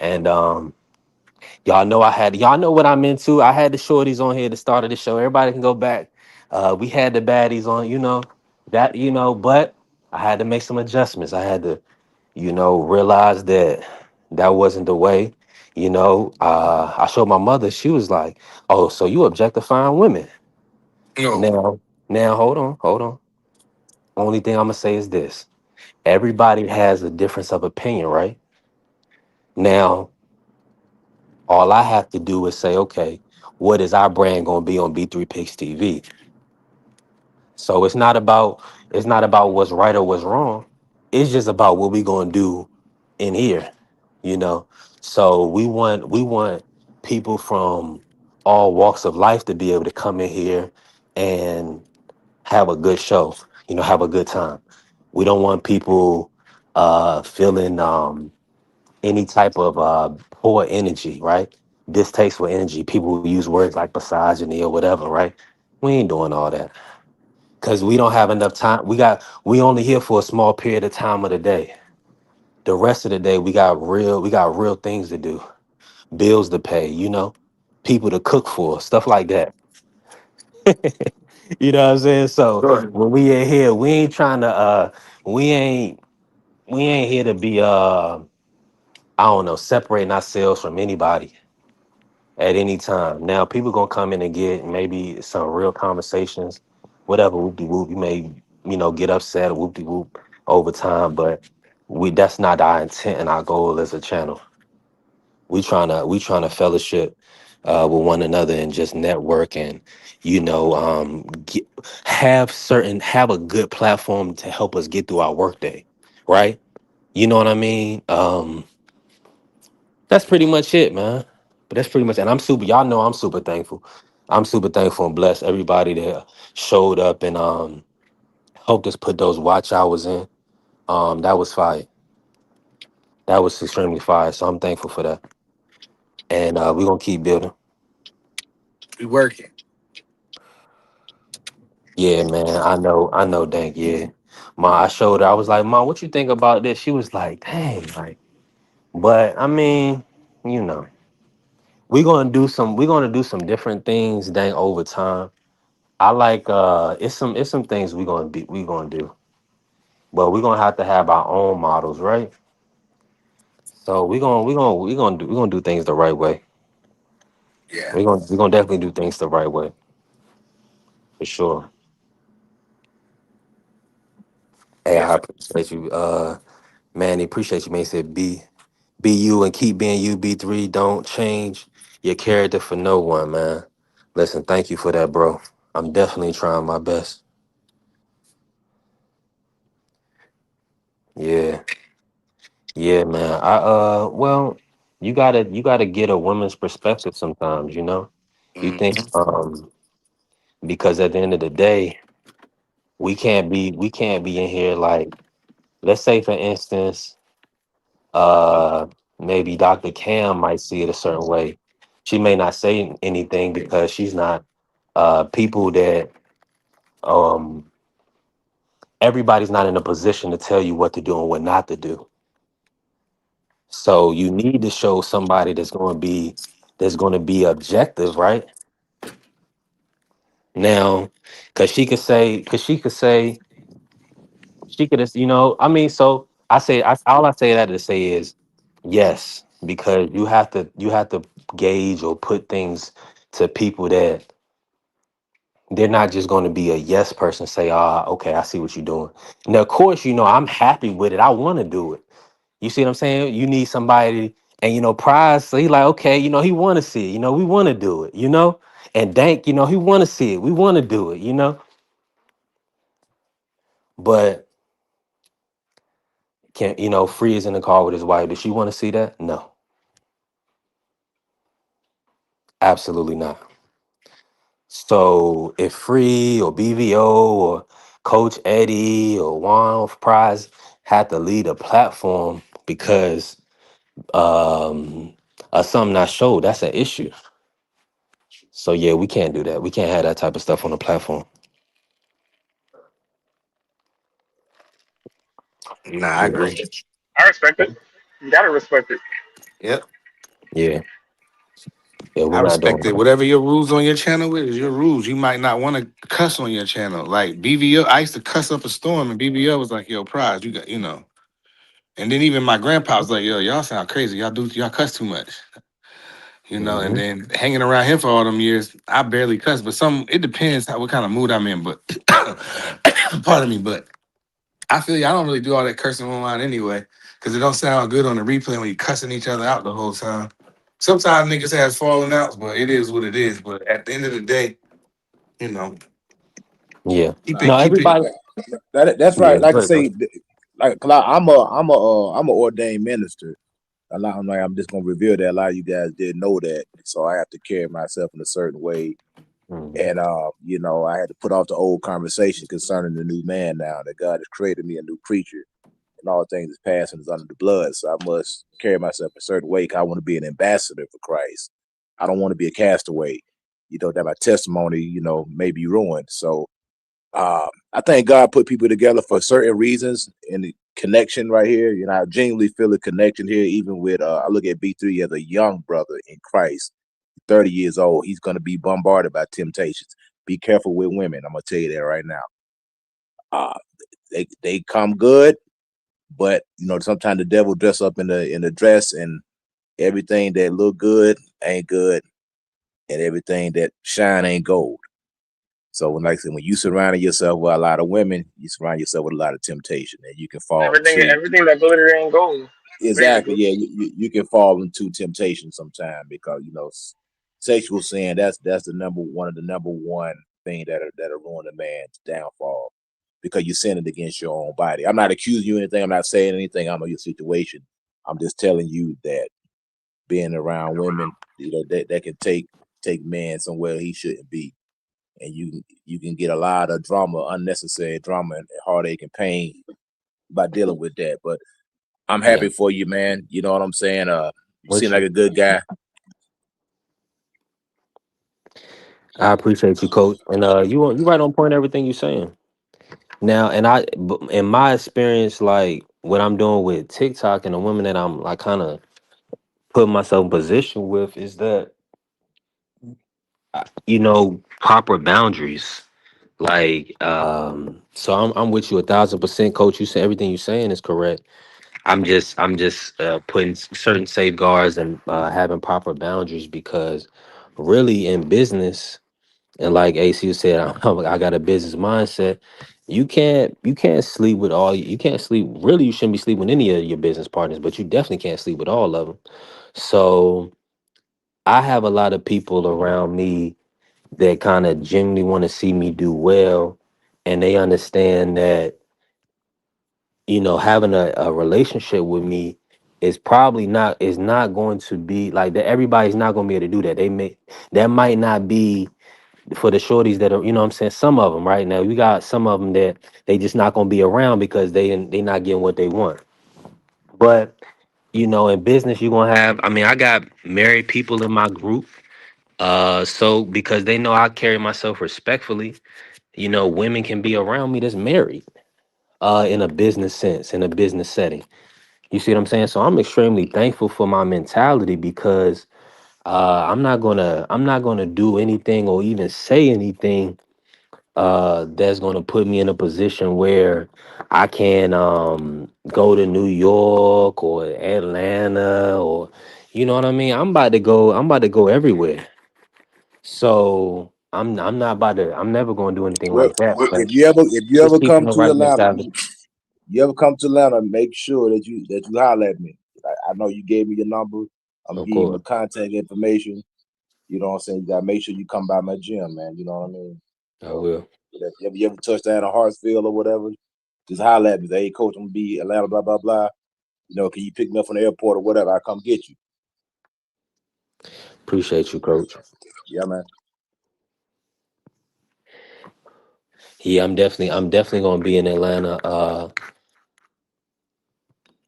And y'all know what I'm into. I had the shorties on here at the start of the show. Everybody can go back. We had the baddies on, but I had to make some adjustments. I had to, realize that that wasn't the way. I showed my mother, she was like, "Oh, so you objectifying women." No. Now hold on. Only thing I'm gonna say is this. Everybody has a difference of opinion, right? Now, all I have to do is say, okay, what is our brand gonna be on B3 Picks TV? So it's not about what's right or what's wrong. It's just about what we gonna do in here, you know. So we want people from all walks of life to be able to come in here and have a good show, have a good time. We don't want people feeling any type of poor energy, right? Distasteful energy. People who use words like misogyny or whatever, right? We ain't doing all that because we don't have enough time. We only here for a small period of time of the day. The rest of the day we got real things to do, bills to pay, people to cook for, stuff like that. You know what I'm saying? So Sure. when we in here, we ain't trying to we ain't we ain't here to be I don't know, separating ourselves from anybody at any time. Now people gonna come in and get maybe some real conversations, whatever, whoop de whoop. You may, get upset or whoop de whoop over time, but that's not our intent and our goal as a channel. We trying to fellowship with one another and just network and have a good platform to help us get through our workday, right? You know what I mean? That's pretty much it, man. But that's pretty much, and y'all know I'm super thankful. I'm super thankful and blessed everybody that showed up and helped us put those watch hours in. That was fire. That was extremely fire. So I'm thankful for that. And we're gonna keep building. We working. Yeah, man. I know, Dank. Yeah. Ma, I showed her, I was like, "Ma, what you think about this?" She was like, "Dang, like, but I mean, you know, we're gonna do some different things, dang, over time. I like it's some things we gonna do, but we're gonna have to have our own models, right? So we're gonna do things the right way. Yeah. We're gonna definitely do things the right way for sure. Hey, I Definitely. appreciate you, Manny. Appreciate you, man. He said be you and keep being you. B3. Don't change your character for no one, man. Listen, thank you for that, bro. I'm definitely trying my best. Yeah, yeah, man. Well, you gotta get a woman's perspective sometimes. You think Mhm. because at the end of the day, we can't be in here like, let's say for instance, uh maybe Dr. Cam might see it a certain way. She may not say anything because she's not people that um everybody's not in a position to tell you what to do and what not to do. So you need to show somebody that's going to be objective, right? Now, because she could have, I mean, so all I say that to say is yes, because you have to gauge or put things to people that they're not just going to be a yes person, say, "Ah, okay, I see what you're doing." Now, of course, I'm happy with it. I want to do it. You see what I'm saying? You need somebody, and Prize, so he like, okay, he want to see it. We want to do it. And Dank, he want to see it. We want to do it. But can Free is in the car with his wife. Does she want to see that? No, absolutely not. So if Free or BVO or Coach Eddie or Juan Prize had to lead a platform because of something not showed. That's an issue. So yeah, we can't do that. We can't have that type of stuff on the platform. Nah, I Yeah. agree. I respect it. You gotta respect it. Yep. Yeah. Yeah, we're I not doing respect it. that. Whatever your rules on your channel is your rules. You might not want to cuss on your channel. Like BVO, I used to cuss up a storm, and BVO was like, "Yo, Prize, you got, you know." And then even my grandpa was like, "Yo, y'all sound crazy. Y'all cuss too much." You know, and Hmm. then hanging around him for all them years, I barely cuss. But it depends what kind of mood I'm in. But pardon me, but I feel you. I don't really do all that cursing online anyway, because it don't sound good on the replay when you cussing each other out the whole time. Sometimes niggas has falling outs, but it is what it is. But at the end of the day, you know, Yeah. No, keep it. everybody. That's Yeah, right. Like I good, bro. say, like 'cause I'm a ordained minister. I'm like I'm just gonna reveal that a lot of you guys didn't know that, so I have to carry myself in a certain way. Mhm. And I had to put off the old conversation concerning the new man now that God has created me a new creature, and all things is past and is under the blood. So I must carry myself a certain way. 'Cause I want to be an ambassador for Christ. I don't want to be a castaway. That my testimony, may be ruined. So I think God put people together for certain reasons, and the connection right here. I genuinely feel a connection here, even with I look at B3 as a young brother in Christ, 30 years old. He's going to be bombarded by temptations. Be careful with women. I'm going to tell you that right now. Uh, they come good, but sometimes the devil dress up in the dress, and everything that look good ain't good, and everything that shine ain't gold. So like I said, when you surround yourself with a lot of women, you surround yourself with a lot of temptation, and you can fall into Everything that glitter ain't gold. exactly, Basically. yeah, you can fall into temptation sometime because sexual sin, that's the number one thing that'll ruin a man's downfall, because you're sinning against your own body. I'm not accusing you of anything. I'm not saying anything. I know your situation. I'm just telling you that being around women, that can take man somewhere he shouldn't be, and you can get a lot of drama, unnecessary drama, and heartache and pain by dealing with that. But I'm Yeah. happy for you, man. You know what I'm saying? You seem With like you. a good guy. I appreciate you, Coach. And you right on point. Everything you're saying now. And in my experience, like what I'm doing with TikTok and the women that I'm like kind of putting myself in position with is that proper boundaries. Like, so I'm with you 1,000%, Coach. You said everything you're saying is correct. I'm just putting certain safeguards and having proper boundaries because really in business, and like AC said, I got a business mindset. You can't sleep with you can't sleep. Really, you shouldn't be sleeping with any of your business partners, but you definitely can't sleep with all of them. So I have a lot of people around me that kind of genuinely want to see me do well, and they understand that having a relationship with me is not going to be like that. Everybody's not going to be able to do that. That might not be for the shorties that are, what I'm saying, some of them right now. We got some of them that they just not going to be around because they not getting what they want. But in business, you're going to have, I mean, I got married people in my group. So because they know I carry myself respectfully, women can be around me that's married in a business sense, in a business setting. You see what I'm saying? So I'm extremely thankful for my mentality because I'm not gonna do anything or even say anything that's gonna put me in a position where I can go to New York or Atlanta or you know what I mean? I'm about to go everywhere. So I'm not about to I'm never gonna do anything Well, like that. But if you ever just keeping come the to right Atlanta, mentality. make sure that you holler at me. I know you gave me your number. I'm gonna Of give you my course. contact information. You know what I'm saying? You gotta make sure you come by my gym, man. You know what I mean? I So will. if you ever touch down in Hartsfield or whatever, just holler at me. Say, hey, coach, I'm gonna be Atlanta, blah blah blah. Can you pick me up from the airport or whatever? I come get you. Appreciate you, Coach. Yeah, man. Yeah, I'm definitely gonna be in Atlanta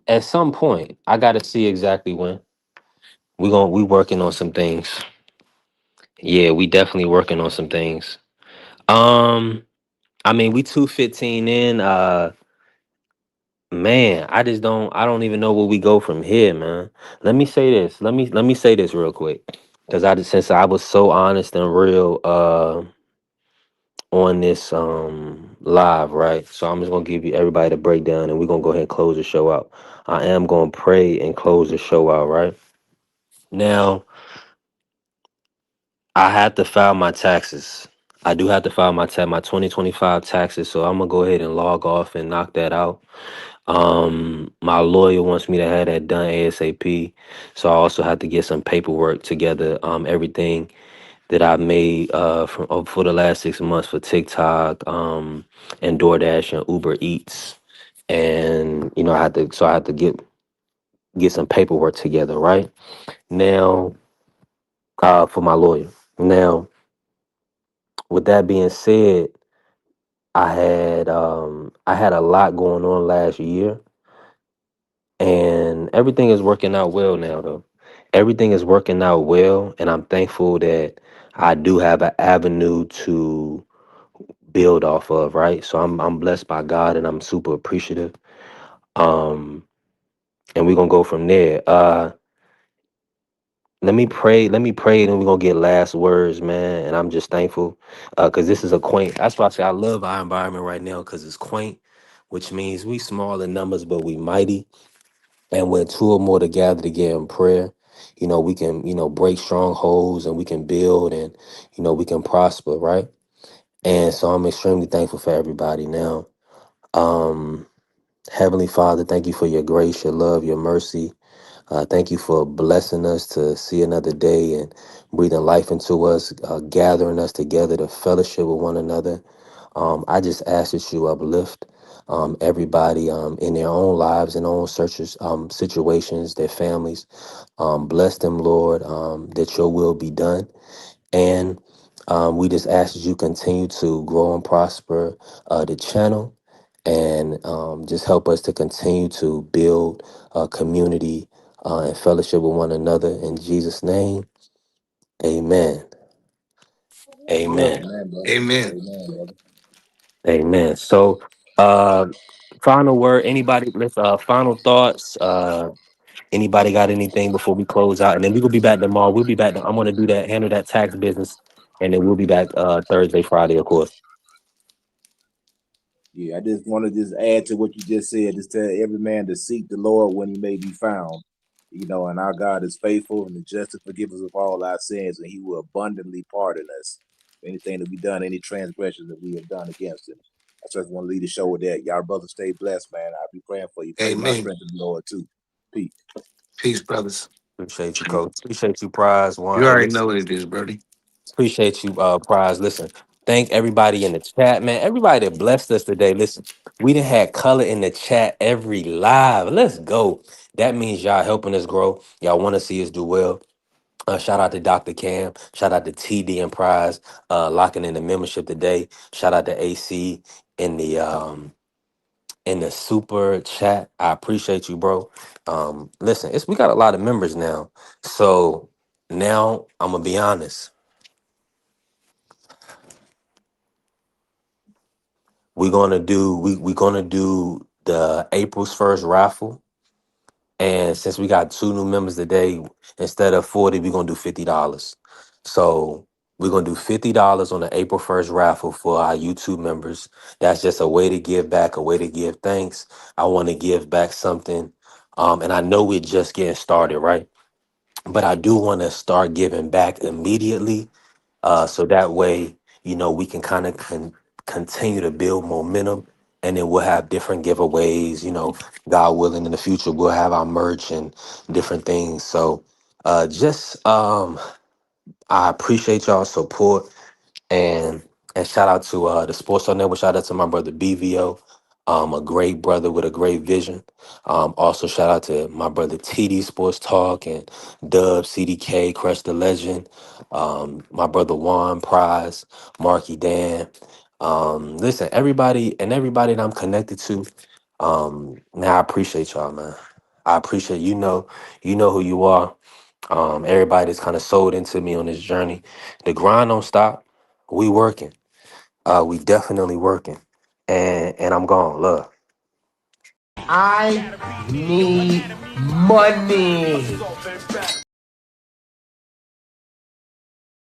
at some point. I gotta see exactly when. We working on some things. Yeah, we definitely working on some things. Um, I mean, we 215 in. Man, I don't even know where we go from here, man. Let me say this. Let me say this real quick. Because since I was so honest and real on this live, right? So I'm just gonna give you everybody the breakdown and we're gonna go ahead and close the show out. I am gonna pray and close the show out, right? Now, I have to file my taxes. I do have to file my 2025 taxes, so I'm gonna go ahead and log off and knock that out. My lawyer wants me to have that done ASAP, so I also have to get some paperwork together. Everything that I made for the last 6 months for TikTok, and DoorDash and Uber Eats, and I had to get some paperwork together right now for my lawyer. Now, with that being said, I had a lot going on last year, and everything is working out well now. Though everything is working out well, and I'm thankful that I do have an avenue to build off of, right? So I'm blessed by God and I'm super appreciative. Um and we're gonna go from there. Let me pray, and we're gonna get last words, man. And I'm just thankful. Cause this is a quaint, that's why I say I love our environment right now, because it's quaint, which means we small in numbers, but we mighty. And when two or more together together in prayer, we can, break strongholds and we can build and we can prosper, right? And so I'm extremely thankful for everybody now. Um, Heavenly Father, thank you for your grace, your love, your mercy. Thank you for blessing us to see another day and breathing life into us, gathering us together to fellowship with one another. I just ask that you uplift everybody in their own lives and own searches, situations, their families. Bless them, Lord, that your will be done. And we just ask that you continue to grow and prosper the channel and just help us to continue to build a community and fellowship with one another. In Jesus' name, amen. Amen. Amen, brother. Amen. Amen, brother. Amen. So, uh, final word, anybody, let's, final thoughts. Anybody got anything before we close out? And then we will be back tomorrow. We'll be back. I'm going to do that, handle that tax business. And then we'll be back Thursday, Friday, of course. Yeah, I just want to just add to what you just said. Just tell every man to seek the Lord when he may be found. And our God is faithful and just to forgive us of all our sins, and he will abundantly pardon us. Anything that we done, any transgressions that we have done against him. I just want to lead the show with that. Y'all brothers stay blessed, man. I'll be praying for you. Pray my Amen. strength in the Lord too. Peace. Peace, brothers. Appreciate you, Coach. Appreciate you, Prize. One, You hey, already listen, know what it is, Brody. appreciate you, Prize. Listen, thank everybody in the chat, man. Everybody that blessed us today. Listen, we done had color in the chat every live. Let's go. That means y'all helping us grow. Y'all want to see us do well. Shout out to Dr. Cam. Shout out to TD and Prize locking in the membership today. Shout out to AC in the super chat. I appreciate you, bro. Listen, we got a lot of members now. So now I'm gonna be honest. We're gonna do the April's first raffle. And since we got two new members today, instead of 40, we're gonna do $50. So we're gonna do $50 on the April 1st raffle for our YouTube members. That's just a way to give back, a way to give thanks. I want to give back something. And I know we're just getting started, right? But I do want to start giving back immediately. So that way, we can kind of continue to build momentum, and then we'll have different giveaways. God willing, in the future, we'll have our merch and different things. So, just I appreciate y'all support. And shout out to the Sports on Network. Shout out to my brother BVO, a great brother with a great vision. Also shout out to my brother TD Sports Talk and Dub CDK, Crush the Legend. My brother Juan Prize, Marky Dan. Listen, everybody that I'm connected to, man, I appreciate y'all, man. I appreciate you know who you are. Everybody that's kind of sold into me on this journey. The grind don't stop. We working. We definitely working. And I'm gone. Love. I need money.